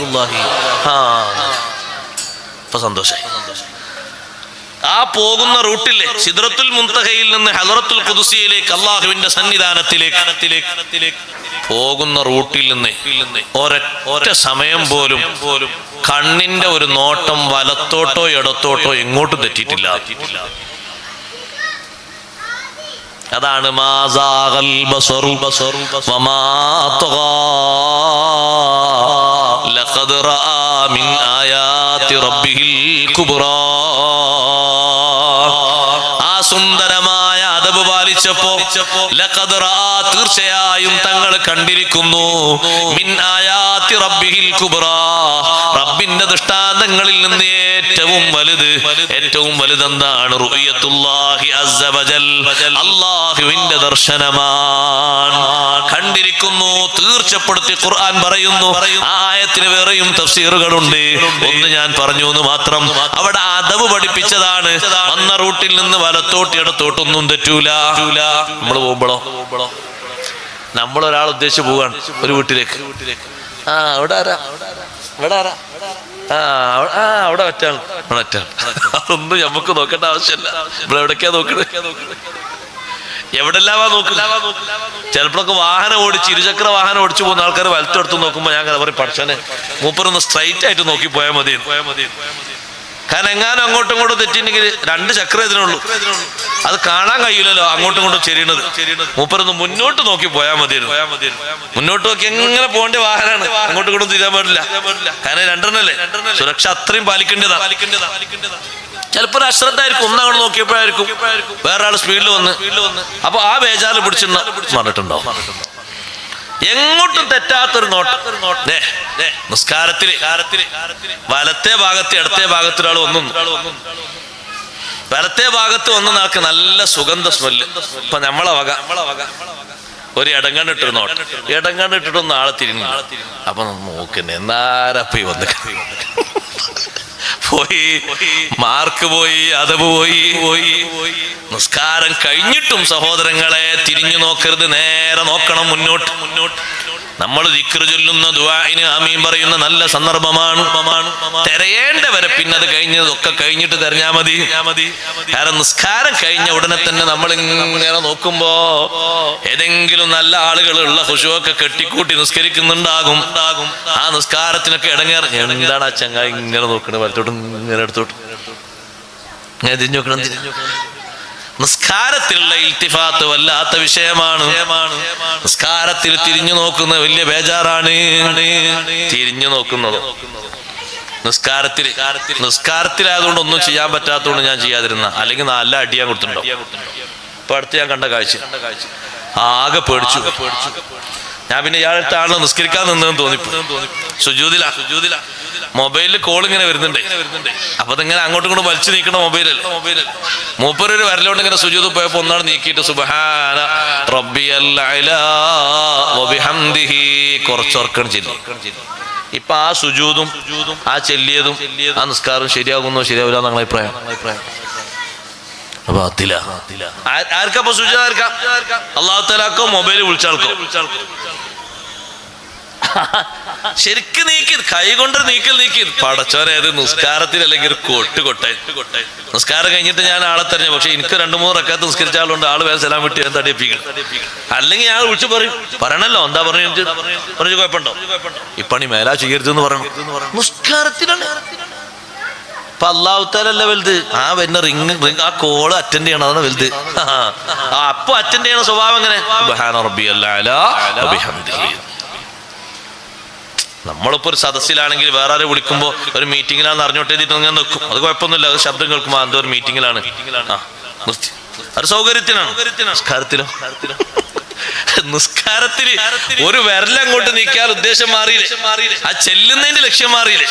ഇപ്പൊ സന്തോഷായി. ആ പോകുന്ന റൂട്ടിലെ സിദ്റത്തുൽ മുൻതഹയിൽ നിന്ന് ഹളറത്തുൽ ഖുദ്സിയിലേക്ക്, അല്ലാഹുവിന്റെ സന്നിധാനത്തിലേക്ക് പോകുന്ന റൂട്ടിൽ നിന്ന് ഒരൊറ്റ സമയം പോലും കണ്ണിന്റെ ഒരു നോട്ടം വലത്തോട്ടോ ഇടത്തോട്ടോ എങ്ങോട്ടും തെറ്റിയിട്ടില്ല. അതാണ് മാസാഗൽ ബസറു വമാ തഗാ ലഖദ് റആ മിൻ ആയാതി റബ്ബിഹിൽ കുബ്റാ. ആ സുന്ദരമായ അദബ് പാലിച്ചപ്പോ ലഖദ് റആ, തീർച്ചയായും തങ്ങൾ കണ്ടിരിക്കുന്നു, മിൻ ആയാതി റബ്ബിഹിൽ കുബ്റാ, റബ്ബിന്റെ ദൃഷ്ടാന്തങ്ങളിൽ നിന്ന് ഏറ്റവും വലുതെന്താണ്? റുഅയത്തുല്ലാഹി അസ്സ വജൽ, അല്ലാഹുവിന്റെ ദർശനമാണ്. കണ്ടിരിക്കുന്നു, തീർച്ചപ്പെടുത്തി ഖുർആൻ പറയുന്നു. ആ ആയത്തിന് വേറെയും തഫ്സീറുകളുണ്ട്, ഒന്ന് ഞാൻ പറഞ്ഞു എന്ന് മാത്രം. അവിടെ അദബ് പഠിപ്പിച്ചതാണ്. വന്ന റൂട്ടിൽ നിന്ന് വലത്തോട്ട് ഇടത്തോട്ടൊന്നും തെറ്റൂല. നമ്മൾ പോകുമ്പോഴോ, നമ്മളൊരാൾ ഉദ്ദേശിച്ച് പോവാണ് ഒരു വീട്ടിലേക്ക്. അവിടെ ആരാ, അവിടെ ഒറ്റാണ്. അതൊന്നും നമുക്ക് നോക്കേണ്ട ആവശ്യമില്ല. ഇവിടെ എവിടേക്കാ നോക്കുന്നത്? എവിടെല്ലാവാ നോക്കില്ല. ചിലപ്പോഴൊക്കെ വാഹനം ഓടിച്ച്, ഇരുചക്ര വാഹനം ഓടിച്ചു പോകുന്ന ആൾക്കാർ വലത്തെടുത്ത് നോക്കുമ്പോൾ ഞാൻ പറയും, പഠിച്ചോനെ മൂപ്പരൊന്ന് സ്ട്രൈറ്റ് ആയിട്ട് നോക്കി പോയാൽ മതി. കാരണം എങ്ങാനും അങ്ങോട്ടും ഇങ്ങോട്ടും തെറ്റിണ്ടെങ്കിൽ 2 ചക്രം ഇതിനുള്ളൂ, അത് കാണാൻ കഴിയില്ലല്ലോ അങ്ങോട്ടും ഇങ്ങോട്ടും ചെരിയണത്. മൂപ്പരൊന്ന് മുന്നോട്ട് നോക്കി പോയാൽ മതിയായിരുന്നു. മുന്നോട്ട് നോക്കി എങ്ങനെ പോകേണ്ട വാഹനമാണ്, അങ്ങോട്ടും ഇങ്ങോട്ടും തിരിയാൻ പാടില്ല. കാരണം 2 സുരക്ഷ അത്രയും പാലിക്കേണ്ടതാ. ചിലപ്പോൾ അശ്രദ്ധായിരിക്കും, ഒന്നങ്ങോട്ട് നോക്കിയപ്പോഴായിരിക്കും വേറെ ആൾ സ്പീഡിൽ വന്ന്, അപ്പൊ ആ ബേജാറ് പറഞ്ഞിട്ടുണ്ടാവും. എങ്ങോട്ടും തെറ്റാത്തൊരു നോട്ടം. നിസ്കാരത്തില് വലത്തെ ഭാഗത്ത് ഇടത്തെ ഭാഗത്ത് ഒരാൾ വന്നു, വലത്തെ ഭാഗത്ത് വന്ന നാൾക്ക് നല്ല സുഗന്ധ സ്മെല്ല്. ഇപ്പൊ നമ്മളെ വക ഒരു ഇടങ്ങണ്ണിട്ടൊരു നോട്ടം, ഇടങ്ങണ്ണിട്ടിട്ടൊന്ന് ആളെ തിരിഞ്ഞു. അപ്പൊ നോക്കുന്നേ എന്നാരപ്പ വന്ന് പോയി, മാർക്ക് പോയി, അദബ് പോയി. നിസ്കാരം കഴിഞ്ഞിട്ടും സഹോദരങ്ങളെ തിരിഞ്ഞു നോക്കരുത്, നേരെ നോക്കണം മുന്നോട്ട്. നമ്മൾ ദിക്ർ ചൊല്ലുന്ന ദുആഇന് ആമീൻ പറയുന്ന നല്ല സന്ദർഭമാണ്. തിരയേണ്ടവരെ പിന്നത് കഴിഞ്ഞതൊക്കെ കഴിഞ്ഞിട്ട് തെരഞ്ഞാൽ മതി. കാരണം നിസ്കാരം കഴിഞ്ഞ ഉടനെ തന്നെ നമ്മൾ ഇങ്ങനെ നോക്കുമ്പോ ഏതെങ്കിലും നല്ല ആളുകളുള്ള ഖുശൂഅൊക്കെ കെട്ടിക്കൂട്ടി നിസ്കരിക്കുന്നുണ്ടാകും. ആ നിസ്കാരത്തിനൊക്കെ ഇടങ്ങേറ്. എന്താണ് ആ ചങ്ങായി ഇങ്ങനെ നോക്കണത്, വലത്തോട്ടും ഇങ്ങനെ എടുത്തോട്ടും ഞാൻ തിരിഞ്ഞു നോക്കണം. നിസ്കാരത്തിലുള്ള ഇൽത്തിഫാത്ത് വല്ലാത്ത വിഷയമാണ്. നിസ്കാരത്തിൽ തിരിഞ്ഞു നോക്കുന്നത് വലിയ ബേജാറാണ്. തിരിഞ്ഞു നോക്കുന്നത് നിസ്കാരത്തിലായതുകൊണ്ട് ഒന്നും ചെയ്യാൻ പറ്റാത്തതുകൊണ്ട് ഞാൻ ചെയ്യാതിരുന്ന, അല്ലെങ്കിൽ നല്ല അടിയാൻ കൊടുത്തിട്ടുണ്ടോ. ഇപ്പൊ അടുത്ത് ഞാൻ കണ്ട കാഴ്ച ആകെ പേടിച്ചു. ഞാൻ പിന്നെ ഇയാളത്തെ ആണല്ലോ നിസ്കരിക്കാൻ നിന്നതെന്ന് തോന്നിപ്പോ. സുജൂദില മൊബൈലിൽ കോൾ ഇങ്ങനെ വരുന്നുണ്ട്. അപ്പൊ അതിങ്ങനെ അങ്ങോട്ടും ഇങ്ങോട്ടും വലിച്ചു നീക്കണ മൊബൈലല്ല. മൂപ്പരൊരു വരലോണ്ട് ഇങ്ങനെ സുജൂദ് പോയപ്പോ ഒന്നാണ് നീക്കിയിട്ട് സുബ്ഹാന റബ്ബിയൽ അഅ്ലാ വബിഹംദിഹി കുറച്ചോർക്കണം ചെല്ലി. ഇപ്പൊ ആ സുജൂദും ആ ചെല്ലിയതും ആ നിസ്കാരം ശരിയാകുന്നോ ശരിയാവില്ല എന്നാണ് അഭിപ്രായം. ആർക്കപ്പോ സുജൂദ്? ആർക്കാ? അല്ലാഹു തആലക്കോ മൊബൈൽ വിളിച്ചാൾക്കോ? ശരിക്ക് നീക്കി, കൈ കൊണ്ട് നീക്കി പടച്ചോനെ. അത് നിസ്കാരത്തിൽ അല്ലെങ്കിൽ ഒരു കൊട്ടായി. നിസ്കാരം കഴിഞ്ഞിട്ട് ഞാൻ ആളെ തെരഞ്ഞു, പക്ഷെ എനിക്ക് 2-3 റക്അത്ത് നിസ്കരിച്ച ആളുണ്ട്, ആള് വേറെ സലാം വിട്ട് ഞാൻ തടിപ്പിക്കണം. അല്ലെങ്കിൽ ഞാൻ വിളിച്ചു പറയണല്ലോ, എന്താ പറഞ്ഞു കുഴപ്പമുണ്ടോ? ഇപ്പണി മേലാ ചെയ്യരുതെന്ന് പറയണം. നിസ്കാരത്തിലാണ് ഇപ്പൊ അല്ലാഹു തആല വലുത്. ആ വരുന്ന റിങ് ആ കോള് അറ്റൻഡ് ചെയ്യണം, അതാണ് വലുത്. അപ്പൊ അറ്റൻഡ് ചെയ്യണ സ്വഭാവം എങ്ങനെ? സുബ്ഹാന റബ്ബിയൽ അഅ്ലാ വബിഹംദിഹി. നമ്മളിപ്പോ ഒരു സദസ്സിലാണെങ്കിൽ വേറെ ആരെ വിളിക്കുമ്പോ ഒരു മീറ്റിംഗിലാണെന്ന് അറിഞ്ഞോട്ടെ ഇങ്ങനെ നിൽക്കും, അത് കുഴപ്പമൊന്നുമില്ല. അത് ശബ്ദം കേൾക്കുമ്പോ എന്തോ ഒരു മീറ്റിംഗിലാണ്, അത് സൗകര്യത്തിനാണ്. നിസ്കാരത്തില് ഒരു വിരലങ്ങോട്ട് നീക്കിയാൽ ഉദ്ദേശം മാറിയില്ലേ? ആ ചെല്ലുന്നതിന്റെ ലക്ഷ്യം മാറിയില്ലേ?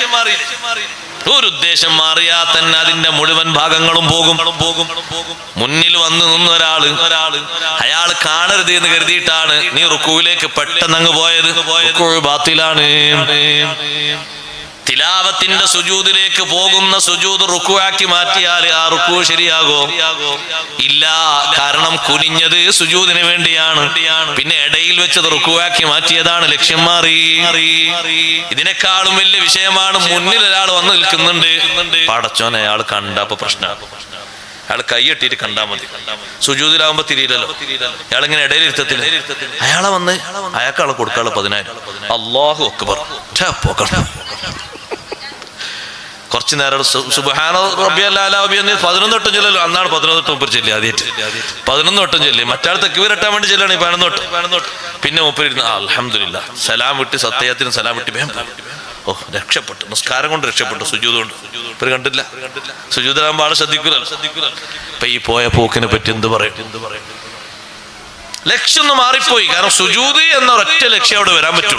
ഒരു ഉദ്ദേശം മാറിയാൽ തന്നെ അതിന്റെ മുഴുവൻ ഭാഗങ്ങളും പോകും. മുന്നിൽ വന്ന് നിന്ന ഒരാള് അയാൾ കാണരുത് എന്ന് കരുതിയിട്ടാണ് നീ റുക്കൂവിലേക്ക് പെട്ടെന്ന് അങ്ങ് പോയത്. റുക്കൂഅ് ബാത്തിലാണ്. തിലാവത്തിന്റെ സുജൂദിലേക്ക് പോകുന്ന സുജൂദ് റുക്കൂആക്കി മാറ്റിയാൽ ആ റുക്കൂ ശരിയാകോ? ഇല്ല. കാരണം കുനിഞ്ഞത് സുജൂദിന് വേണ്ടിയാണ്, പിന്നെ ഇടയിൽ വെച്ചത് റുക്കൂആക്കി മാറ്റിയതാണ്, ലക്ഷ്യം മാറി. ഇതിനേക്കാളും വലിയ വിഷയമാണ് മുന്നിൽ ഒരാൾ വന്ന് നിൽക്കുന്നുണ്ട്, പടച്ചോനെ അയാൾ കണ്ടപ്പോ പ്രശ്നമാണ്. അയാൾ കൈയ്യെട്ടിട്ട് കണ്ടാൽ മതി, സുജൂദിലാവുമ്പോ തിരിയില്ലല്ലോ. അയാളിങ്ങനെ ഇടയിൽ ഇരുത്തത്തില്ല. അയാളെ വന്ന് അയാൾക്കാളെ കൊടുക്കാനുള്ള 10,000. അല്ലാഹു അക്ബർ. കുറച്ചു നേരം സുബ്ഹാന റബ്ബിയൽ അഅ്ലാ വബിഹംദിഹി 11 വട്ടം ചൊല്ലല്ലോ. അന്നാണ് 11 വട്ടം മുപ്പർ ചൊല്ലി. ആദ്യമായിട്ട് 11 വട്ടം ചൊല്ലി. മറ്റാൾ തക്ബീർ ഇട്ടാൻ വേണ്ടി ചൊല്ലാണ് 11 വട്ടം. പിന്നെ മുപ്പർ ഇരുന്ന് അൽഹംദുലില്ലാ സലാം വിട്ട്, സത്തയത്തിന് സലാം വിട്ട് വേഗം. ഓ, രക്ഷപ്പെട്ടു. നിസ്കാരം കൊണ്ട് രക്ഷപ്പെട്ടു, സുജൂദ് കൊണ്ട്. ഇവർ കണ്ടില്ല, സുജൂദിലാകുമ്പോൾ ആള് ശ്രദ്ധിക്കൂലല്ലോ. ഇപ്പൊ ഈ പോയ പോക്കിനെ പറ്റി എന്ത് പറയും? ലക്ഷ്യം ഒന്ന് മാറിപ്പോയി. കാരണം സുജൂദ് എന്ന ഒറ്റ ലക്ഷ്യം അവിടെ വരാൻ പറ്റും,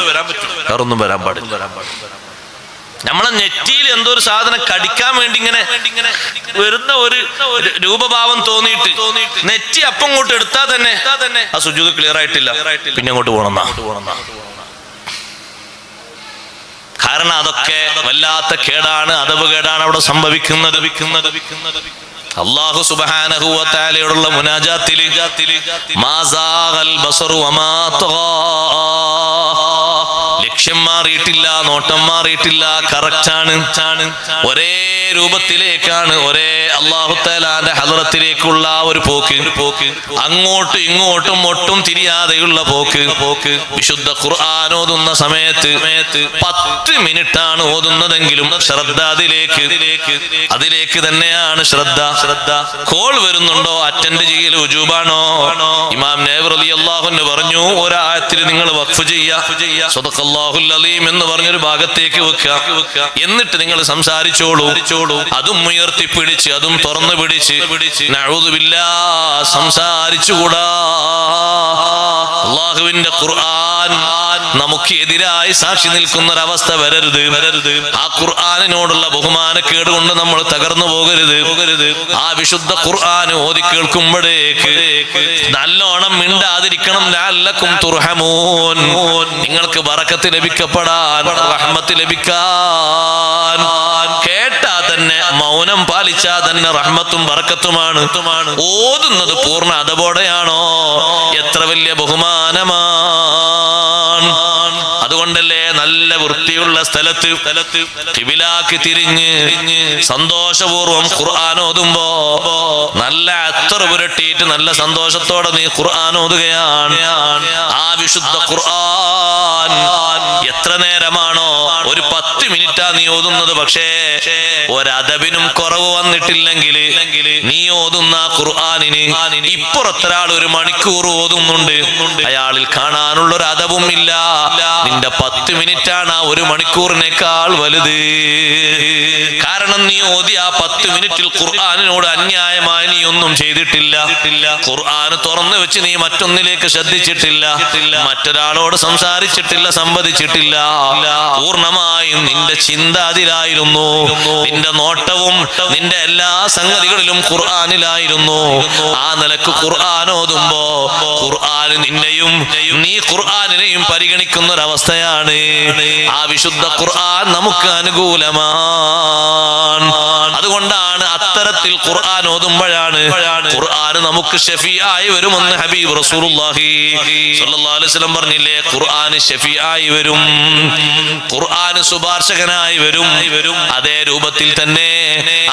വേറൊന്നും വരാൻ പാടില്ല. നമ്മളെ നെറ്റിയിൽ എന്തോ ഒരു സാധനം കടിക്കാൻ വേണ്ടി ഇങ്ങനെ വരുന്ന ഒരു രൂപഭാവം തോന്നിയിട്ട് നെറ്റി അപ്പം അങ്ങോട്ട് എടുത്താൽ തന്നെ ആ സുജൂദ് ക്ലിയർ ആയിട്ടില്ല, പിന്നെ അങ്ങോട്ട് പോകണം. കാരണം അതൊക്കെ വല്ലാത്ത കേടാണ്, അദബ് കേടാണ് അവിടെ സംഭവിക്കുന്നത്. അല്ലാഹു സുബ്ഹാനഹു വ തആലയോടുള്ള മുനാജാത്തിൽ മാസാഗൽ ബസറു വമാ തഗാ, ലക്ഷ്യം മാറിയിട്ടില്ല, നോട്ടം മാറിയിട്ടില്ല, കറക്റ്റ് ആണ്. ഒരേ രൂപത്തിലേക്കാണ്, ഒരേ അല്ലാഹു തആലാന്റെ ഹദ്റത്തിലേക്കുള്ള ഒരു പോക്ക്. അങ്ങോട്ടും ഇങ്ങോട്ടും ഒട്ടും തിരിയാതെയുള്ള പോക്ക്. വിശുദ്ധ ഖുർആൻ ഓതുന്ന സമയത്ത് 10 മിനിറ്റ് ആണ് ഓതുന്നതെങ്കിലും ശ്രദ്ധ അതിലേക്ക് തന്നെയാണ് ശ്രദ്ധ. കോൾ വരുന്നുണ്ടോ അറ്റൻഡ് ചെയ്യൽ ഉജൂബാണോ? ഇമാം നവവി റളിയല്ലാഹു അൻഹു പറഞ്ഞു, ഒരായത്തിൽ നിങ്ങൾ വഖഫ് ചെയ്യുക, സദഖല്ലാഹുൽ അലീം എന്ന് പറഞ്ഞൊരു ഭാഗത്തേക്ക് വെക്കുക, എന്നിട്ട് നിങ്ങൾ സംസാരിച്ചോളൂ. അതും ഉയർത്തിപ്പിടിച്ച്, അതും തുറന്നു പിടിച്ച് നഊദു ബില്ലാഹ് സംസാരിച്ചുകൂടാ. അല്ലാഹുവിന്റെ ഖുർആൻ നമുക്ക് എതിരായി സാക്ഷി നിൽക്കുന്ന ഒരവസ്ഥ വരരുത്. ആ ഖുർആനിനോടുള്ള ബഹുമാനക്കേട് കൊണ്ട് നമ്മൾ തകർന്നു പോകരുത്. ആ വിശുദ്ധ ഖുർആൻ ഓതി കേൾക്കുമ്പോഴേക്ക് നല്ലോണം മിണ്ടാതിരിക്കണം. ലഅല്ലക്കും തുർഹമൂൻ, നിങ്ങൾക്ക് ബറക്കത്ത് ലഭിക്കപ്പെടാൻ, റഹ്മത്ത് ലഭിക്കാൻ. കേട്ടാ തന്നെ, മൗനം പാലിച്ചാ തന്നെ റഹ്മത്തും ബറക്കത്തുമാണ്. ഓതുന്നത് പൂർണ്ണ അദബോടെയാണോ? എത്ര വലിയ ബഹുമാനമാണ്. അതുകൊണ്ടല്ലേ നല്ല വൃത്തിയുള്ള സ്ഥലത്ത് ഖിബിലാക്ക് തിരിഞ്ഞ് സന്തോഷപൂർവം ഖുർആൻ ഓതുമ്പോ നല്ല അത്തർ പുരട്ടിയിട്ട് നല്ല സന്തോഷത്തോടെ നീ ഖുർആൻ ഓതുകയാണ്. ആ വിശുദ്ധ ഖുർആൻ എത്ര നേരമാണോ? ഒരു 10 മിനിറ്റാ നീ ഓതുന്നത്. പക്ഷേ ഒരദബിനും കുറവ് വന്നിട്ടില്ലെങ്കിൽ നീ ഓതുന്ന ഖുർആനിന് ഇപ്പുറത്തൊരാൾ 1 മണിക്കൂർ ഓതുന്നുണ്ട്, അയാളിൽ കാണാനുള്ള ഒരു അദബും ഇല്ല. നിന്റെ 10 മിനിറ്റാണ് ആ 1 മണിക്കൂറിനേക്കാൾ വലുത്. കാരണം നീ ഓതി ആ 10 മിനിറ്റിൽ ഖുർആനിനോട് അന്യായമായി നീ ഒന്നും ചെയ്തിട്ടില്ല. ഖുർആൻ തുറന്നു വെച്ച് നീ മറ്റൊന്നിലേക്ക് ശ്രദ്ധിച്ചിട്ടില്ല, മറ്റൊരാളോട് സംസാരിച്ചിട്ടില്ല, സംവദിച്ചിട്ടില്ല. പൂർണ്ണമായും നിന്റെ ചിന്ത അതിലായിരുന്നു, നിന്റെ നോട്ടവും നിന്റെ എല്ലാ സംഗതികളിലും ഖുർആനിലായിരുന്നു. ആ നിലക്ക് ഖുർആൻ ഓതുമ്പോ ഖുർആൻ നിന്നെയും നീ ഖുർആനിനെയും പരിഗണിക്കുന്ന ഒരവസ്ഥയാണ്. ആ വിശുദ്ധ ഖുർആൻ നമുക്ക് അനുകൂലമാണ്. അതുകൊണ്ടാണ് അത്തരത്തിൽ അത്തരത്തിൽ ഖുർആൻ ഓതുമ്പോഴാണ് ഖുർആൻ നമുക്ക് ഷഫീആയി വരുമെന്ന് ഹബീബ് റസൂലുള്ളാഹി സ്വല്ലല്ലാഹു അലൈഹി വസല്ലം പറഞ്ഞില്ലേ? ഖുർആൻ ഷഫീആയി വരും, ഖുർആൻ ശുപാർശകനായി വരും. അതേ രൂപത്തിൽ തന്നെ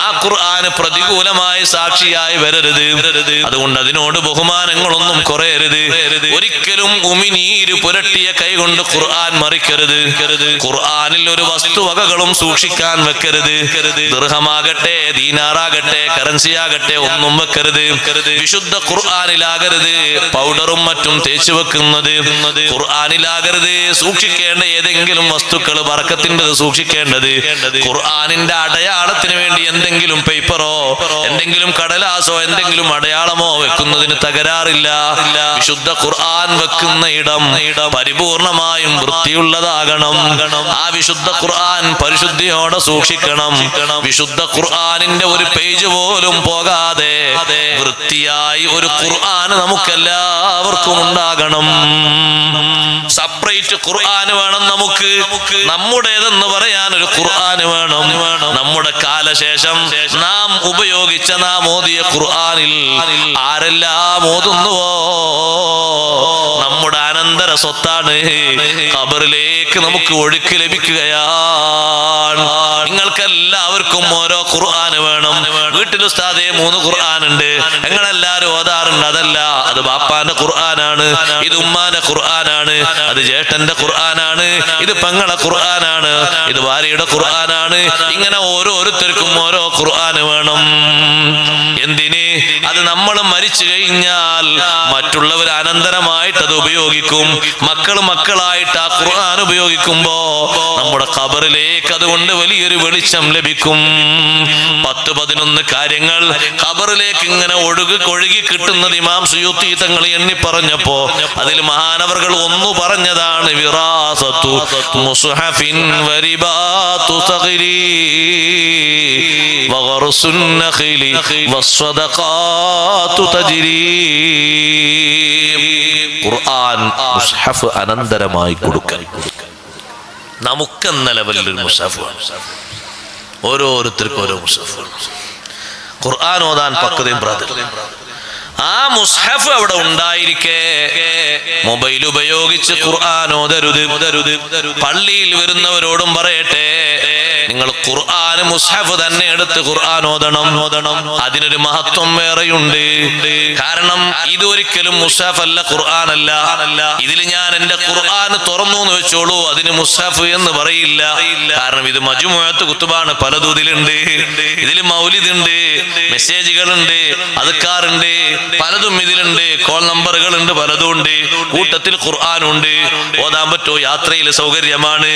ആ ഖുർആൻ പ്രതികൂലമായി സാക്ഷിയായി വരരുത്. അതുകൊണ്ട് അതിനോട് ബഹുമാനങ്ങളൊന്നും കുറയരുത്. ഒരിക്കലും ഉമിനീര് പുരട്ടിയ കൈകൊണ്ട് ഖുർആൻ മറിക്കരുത്. ഖുർആനിൽ ഒരു വസ്തുവകകളും സൂക്ഷിക്കാൻ വെക്കരുത്. ദിർഹമാകട്ടെ, ദീനാറാകട്ടെ, കറൻസി ആകട്ടെ, ഒന്നും വെക്കരുത്. വിശുദ്ധ ഖുർആനിലാകരുത് പൗഡറും മറ്റും തേച്ചു വെക്കുന്നത്. ഖുർആനിലാകരുത് സൂക്ഷിക്കേണ്ട ഏതെങ്കിലും വസ്തുക്കൾ ബർക്കത്തിൻ്റെത് സൂക്ഷിക്കേണ്ടത്. ഖുർആനിന്റെ അടയാളത്തിന് വേണ്ടി എന്തെങ്കിലും പേപ്പറോ എന്തെങ്കിലും കടലാസോ എന്തെങ്കിലും അടയാളമോ വെക്കുന്നതിന് തകരാറില്ല. വിശുദ്ധ ഖുർആൻ വെക്കുന്ന ഇടം പരിപൂർണമായും വൃത്തിയുള്ളതാകണം. ആ വിശുദ്ധ ഖുർആൻ പരിശുദ്ധിയോടെ സൂക്ഷിക്കണം. വിശുദ്ധ ഖുർആനിന്റെ ഒരു പേജ് പോലും പോകാതെ വൃത്തിയായി ഒരു ഖുർആൻ നമുക്കെല്ലാവർക്കും ഉണ്ടാകണം. സെപ്പറേറ്റ് ഖുർആൻ വേണം നമുക്ക്. നമ്മുടേതെന്ന് പറയാൻ ഒരു ഖുർആൻ വേണം. നമ്മുടെ കാലശേഷം നാം ഉപയോഗിച്ച, നാം ഓതിയ ഖുർആനിൽ ആരെല്ലാം ഓതുന്നുവോ നമ്മുടെ അനന്തര സ്വത്താണ്. ഖബറിലേക്ക് നമുക്ക് ഒഴുക്ക് ലഭിക്കുകയാണ്. നിങ്ങൾക്ക് എല്ലാവർക്കും ഓരോ ഖുർആൻ വേണം. വീട്ടിൽ ഉസ്താദേ 3 ഖുർആൻ ഉണ്ട്, ഞങ്ങളെല്ലാരും ഓതാറുണ്ട്. അതല്ല, അത് ബാപ്പാന്റെ ഖുർആനാണ്, ഇത് ഉമ്മാന്റെ ഖുർആനാണ്, അത് ജേട്ടന്റെ ഖുർആനാണ്, ഇത് പെങ്ങളെ ഖുർആനാണ്, ഇത് ഭാര്യയുടെ ഖുർആനാണ്. ഇങ്ങനെ ഓരോരുത്തർക്കും ഓരോ ഖുർആൻ വേണം. എന്തിന്? അത് നമ്മൾ മരിച്ചു കഴിഞ്ഞാൽ മറ്റുള്ളവർ അനന്തരമായിട്ട് അത് ഉപയോഗിക്കും. മക്കളായിട്ട് ആ ഖുർആൻ ഉപയോഗിക്കുമ്പോ നമ്മുടെ ഖബറിലേക്ക് അതുകൊണ്ട് വലിയൊരു വെളിച്ചം ലഭിക്കും. 10-11 കാര്യങ്ങൾ ഖബറിലേക്ക് ഇങ്ങനെ ഒഴുകി കിട്ടുന്നത് ഇമാം സുയൂത്തി തങ്ങൾ എണ്ണി പറഞ്ഞപ്പോ അതിൽ മഹാനവർകൾ ഒന്ന് പറഞ്ഞതാണ് വിറാസത്തു മുസ്ഹഫിൻ വരിബാതു സഗിരി വഗർസുൻ നഖിലി വസ്സദഖാതു തജ്രി. ഖുർആൻ മുസ്ഹഫ് അനന്തരമായി കൊടുക്കാൻ നമുക്കെന്ന ലെവലിൽ ഒരു മുസ്ഹഫ്, ഓരോരുത്തർക്കും ഓരോ മുസ്ഹഫ്. ഖുർആൻ ഓതാൻ പക്വതയും പ്രാധാന്യം. ആ മുസ്ഹഫ് അവിടെ ഉണ്ടായിരിക്കെ മൊബൈൽ ഉപയോഗിച്ച് ഖുർആൻ ഓതരുത്. പള്ളിയിൽ വരുന്നവരോടും പറയട്ടെ, നിങ്ങൾ ഖുർആൻ മുസ്ഹഫ് തന്നെ എടുത്ത് ഖുർആൻ ഓതണം. അതിനൊരു മഹത്വം വേറെയുണ്ട്. കാരണം ഇതൊരിക്കലും മുസ്ഹഫ് അല്ല, ഖുർആൻ അല്ല. ഇതിൽ ഞാൻ എന്റെ ഖുർആൻ തുറന്നു എന്ന് വെച്ചോളൂ, അതിന് മുസ്ഹഫ് എന്ന് പറയില്ല. കാരണം ഇത് മജ്മുഅത്ത് കുത്തുബാണ്, പലതും ഇതിലുണ്ട്. ഇതിൽ മൗലിദുണ്ട്, മെസ്സേജുകളുണ്ട്, അദ്കാറുണ്ട്, പലതും ഇതിലുണ്ട്, കോൾ നമ്പറുകളുണ്ട്, പലതും ഉണ്ട്. കൂട്ടത്തിൽ ഖുർആനുണ്ട്. ഓതാൻ പറ്റോ? യാത്രയിൽ സൗകര്യമാണ്.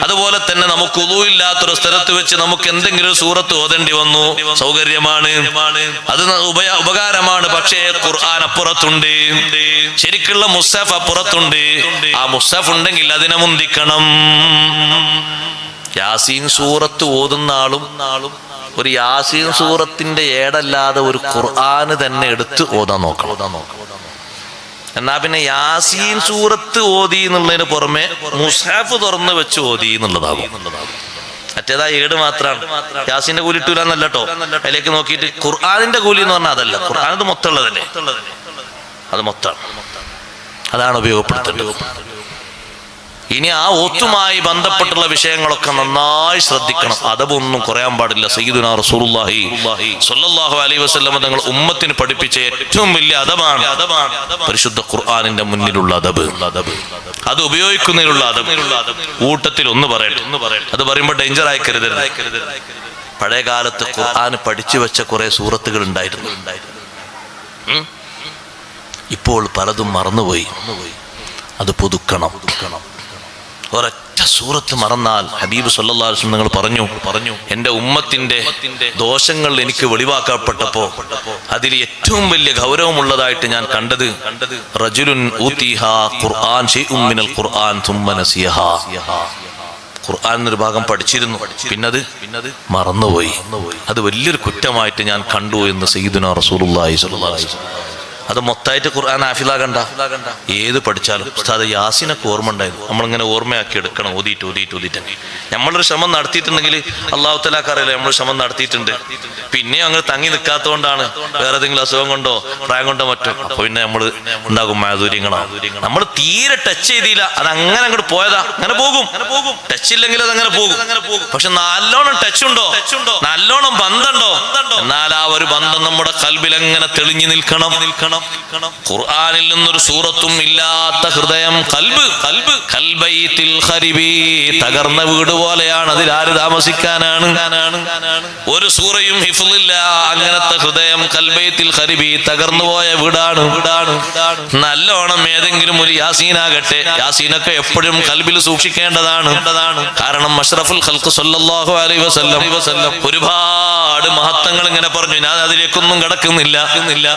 അതുപോലെ തന്നെ നമുക്ക് ഉളൂഇല്ലാത്തൊരു സ്ഥലത്ത് വെച്ച് നമുക്ക് എന്തെങ്കിലും ഒരു സൂറത്ത് ഓതേണ്ടി വന്നു, സൗകര്യമാണ്, അത് ഉപകാരമാണ്. പക്ഷേ ഖുർആൻ അപ്പുറത്തുണ്ട്, ശരിക്കുള്ള മുസ്ഹഫ് അപ്പുറത്തുണ്ട്. ആ മുസ്ഹഫ് ഉണ്ടെങ്കിൽ അതിനെ മുന്തിക്കണം. യാസീൻ സൂറത്ത് ഓതുന്ന ആളും ഒരു യാസീൻ സൂറത്തിന്റെ ഏടല്ലാതെ ഒരു ഖുർആൻ തന്നെ എടുത്ത് ഓതാൻ നോക്കണം. എന്നാ പിന്നെ യാസീൻ സൂറത്ത് ഓതി എന്നുള്ളതിന് പുറമെ മുസ്ഹഫ് തുറന്ന് വെച്ച് ഓതി എന്നുള്ളതാകും. മറ്റേതാ ഏട് മാത്രമാണ്. യാസീന്റെ കൂലി ഇട്ടൂല എന്നല്ല കേട്ടോ, അതിലേക്ക് നോക്കിയിട്ട് ഖുർആനിന്റെ കൂലി എന്ന് പറഞ്ഞാൽ അതല്ല. ഖുർആൻ ഇത് മൊത്തമുള്ളതല്ലേ, അത് മൊത്തമാണ്. അതാണ് ഉപയോഗപ്പെടുത്തേണ്ടത്. ഇനി ആ ഓത്തുമായി ബന്ധപ്പെട്ടുള്ള വിഷയങ്ങളൊക്കെ നന്നായി ശ്രദ്ധിക്കണം. അദബൊന്നും കുറയാൻ പാടില്ല. സയ്യിദുനാ റസൂലുള്ളാഹി സ്വല്ലല്ലാഹു അലൈഹി വസല്ലം തങ്ങൾ ഉമ്മത്തിന് പഠിപ്പിച്ച ഏറ്റവും വലിയ അദബാണ് പരിശുദ്ധ ഖുർആനിന്റെ മുന്നിലുള്ള അദബ്. അത് ഉപയോഗിക്കുന്നതിലുള്ള അദബ് കൂട്ടത്തിൽ ഒന്ന് പറയട്ടെ. അത് പറയുമ്പോൾ ഡേഞ്ചർ ആയി കരുതരുത്. പഴയ കാലത്ത് ഖുർആൻ പഠിച്ചു വെച്ച കുറെ സൂറത്തുകൾ ഉണ്ടായിരുന്നു. ഇപ്പോൾ പലതും മറന്നുപോയി. അത് പുതുക്കണം. ഒരൊറ്റ സൂറത്ത് മറന്നാൽ ഹബീബ് സല്ലല്ലാഹു അലൈഹി വസല്ലം നിങ്ങൾ പറഞ്ഞു എന്റെ ഉമ്മത്തിന്റെ ദോഷങ്ങൾ എനിക്ക് വെളിവാക്കപ്പെട്ടപ്പോ അതിൽ ഏറ്റവും വലിയ ഗൗരവമുള്ളതായിട്ട് ഞാൻ കണ്ടത് റജുലുൻ ഊതിഹാ ഖുർആൻ ശൈഉം മിനൽ ഖുർആൻ തുമ്മ നസിയഹാ. ഖുർആൻ ഒരു ഭാഗം പഠിച്ചിരുന്നു, പിന്നത് മറന്നുപോയി. അത് വലിയൊരു കുറ്റമായിട്ട് ഞാൻ കണ്ടു എന്ന് സയ്യിദുനാ റസൂലുള്ളാഹി സ്വല്ലല്ലാഹു അലൈഹി വസല്ലം. അത് മൊത്തമായിട്ട് ഖുർആൻ ഹാഫിളാകണ്ട, ഏത് പഠിച്ചാലും ഉസ്താദ് യാസീനൊക്കെ ഓർമ്മ ഉണ്ടായിരുന്നു. നമ്മളിങ്ങനെ ഓർമ്മയാക്കി എടുക്കണം, ഓതിയിട്ട് നമ്മളൊരു ശ്രമം നടത്തിയിട്ടുണ്ടെങ്കിൽ അള്ളാഹു തആലാക്ക് അറിയില്ല നമ്മൾ ശ്രമം നടത്തിയിട്ടുണ്ട്. പിന്നെ അങ്ങ് തങ്ങി നിൽക്കാത്തതുകൊണ്ടാണ് വേറെ ഏതെങ്കിലും അസുഖം കൊണ്ടോ പ്രായം കൊണ്ടോ മറ്റോ, അപ്പൊ പിന്നെ നമ്മൾ ഉണ്ടാകും മാധുര്യങ്ങളാണ്. നമ്മൾ തീരെ ടച്ച് ചെയ്തില്ല, അത് അങ്ങനെ അങ്ങോട്ട് പോയതാ, അങ്ങനെ പോകും. ടച്ച് ഇല്ലെങ്കിൽ അത് അങ്ങനെ പോകും. പക്ഷെ നല്ലോണം ടച്ച് ഉണ്ടോ, നല്ലോണം ബന്ധമുണ്ടോ, എന്നാൽ ആ ഒരു ബന്ധം നമ്മുടെ കൽബിൽ എങ്ങനെ തെളിഞ്ഞു നിൽക്കണം. ഖുർആനിൽ നിന്നൊരു സൂറത്തും ഇല്ലാത്ത ഹൃദയം കൽബൈത്തിൽ ഖരിബി, തകർന്ന വീട് പോലെയാണ്, അതിൽ ആര് താമസിക്കാനാണ്. ഒരു സൂറയും ഹിഫ്ളില്ല, അങ്ങനത്തെ ഹൃദയം കൽബൈത്തിൽ ഖരിബി, തകർന്നു പോയ വീടാണ്. നല്ലോണം ഏതെങ്കിലും ഒരു യാസീനാകട്ടെ, യാസീനൊക്കെ എപ്പോഴും കൽബിൽ സൂക്ഷിക്കേണ്ടതാണ്. കാരണം അഷ്റഫുൽ ഖൽഖ് സ്വല്ലല്ലാഹു അലൈഹി വസല്ലം ഒരുപാട് മഹത്വങ്ങൾ ഇങ്ങനെ പറഞ്ഞു. ഞാൻ അതിലേക്കൊന്നും കടക്കുന്നില്ല.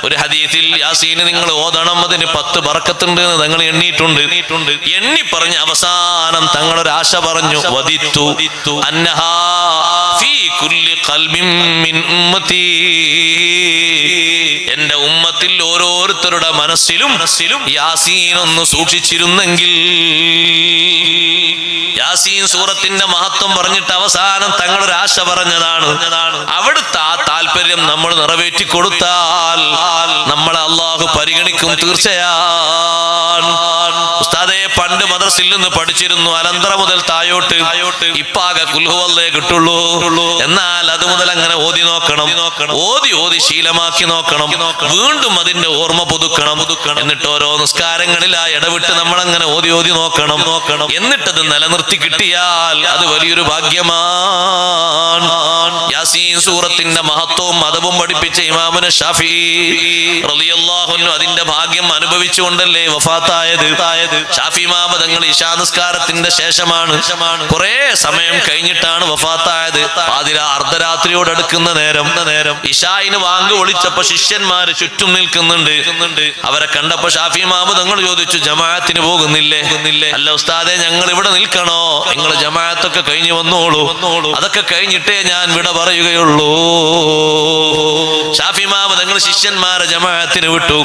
ഒരു ഹദീസിൽ യാസീൻ നിങ്ങൾ ഓതണം, അതിന് 10 ബറക്കത്തുണ്ട് എന്ന് തങ്ങൾ എണ്ണിയിട്ടുണ്ട്. എണ്ണി പറഞ്ഞ് അവസാനം തങ്ങളൊരു ആശ പറഞ്ഞു, വദിത്തു അന്നഹാ ഫീ കുല്ലി ഖൽബിൻ മിൻ ഉമ്മത്തി, എന്റെ ഉമ്മത്തിൽ ഓരോരുത്തരുടെ മനസ്സിലും യാസീൻ ഒന്ന് സൂക്ഷിച്ചിരുന്നെങ്കിൽ. യാസീൻ സൂറത്തിന്റെ മഹത്വം പറഞ്ഞിട്ട് അവസാനം തങ്ങളൊരു ആശ പറഞ്ഞതാണ്. അവിടുത്തെ ആ താല്പര്യം നമ്മൾ നിറവേറ്റി കൊടുത്താൽ നമ്മളെ അള്ളാഹു പരിഗണിക്കും തീർച്ചയാണ്. ഉസ്താദെ പണ്ട് മദ്രസയിൽ നിന്ന് പഠിച്ചിരുന്നു, അലന്തറ മുതൽ തായോട്ട് ഇപ്പാകെ കുൽഹുവല്ലേ കിട്ടുള്ളൂ. എന്നാൽ അത് മുതൽ അങ്ങനെ ഓതി നോക്കണം, ഓതി ശീലമാക്കി നോക്കണം, വീണ്ടും അതിന്റെ ഓർമ്മ പുതുക്കണം. എന്നിട്ട് ഓരോ നിസ്കാരങ്ങളിലായി ഇടവിട്ട് നമ്മൾ അങ്ങനെ ഓതി നോക്കണം. എന്നിട്ടത് നിലനിർത്തി കിട്ടിയാൽ അത് വലിയൊരു ഭാഗ്യമാണ്. യാസീൻ സൂറത്തിന്റെ മഹത്വവും അതവും പഠിപ്പിച്ച ഇമാമുന ശാഫിഈ റളിയല്ലാഹു അൻഹു അതിന്റെ ഭാഗ്യം അനുഭവിച്ചുകൊണ്ടല്ലേ വഫാത്തായത്. ശാഫി ഇമാം തങ്ങൾ ഇശാ നിസ്കാരത്തിന്റെ ശേഷമാണ്, കുറെ സമയം കഴിഞ്ഞിട്ടാണ് വഫാത്തായത്. പാതിര അർദ്ധരാത്രിയോട് അടുക്കുന്ന നേരം ഇശായിന് വാങ്ക് വിളിച്ചപ്പോ ശിഷ്യന്മാര് ചുറ്റും നിൽക്കുന്നുണ്ട്. അവരെ കണ്ടപ്പോ ഷാഫി ഇമാം തങ്ങൾ ചോദിച്ചു, ജമാഅത്തിന് പോകുന്നില്ലേ? അല്ല ഉസ്താദെ, ഞങ്ങൾ ഇവിടെ നിൽക്കണോ? നിങ്ങൾ ജമാഅത്തൊക്കെ കഴിഞ്ഞു വന്നോളൂ, അതൊക്കെ കഴിഞ്ഞിട്ടേ ഞാൻ വിട പറയുകയുള്ളൂ. ഷാഫി ഇമാം തങ്ങൾ ശിഷ്യന്മാരെ ജമാഅത്തിന് വിട്ടു.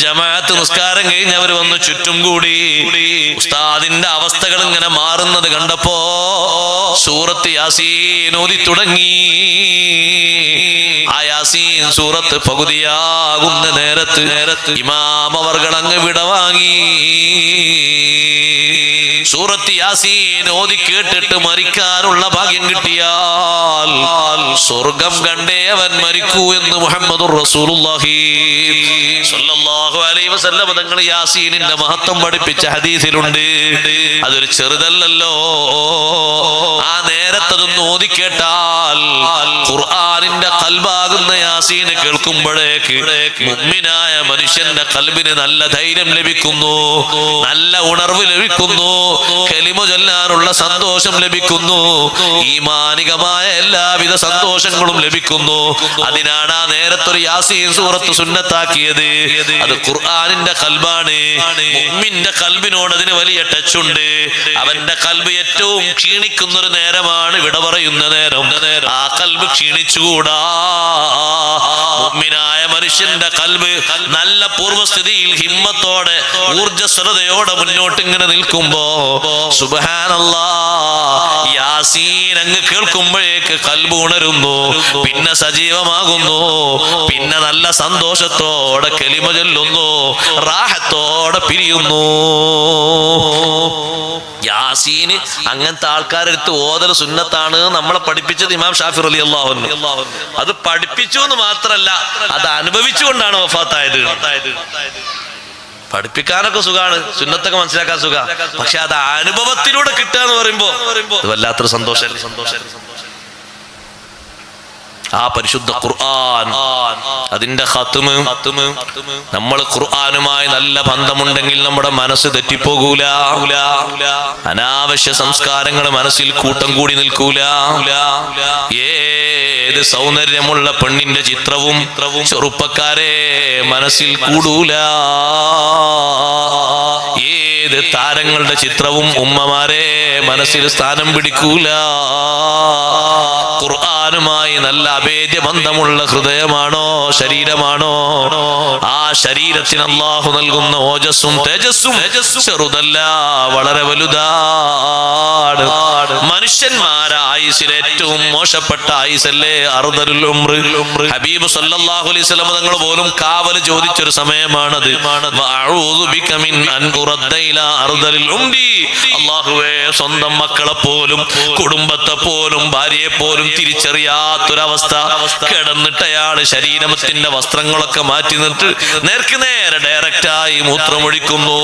ജമാഅത്ത് നിസ്കാരം കഴിഞ്ഞ് അവർ വന്നു ചുറ്റും കൂടി. ഉസ്താദിന്റെ അവസ്ഥകൾ ഇങ്ങനെ മാറുന്നത് കണ്ടപ്പോ സൂറത്ത് യാസീൻ ഓതി തുടങ്ങി. ആ യാസീൻ സൂറത്ത് പകുതിയാകുന്ന നേരത്ത് ഇമാം അവർകൾ അങ്ങ് വിടവാങ്ങി. സൂറത്ത് യാസീൻ ഓതി കേട്ടിട്ട് മരിക്കാനുള്ള ഭാഗ്യം കിട്ടിയാൽ സ്വർഗം കണ്ടേ അവൻ മരിക്കൂ എന്ന് മുഹമ്മദുർ റസൂലുള്ളാഹി സ്വല്ലല്ലാഹു അലൈഹി വസല്ലം തങ്ങൾ യാസീനിന്റെ മഹത്വം പഠിപ്പിച്ച ഹദീസിലുണ്ട്. അതൊരു ചെറുതല്ലല്ലോ. ആ നേരത്തതൊന്ന് ഓതി കേട്ടാൽ ഖുർആനിന്റെ ഖൽബാകുന്ന യാസീന് കേൾക്കുമ്പോഴേക്ക് മുഅ്മിനായ മനുഷ്യന്റെ ഖൽബിന് നല്ല ധൈര്യം ലഭിക്കുന്നു, നല്ല ഉണർവ് ലഭിക്കുന്നു, കലിമ ചൊല്ലാനുള്ള സന്തോഷം ലഭിക്കുന്നു, ഈമാനികമായ എല്ലാവിധ സന്തോഷങ്ങളും ലഭിക്കുന്നു. അതിനാണ് ആ നേരത്തൊരു യാസീൻ സൂറത്ത് സുന്നത്താക്കിയത്. അത് ഖുർആനിന്റെ ഖൽബാണ്. മുഅ്മിന്റെ ഖൽബിനോട് അതിന് വലിയ ടച്ച് ഉണ്ട്. അവന്റെ ഖൽബ് ഏറ്റവും ക്ഷീണിക്കുന്ന ഒരു നേരമാണ് വിട പറയുന്ന നേരം. ആ ഖൽബ് ക്ഷീണിച്ചുകൂടാ. മുഅ്മിനായ മനുഷ്യന്റെ ഖൽബ് നല്ല പൂർവ്വസ്ഥിതിയിൽ ഹിമ്മത്തോടെ ഊർജ്ജസ്വലതയോടെ മുന്നോട്ട് ഇങ്ങനെ നിൽക്കുമ്പോ സുബ്ഹാനല്ലാഹ്, യാസീൻ അങ്ങ് കേൾക്കുമ്പോഴേക്ക് ഖൽബ് ഉണരുന്നു, പിന്നെ സജീവമാകുന്നു, പിന്നെ നല്ല സന്തോഷത്തോടെ കലിമ ചൊല്ലുന്നു, റാഹത്തോടെ പിരിയുന്നു. യാസീന് അങ്ങനത്തെ ആൾക്കാരെടുത്ത് ഓതൽ സുന്നത്താണ് നമ്മളെ പഠിപ്പിച്ചത് ഇമാം ഷാഫി റളിയല്ലാഹു അൻഹു. അത് പഠിപ്പിച്ചു എന്ന് മാത്രല്ല, അത് അനുഭവിച്ചുകൊണ്ടാണ് വഫാത്തായത്. പഠിപ്പിക്കാനൊക്കെ സുഖാണ്, സുന്നത്തൊക്കെ മനസ്സിലാക്കാൻ സുഖ, പക്ഷെ അത് അനുഭവത്തിലൂടെ കിട്ടുക എന്ന് പറയുമ്പോ അത് വല്ലാത്തൊരു സന്തോഷം. ആ പരിശുദ്ധ ഖുർആൻ, അതിന്റെ ഖത്മ്, നമ്മൾ ഖുർആനുമായി നല്ല ബന്ധമുണ്ടെങ്കിൽ നമ്മുടെ മനസ്സ് തെറ്റിപ്പോകൂല. അനാവശ്യ സംസ്കാരങ്ങൾ മനസ്സിൽ കൂട്ടം കൂടി നിൽക്കൂല. ഏത് സൗന്ദര്യമുള്ള പെണ്ണിന്റെ ചിത്രവും ചെറുപ്പക്കാരെ മനസ്സിൽ കൂടൂല. ഏത് താരങ്ങളുടെ ചിത്രവും ഉമ്മമാരെ മനസ്സിൽ സ്ഥാനം പിടിക്കൂല. ഖുർആൻ ഖുർആനുമായി നല്ല അഭേദ്യ ബന്ധമുള്ള ഹൃദയമാണോ, ശരീരമാണോ, ആ ശരീരത്തിന് അല്ലാഹു നൽകുന്ന ഓജസ്സും തേജസ്സും ചെറുതല്ല, വളരെ വലുതാണ്. മനുഷ്യന്മാരെ ആയുസ്സിൽ ഏറ്റവും മോശപ്പെട്ട ആയുസല്ലേ അർദലുൽ ഉംർ. ഹബീബ് സല്ലല്ലാഹു അലൈഹി വസല്ലം തങ്ങൾ പോലും കാവൽ ചോദിച്ചൊരു സമയമാണത്. വഅഊദു ബിക മിൻ അൻ ഉറദ്ദ ഇലാ അർദലിൽ ഉംരി. അല്ലാഹുവേ, സ്വന്തം മക്കളെ പോലും കുടുംബത്തെ പോലും ഭാര്യയെ പോലും തിരിച്ചറിയാത്തൊരവസ്ഥ കിടന്നിട്ട് അയാള് ശരീരത്തിന്റെ വസ്ത്രങ്ങളൊക്കെ മാറ്റി നിന്നിട്ട് നേർക്ക് നേരെ ഡയറക്റ്റായി മൂത്രമൊഴിക്കുന്നു.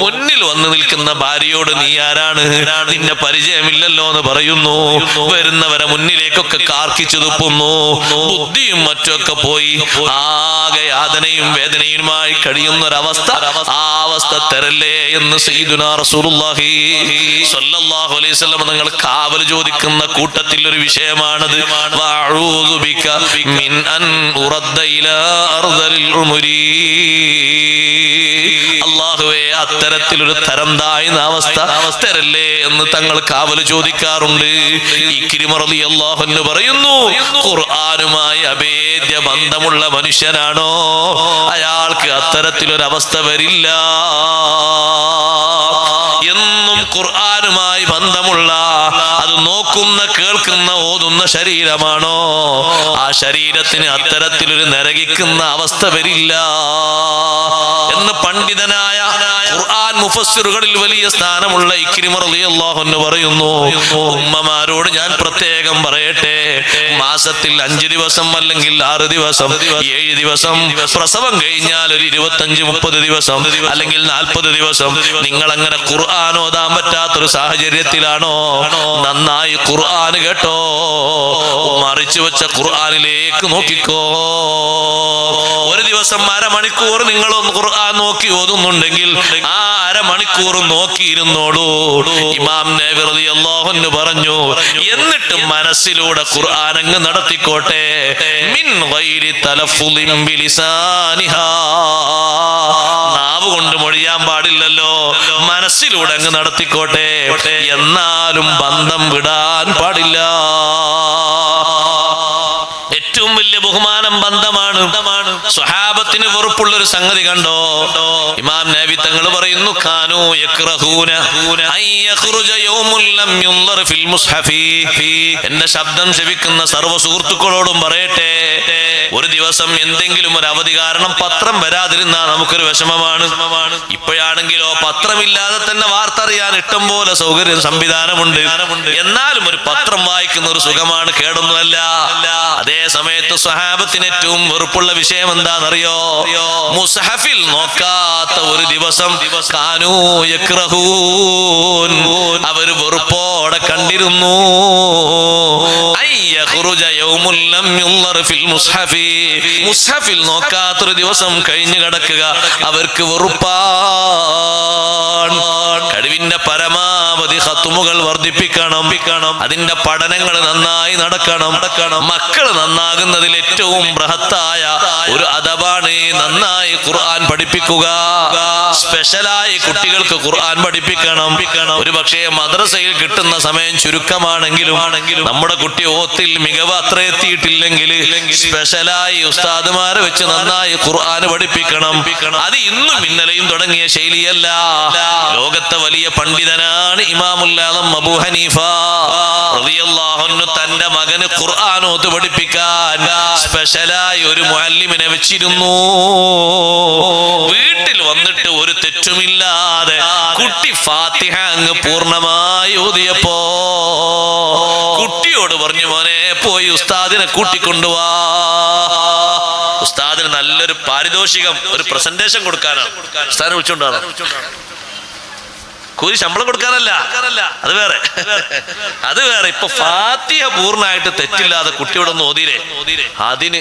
മുന്നിൽ വന്നു നിൽക്കുന്ന ഭാര്യയോട് നീ ആരാണ്, നിന്നെ പരിചയമില്ലല്ലോ എന്ന് പറയുന്നു. വരുന്നവരെ മുന്നിലേക്കൊക്കെ കാർക്കിച്ചു തുപ്പുന്നു. ബുദ്ധിയും മറ്റൊക്കെ പോയി ആകെ യാതനയും വേദനയുമായി കഴിയുന്നൊരവസ്ഥ. ആ അവസ്ഥ തരല്ലേ എന്ന് സയ്യിദുനാ റസൂലുള്ളാഹി സ്വല്ലല്ലാഹു അലൈഹി വസല്ലം നിങ്ങൾ കാവൽ ചോദിക്കുന്ന കൂട്ടത്തിൽ ഒരു വിഷയമാണത്. വഅഊദു ബിക മിൻ അൻ ഉറദ്ദ ഇലാ അർദലിൽ ഉംരി. അല്ലാഹുവേ, അത്തരത്തിലൊരു തരം താഴ്ന്ന അവസ്ഥ തരല്ലേ എന്ന് തങ്ങൾ കാവൽ ചോദിക്കാറുണ്ട്. ഇക്രിമ റളിയല്ലാഹു അൻഹു പറയുന്നു, ഖുർആനുമായി അഭേദ്യ ബന്ധമുള്ള മനുഷ്യനാണോ അയാൾക്ക് അത്തരത്തിലൊരവസ്ഥ വരില്ല. എന്നും ഖുർആനുമായി ബന്ധമുള്ള, അത് നോക്കുന്ന, കേൾക്കുന്ന, ഓതുന്ന ശരീരമാണോ ആ ശരീരത്തിന് അത്തരത്തിലൊരു നരകിക്കുന്ന അവസ്ഥ വരില്ല എന്ന് പണ്ഡിതനായ ഖുർആൻ മുഫസ്സിറുകളിൽ വലിയ സ്ഥാനമുള്ള ഇക്രിമ റളിയല്ലാഹു അൻഹു പറയുന്നു. ഉമ്മമാരോട് ഞാൻ പ്രത്യേകം പറയട്ടെ, മാസത്തിൽ 5 ദിവസം അല്ലെങ്കിൽ 6 ദിവസം 7 ദിവസം പ്രസവം കഴിഞ്ഞാൽ ഒരു 25-30 ദിവസം അല്ലെങ്കിൽ 40 ദിവസം നിങ്ങൾ അങ്ങനെ ഖുർആൻ ഓതാൻ പറ്റാത്തൊരു സാഹചര്യത്തിലാണോ, നന്നായി ഖുർആൻ കേട്ടോ, മറിച്ചു വെച്ച ഖുർആനിലേക്ക് നോക്കിക്കോ. ഒരു ദിവസം 1/2 മണിക്കൂർ നിങ്ങളൊന്ന് ഖുർആൻ നോക്കി ഓതുന്നുണ്ടെങ്കിൽ ആ 1/2 മണിക്കൂർ നോക്കിയിരുന്നോളൂ. ഇമാം നബി റളിയല്ലാഹു അൻഹു പറഞ്ഞു, എന്നിട്ട് മനസ്സിലൂടെ ഖുർആൻ അങ്ങ് നടത്തിക്കോട്ടെ. മിൻ ഗൈരി തലഫുളിൻ ബിലിസാനിഹാ. നാവ് കൊണ്ട് മൊഴിയാൻ പാടില്ലല്ലോ, മനസ്സിലൂടെ അങ്ങ് നടത്തിക്കോട്ടെ. എന്നാലും ബന്ധം വിടാൻ പാടില്ല. ഏറ്റവും വലിയ ബഹുമാനം ബന്ധമാണ്. സ്വഹാബത്തിന് വെറുപ്പുള്ള ഒരു സംഗതി കണ്ടോ? ഇമാം നബി തങ്ങൾ പറയുന്നു, കാനൂ യക്റഹൂന അൻ യഖ്റുജ യൗമുൻ ലം യുൻദർ ഫിൽ മുസ്ഹഫി. എന്റെ ശബ്ദം ശ്രവിക്കുന്ന സർവ്വ സുഹൃത്തുക്കളോടും പറയട്ടെ, ഒരു ദിവസം എന്തെങ്കിലും ഒരു അവധി കാരണം പത്രം വരാതിരുന്നാൽ നമുക്കൊരു വിഷമമാണ്. ഇപ്പോഴാണെങ്കിലോ പത്രമില്ലാതെ തന്നെ വാർത്ത അറിയാൻ ഇഷ്ടം പോലെ സൗകര്യം സംവിധാനമുണ്ട്. എന്നാലും ഒരു പത്രം വായിക്കുന്ന ഒരു സുഖമാണ്, കേടൊന്നുമല്ല. അതേ സമയത്ത് സ്വഹാബത്തിന് ഏറ്റവും വെറുപ്പുള്ള വിഷയം എന്താണെന്നറിയോ? മുസ്ഹഫിൽ നോക്കാത്ത ഒരു ദിവസം കാനൂ യക്റഹൂൻ, അവർ വെറുപ്പോടെ കണ്ടിരുന്നു. മുസ്ഹഫിൽ നോക്കാത്തൊരു ദിവസം കഴിഞ്ഞു കിടക്കുക അവർക്ക് വെറുപ്പാണ്. കഴിവിന്റെ പരമാവധി ഖത്മുകൾ വർദ്ധിപ്പിക്കണം, അതിന്റെ പഠനങ്ങൾ നന്നായി നടക്കണം. മക്കൾ നന്നാകുന്നതിൽ ഏറ്റവും ബൃഹത്തായ ഒരു അദബാണ് നന്നായി ഖുർആൻ പഠിപ്പിക്കുക. സ്പെഷ്യലായി കുട്ടികൾക്ക് ഖുർആൻ പഠിപ്പിക്കണം. ഒരു പക്ഷേ മദ്രസയിൽ കിട്ടുന്ന സമയം ചുരുക്കമാണെങ്കിലും നമ്മുടെ കുട്ടി ഓത്തിൽ മികവ് അത്ര എത്തിയിട്ടില്ലെങ്കിൽ സ്പെഷ്യലായി ഉസ്താദുമാരെ വെച്ച് നന്നായി ഖുർആൻ പഠിപ്പിക്കണം. അത് ഇന്നും ഇന്നലെയും തുടങ്ങിയ ശൈലിയല്ല. ലോകത്തെ വലിയ പണ്ഡിതനാണ് ഇമാമുൽ ആദം അബൂ ഹനീഫ റളിയല്ലാഹു അൻഹു. തന്റെ മകന് ഖുർആൻ ഓത് പഠിപ്പിക്കാൻ സ്പെഷ്യലായി ഒരു മുഅല്ലിമിനെ വെച്ചിരുന്നു. വീട്ടിൽ വന്നിട്ട് ഒരു തെറ്റുമില്ലാതെ കുട്ടി ഫാത്തിഹ അങ്ങ് പൂർണ്ണമായി ഓതിയപ്പോ കുട്ടിയോട് പറഞ്ഞു, മോനെ പോയി ഉസ്താദിനെ കൂട്ടിക്കൊണ്ടുവാ. ഉസ്താദിന് നല്ലൊരു പാരിതോഷികം, ഒരു പ്രസന്റേഷൻ കൊടുക്കാനാണ് ഉസ്താദിനെ വിളിച്ചുകൊണ്ടാണ്. കൂലി ശമ്പളം കൊടുക്കാനല്ല, അത് വേറെ. ഇപ്പൊ ഫാത്തിഹ പൂർണ്ണമായിട്ട് തെറ്റില്ലാതെ കുട്ടിയോടൊന്ന് ഓതിരേ, അതിന്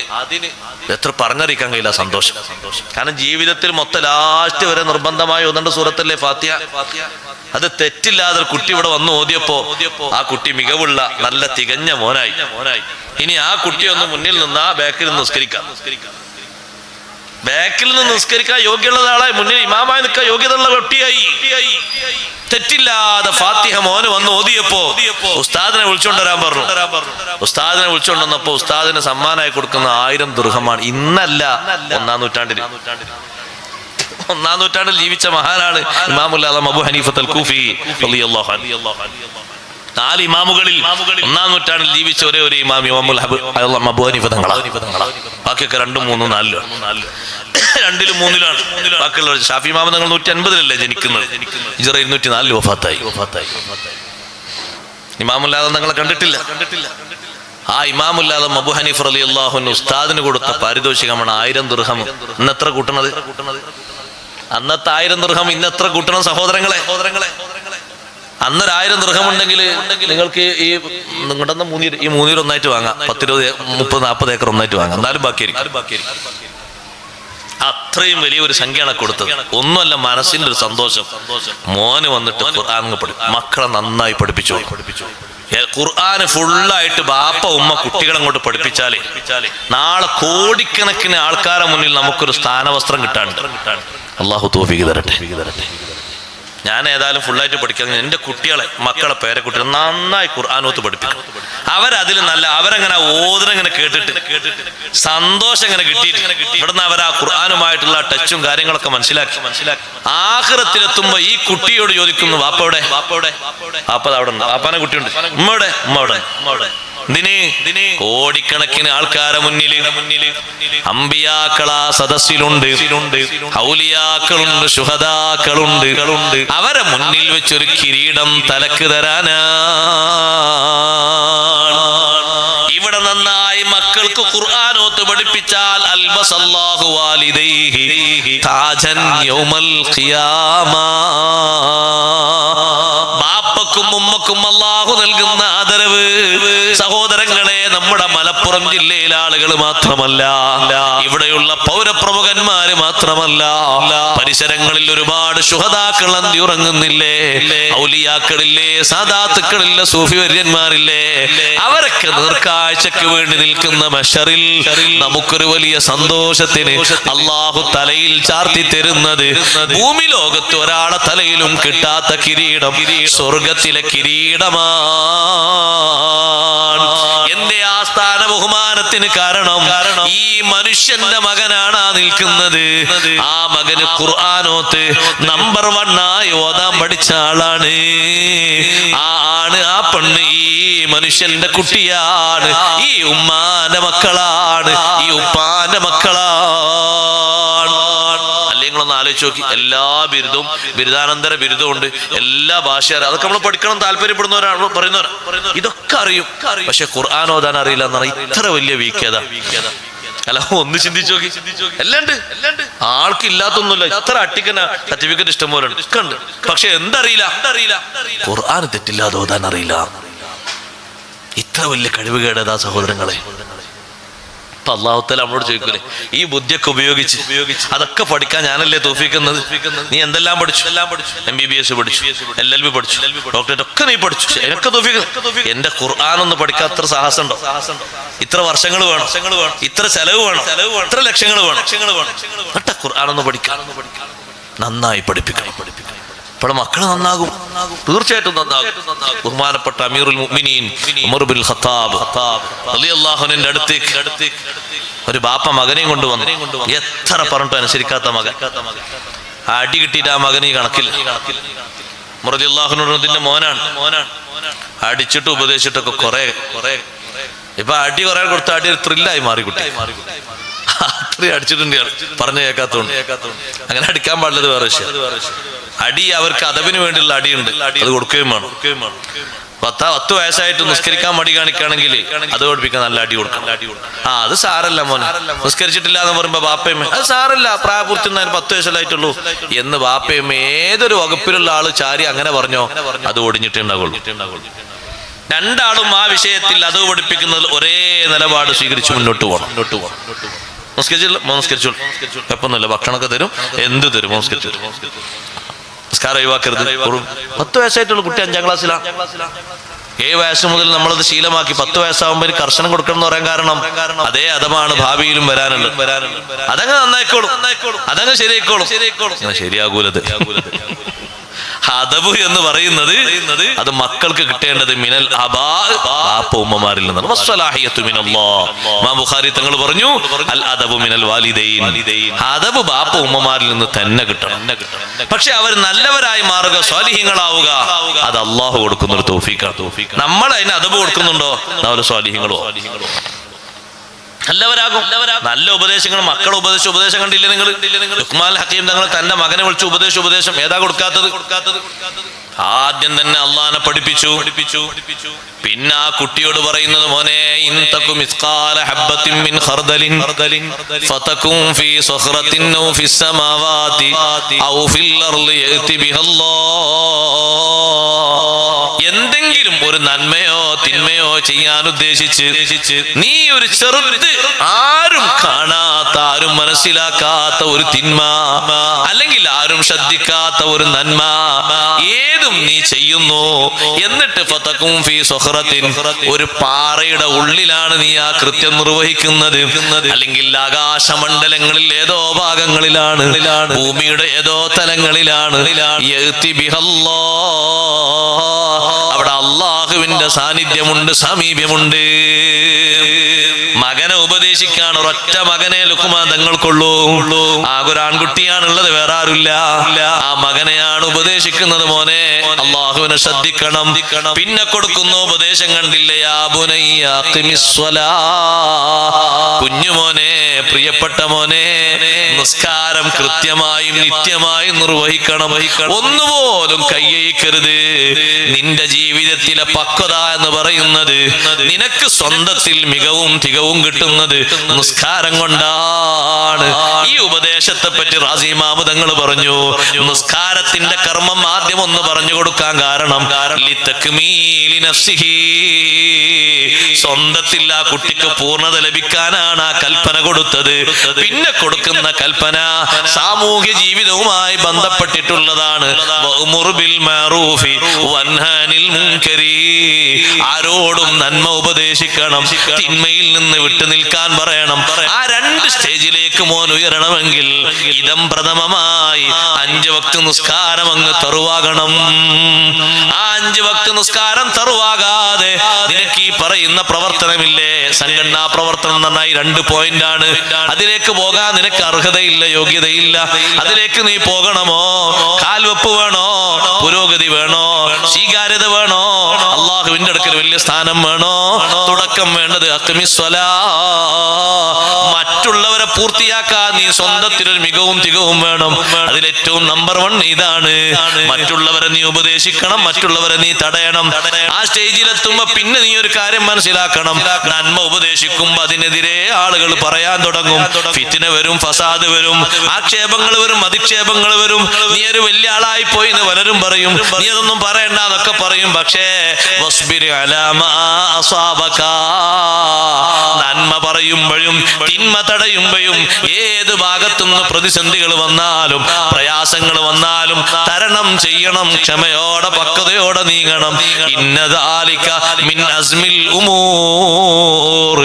എത്ര പറഞ്ഞറിയിക്കാൻ കഴിയില്ല സന്തോഷം. കാരണം ജീവിതത്തിൽ മൊത്തം ലാസ്റ്റ് വരെ നിർബന്ധമായി ഓതേണ്ട സൂറത്തല്ലേ ഫാത്തിഹ. അത് തെറ്റില്ലാതെ കുട്ടി ഇവിടെ വന്ന് ഓതിയപ്പോ ആ കുട്ടി മികവുള്ള നല്ല തികഞ്ഞ മോനായി. ഇനി ആ കുട്ടി ഒന്ന് മുന്നിൽ നിന്നാ ബാക്കിൽ നിന്ന് നിസ്കരിക്കാം. ബാക്കിൽ നിന്ന് നിസ്കരിക്കാൻ യോഗ്യമുള്ള ആളെ മുന്നിൽ ഇമാമായി നിൽക്കാൻ യോഗ്യതയുള്ള കുട്ടിയായി. തെറ്റില്ലാതെ ഫാത്തിഹ മോന് വന്ന് ഓതിയപ്പോ ഉസ്താദിനെ വിളിച്ചോണ്ടരാൻ പറഞ്ഞു. ഉസ്താദിനെ വിളിച്ചോണ്ടന്നപ്പോ ഉസ്താദിന് സമ്മാനമായി കൊടുക്കുന്ന 1000 ദിർഹമാണ്. ഇന്നല്ല, 1-ാം നൂറ്റാണ്ടിൽ ജീവിച്ച മഹാനാണ് ഇമാമുൽ ആദം അബൂ ഹനീഫത്തുൽ കൂഫി റളിയല്ലാഹു അൻഹു. 4 ഇമാമുകളിൽ 1-ാം നൂറ്റാണ്ടിൽ ജീവിച്ച ഒരേ ഒരു ഇമാം ഇമാമുൽ അബൂ ഹനീഫ തങ്ങളാണ്. ബാക്കിയൊക്കെ 2, 3, 4 2, 3 ബാക്കിയുള്ളവർ. ഷാഫി ഇമാം തങ്ങൾ 150 ജനിക്കുന്നത്. ഹിജ്റ 204 വഫാത്തായി. ഇമാമുൽ ആദം തങ്ങളെ കണ്ടിട്ടില്ല. ആ ഇമാമുൽ ആദം അബൂ ഹനീഫ റളിയല്ലാഹു അൻഹു ഉസ്താദിന് കൊടുത്ത പാരിതോഷികമാണ് 1000 ദിർഹം. ഇന്ന് എത്ര കൂട്ടണത്? അന്നത്തെ 1000 ദിർഹം ഇന്ന് എത്ര കൂട്ടണം സഹോദരങ്ങളെ? അന്നൊരു 1000 ദിർഹം ഉണ്ടെങ്കിൽ നിങ്ങൾക്ക് ഈ നിങ്ങളുടെ ഈ 3 ഒന്നായിട്ട് വാങ്ങാം. 10, 20, 30, 40 ഏക്കർ ഒന്നായിട്ട് വാങ്ങാം. എന്നാലും ബാക്കിയായിരിക്കും. അത്രയും വലിയൊരു സംഖ്യയാണ് കൊടുത്തത്. ഒന്നുമല്ല, മനസ്സിന്റെ ഒരു സന്തോഷം. മോന് വന്നിട്ട് ഖുർആൻ മക്കളെ നന്നായി പഠിപ്പിച്ചു. ഖുർആന് ഫുള്ളായിട്ട് ബാപ്പ ഉമ്മ കുട്ടികളെ അങ്ങോട്ട് പഠിപ്പിച്ചാലേ നാളെ കോടിക്കണക്കിന് ആൾക്കാരെ മുന്നിൽ നമുക്കൊരു സ്ഥാനവസ്ത്രം കിട്ടാണ്ട്. അള്ളാഹു തൗഫീഖ് തരട്ടെ. ഞാൻ ഏതായാലും ഫുള്ളായിട്ട് പഠിക്കാൻ എൻ്റെ കുട്ടികളെ, മക്കളെ, പേരക്കുട്ടികളെ നന്നായി ഖുർആനോത്ത് പഠിപ്പിക്കും. അവരതിൽ നല്ല അവരങ്ങനെ ഓതിരങ്ങനെ കേട്ടിട്ട് സന്തോഷം ഇങ്ങനെ കിട്ടിയിട്ട് ഇവിടുന്ന് അവർ ആ ഖുർആനുമായിട്ടുള്ള ടച്ചും കാര്യങ്ങളൊക്കെ മനസ്സിലാക്കി ആഖിറത്തിലെത്തുമ്പോ ഈ കുട്ടിയോട് ചോദിക്കുന്നു, വാപ്പയുടെ വാപ്പ അവിടെ ഉണ്ട്, വാപ്പാനെ കുട്ടിയുണ്ട്, ഉമ്മയുടെ കോടിക്കണക്കിന് ആൾക്കാരെ മുന്നിൽ അമ്പിയാക്കളാ സദസ്സിലുണ്ട്, ഔലിയാക്കളുണ്ട്, ശുഹദാക്കളുണ്ട്. അവരെ മുന്നിൽ വെച്ചൊരു കിരീടം തലക്ക് തരാനാ. ഇവിടെ നന്നായി മക്കൾക്ക് ഖുർആനോത്ത് പഠിപ്പിച്ചാൽ അൽബസല്ലാഹു വാലിദൈഹി താജൻ യൗമൽ ഖിയാമ. ബാപ്പക്കും ഉമ്മക്കും അല്ലാഹു നൽകുന്ന ആദരവ് സഹോദരങ്ങളെ നമ്മുടെ മലപ്പുറം ജില്ലയിലെ ആളുകൾ മാത്രമല്ല, ഇവിടെയുള്ള പൗരപ്രമുഖന്മാര് മാത്രമല്ല, പരിസരങ്ങളിൽ ഒരുപാട് ശുഹദാക്കൾ അന്തി ഉറങ്ങുന്നില്ലേ, ഔലിയാക്കളില്ലേ, സാദാത്തുക്കളില്ലേ, സൂഫി വര്യന്മാരില്ലേ, അവരൊക്കെ നേർക്കാഴ്ചക്ക് വേണ്ടി നിൽക്കുന്ന മഹ്ശറിൽ നമുക്കൊരു വലിയ സന്തോഷത്തിന് അല്ലാഹു തലയിൽ ചാർത്തി തരുന്നത് ഭൂമി ലോകത്ത് ഒരാളെ തലയിലും കിട്ടാത്ത കിരീടം സ്വർഗത്തിലെ കിരീടമാണ്. എന്റെ ആ സ്ഥാന ബഹുമാനത്തിന് കാരണം ഈ മനുഷ്യന്റെ മകനാണ് ആ നിൽക്കുന്നത്. ആ മകന് ഖുർആനോത്ത് നമ്പർ 1 ആയി ഓതാൻ പഠിച്ച ആളാണ്. ആ ആണ്, ആ പെണ്ണ് ഈ മനുഷ്യന്റെ കുട്ടിയാണ്, ഈ ഉമ്മാന്റെ മക്കളാണ്, ഈ ഉപ്പാന്റെ മക്കളാണ്. ഒന്ന് ആലോചിച്ച് നോക്കി. എല്ലാ ബിരുദവും, ബിരുദാനന്തര ബിരുദവും ഉണ്ട്, എല്ലാ ഭാഷ അതൊക്കെ നമ്മൾ പഠിക്കണം താല്പര്യപ്പെടുന്നവരാണ് പറയുന്നവർ. ഇതൊക്കെ അറിയും, പക്ഷെ ഖുർആൻ ഓതാൻ അറിയില്ല എന്നാണ് ഇത്ര വലിയ വീക്യത. അല്ല, ഒന്ന് ചിന്തിച്ചു നോക്കി. എല്ലാം ഉണ്ട്, ആൾക്കില്ലാത്തൊന്നുമില്ല. ഇത്ര അട്ടിക്കന സർട്ടിഫിക്കറ്റ് ഇഷ്ടം പോലെ ഉണ്ട്, പക്ഷെ എന്തറിയില്ല, ഖുർആൻ തെറ്റില്ലാതെ ഓതാൻ അറിയില്ല. ഇത്ര വലിയ കഴിവുകേടതാ സഹോദരങ്ങളെ. അപ്പൊ അല്ലാഹു തആല നമ്മളോട് ചോദിക്കൂലേ, ഈ ബുദ്ധിയൊക്കെ ഉപയോഗിച്ച് അതൊക്കെ പഠിക്കാൻ ഞാനല്ലേ തൗഫീഖ്? നീ എന്തെല്ലാം പഠിച്ചു? MBBS പഠിച്ചു, LLB പഠിച്ചു, ഡോക്ടറേറ്റ് ഒക്കെ നീ പഠിച്ചു, എനിക്ക് തൗഫീഖ്. എന്റെ ഖുർആൻ ഒന്ന് പഠിക്കാൻ അത്ര സാഹസം ഉണ്ടോ? ഇത്ര വർഷങ്ങൾ വേണം, ഇത്ര ചെലവ് വേണം, ഇത്ര ലക്ഷങ്ങൾ വേണം. എന്നിട്ട് ഖുർആൻ ഒന്ന് പഠിക്കാൻ നന്നായി പഠിപ്പിക്കണം. അപ്പോൾ മക്കൾ നന്നാകും, തീർച്ചയായിട്ടും നന്നാകും. ബഹുമാനപ്പെട്ട അമീറുൽ മുഅ്മിനീൻ ഉമർ ബിൻ ഖത്താബ് റളിയല്ലാഹു അൻഹുവിന്റെ അടുത്തേക്ക് ഒരു ബാപ്പ മകനെയും കൊണ്ടുവന്നു. എത്ര പറഞ്ഞിട്ട് അനുസരിക്കാത്ത മകൻ. അടി കിട്ടിയിട്ട് ആ മകന് ഈ കണക്കിൽ. ഉമർ റളിയല്ലാഹു അൻഹുവിന്റെ മോനാണ്. അടിച്ചിട്ട് ഉപദേശിച്ചിട്ടൊക്കെ കുറെ ഇപ്പൊ അടി കുറെ കൊടുത്ത അടി ഒരു ത്രില്ലായി മാറി കുട്ടി. അത്രയും അടിച്ചിട്ടുണ്ട് പറഞ്ഞു കേൾക്കാത്തോണ്ട്. അങ്ങനെ അടിക്കാൻ പാടില്ലത് വേറെ വിഷയം. അടി അവർക്ക് അദബിന് വേണ്ടിയുള്ള അടിയുണ്ട്, അത് കൊടുക്കുകയും വേണം. 10 വയസ്സായിട്ട് നിസ്കരിക്കാൻ മടി കാണിക്കുകയാണെങ്കിൽ അത് പഠിപ്പിക്കാൻ നല്ല അടി കൊടുക്കണം. അത് സാരല്ല മോനെ, നിസ്കരിച്ചിട്ടില്ല എന്ന് പറയുമ്പോ ബാപ്പയും അത് സാരല്ല, പ്രായപൂർത്തി 10 വയസ്സല്ലായിട്ടുള്ളൂ എന്ന് ബാപ്പയും ഏതൊരു വകുപ്പിലുള്ള ആള് ചാരി അങ്ങനെ പറഞ്ഞോ അത് ഒടിഞ്ഞിട്ടുണ്ടാകുള്ളൂ. രണ്ടാളും ആ വിഷയത്തിൽ അത് പഠിപ്പിക്കുന്നതിൽ ഒരേ നിലപാട് സ്വീകരിച്ച് മുന്നോട്ട് പോകണം. മോസ്കരിച്ചോളൂ, എപ്പൊന്നുമില്ല, ഭക്ഷണമൊക്കെ തരും, എന്ത് തരും, മോസ്കരിച്ചു. നിസ്കാരം ഒഴിവാക്കരുത്. 10 വയസ്സായിട്ടുള്ള കുട്ടി 5ാം ക്ലാസ്സിലാണ്. 7 വയസ്സ് മുതൽ നമ്മളത് ശീലമാക്കി 10 വയസ്സാകുമ്പോൾ കർശനം കൊടുക്കണം എന്ന് പറയാൻ കാരണം അതേ അഥമാണ് ഭാവിയിലും വരാനുള്ളത്. അതങ്ങ് നന്നായിക്കോളും, അതങ്ങ് ശരിയായിക്കോളും. ശരിയാകൂലത്. അദബ് എന്ന് പറയുന്നത് അത് മക്കൾക്ക് കിട്ടേണ്ടത് മിനൽ അബാ, ബാപ്പ ഉമ്മമാരിൽ നിന്നാണ്. വസ്സലാഹിയത്തു മിനല്ലാഹ്. ഇമാം ബുഖാരി തങ്ങൾ പറഞ്ഞു അൽ അദബു മിനൽ വാലിദൈൻ. അദബ് ബാപ്പ ഉമ്മമാരിൽ നിന്ന് തന്നെ കിട്ടണം. പക്ഷെ അവർ നല്ലവരായി മാറുക, സ്വാലിഹീങ്ങളാവുക, അത് അള്ളാഹു കൊടുക്കുന്ന ഒരു തൗഫീഖാണ്. നമ്മൾ അതിന് അദബ് കൊടുക്കുന്നുണ്ടോ? അവർ സ്വാലിഹീങ്ങളോ നല്ലവരാകും. നല്ല ഉപദേശങ്ങൾ മക്കളെ ഉപദേശം കണ്ടില്ലേ നിങ്ങൾ? ലുഖ്മാൻ ഹക്കീം തങ്ങൾ തന്റെ മകനെ വിളിച്ചു ഉപദേശം ഏതാ കൊടുക്കാത്തത്? ആദ്യം തന്നെ അള്ളാഹനെ പഠിപ്പിച്ചു. പിന്നെ ആ കുട്ടിയോട് പറയുന്നത് മോനെ ഇൻ തകു മിസ്ഖാല ഹബ്ബത്തിൻ മിൻ ഖർദലിൻ ഫതകും ഫീ സഖറത്തിൻ ഔ ഫിസ് സമാവാതി ഔ ഫിൽ അർളി യഅതി ബിഹല്ലാഹ്. എന്തെങ്കിലും ഒരു നന്മയോ തിന്മയോ ചെയ്യാൻ ഉദ്ദേശിച്ച് നീ ഒരു ചെറുത്, ആരും കാണാത്ത, ആരും മനസ്സിലാക്കാത്ത ഒരു തിന്മ, അല്ലെങ്കിൽ ആരും ശ്രദ്ധിക്കാത്ത ഒരു നന്മ ഏതും നീ ചെയ്യുന്നു, എന്നിട്ട് ഫതകും ഫീ സഖറത്തിൻ, ഒരു പാറയുടെ ഉള്ളിലാണ് നീ ആ കൃത്യം നിർവഹിക്കുന്നത്, അല്ലെങ്കിൽ ആകാശമണ്ഡലങ്ങളിൽ ഏതോ ഭാഗങ്ങളിലാണ്, ഭൂമിയുടെ ഏതോ തലങ്ങളിലാണ്, യഅതി ബിഹല്ലാഹ്, അവിടെ അള്ളാഹുവിന്റെ സാന്നിധ്യമുണ്ട്, സാമീപ്യമുണ്ട്. മകനെ ഉപദേശിക്കാൻ ഒരൊറ്റ മകനെ ലുഖ്മാൻ തങ്ങൾക്കുള്ളൂ. ആകെ ഒരു ആൺകുട്ടിയാണുള്ളത്, വേറെ ആരുമില്ല. ആ മകനെയാണ് ഉപദേശിക്കുന്നത്, മോനെ അള്ളാഹുവിനെ ശ്രദ്ധിക്കണം. പിന്നെ കൊടുക്കുന്ന ഉപദേശം കണ്ടില്ലേ? യാ ബുനയ്യ അഖിമിസ്സലാഹ്, കുഞ്ഞുമോനെ, പ്രിയപ്പെട്ട മോനെ, നിസ്കാരം കൃത്യമായും നിത്യമായും നിർവഹിക്കണം. ഒന്നുപോലും കയ്യയിക്കരുത്. നിന്റെ ജീവിതത്തിലെ പക്വത എന്ന് പറയുന്നത് നിനക്ക് സ്വന്തത്തിൽ മികവും തികവും കിട്ടുന്നത് നിസ്കാരം കൊണ്ടാണ്. ഈ ഉപദേശത്തെ പറ്റി റാസി ഇമാമ് തങ്ങൾ പറഞ്ഞു, നിസ്കാരത്തിന്റെ കർമ്മം ആദ്യം ഒന്ന് പറഞ്ഞു കൊടുക്കാൻ കാരണം ലിതക്മീലി നഫ്സിഹി, സ്വന്തത്തിൽ ആ കുട്ടിക്ക് പൂർണ്ണത ലഭിക്കാനാണ് ആ കൽപ്പന കൊടുത്തത്. പിന്നെ കൊടുക്കുന്ന കൽപ്പന സാമൂഹ്യ ജീവിതവുമായി ബന്ധപ്പെട്ടിട്ടുള്ളതാണ്. വഅ്മുർ ബിൽ മഅറൂഫി വൻഹാ അനിൽ മുൻകരി, ആരോടും നന്മ ഉപദേശിക്കണം, തിന്മയിൽ നിന്ന് വിട്ടു നിൽക്കാൻ പറയണം. ആ 2 സ്റ്റേജിലേക്ക് മോൻ ഉയരണമെങ്കിൽ ഇതം പ്രഥമമായി 5 വക്ത് നിസ്കാരം അങ്ങ് തറുവാകണം. ആ 5 വക്ത് നിസ്കാരം തറുവാകാതെ നിനക്ക് ഈ പറയുന്ന പ്രവർത്തനമില്ലേ, സംഘടനാ പ്രവർത്തനം നന്നായി 2 പോയിന്റാണ്. അതിലേക്ക് പോകാൻ നിനക്ക് അർഹതയില്ല, യോഗ്യതയില്ല. അതിലേക്ക് നീ പോകണമോ? കാൽവെപ്പ് വേണോ? പുരോഗതി വേണോ? സ്വീകാര്യത വേണോ? അള്ളാഹുവിന്റെ അടുക്കൽ വലിയ സ്ഥാനം വേണോ? തുടക്കം വേണ്ടത് അഖിമിസ്സലാഹ്. മറ്റുള്ളവരെ പൂർത്തിയാക്കാൻ നീ സ്വന്തത്തിലൊരു മികവും തികവും വേണം. അതിലേറ്റവും നമ്പർ 1 ഇതാണ്. മറ്റുള്ളവരെ നീ ഉപദേശിക്കണം, മറ്റുള്ളവരെ നീ തടയണം. ആ സ്റ്റേജിലെത്തുമ്പോ പിന്നെ നീ ഒരു കാര്യം മനസ്സിലാക്കണം, നന്മ ഉപദേശിക്കുമ്പോ അതിനെതിരെ ആളുകൾ പറയാൻ തുടങ്ങും. ഫിത്ന വരും, ഫസാദ് വരും, ആക്ഷേപങ്ങൾ വരും, അധിക്ഷേപങ്ങൾ വരും. നീ ഒരു വലിയ ആളായി പോയി എന്ന് പലരും പറയും. നീ അതൊന്നും പറയണ്ട എന്നൊക്കെ പറയും. പക്ഷേ വസ്ബിർ അലാ മാ അസാബക, നന്മ പറയുമ്പോഴും തിന്മ തടയുമ്പോഴും ഏത് ഭാഗത്തുനിന്ന് പ്രതിസന്ധികൾ വന്നാലും പ്രയാസങ്ങൾ വന്നാലും തരണം ചെയ്യണം. ക്ഷമയോടെ പക്വതയോടെ നീങ്ങണം. ഇന്നദാലിക മിൻ അസ്മിൽ ഉമൂർ,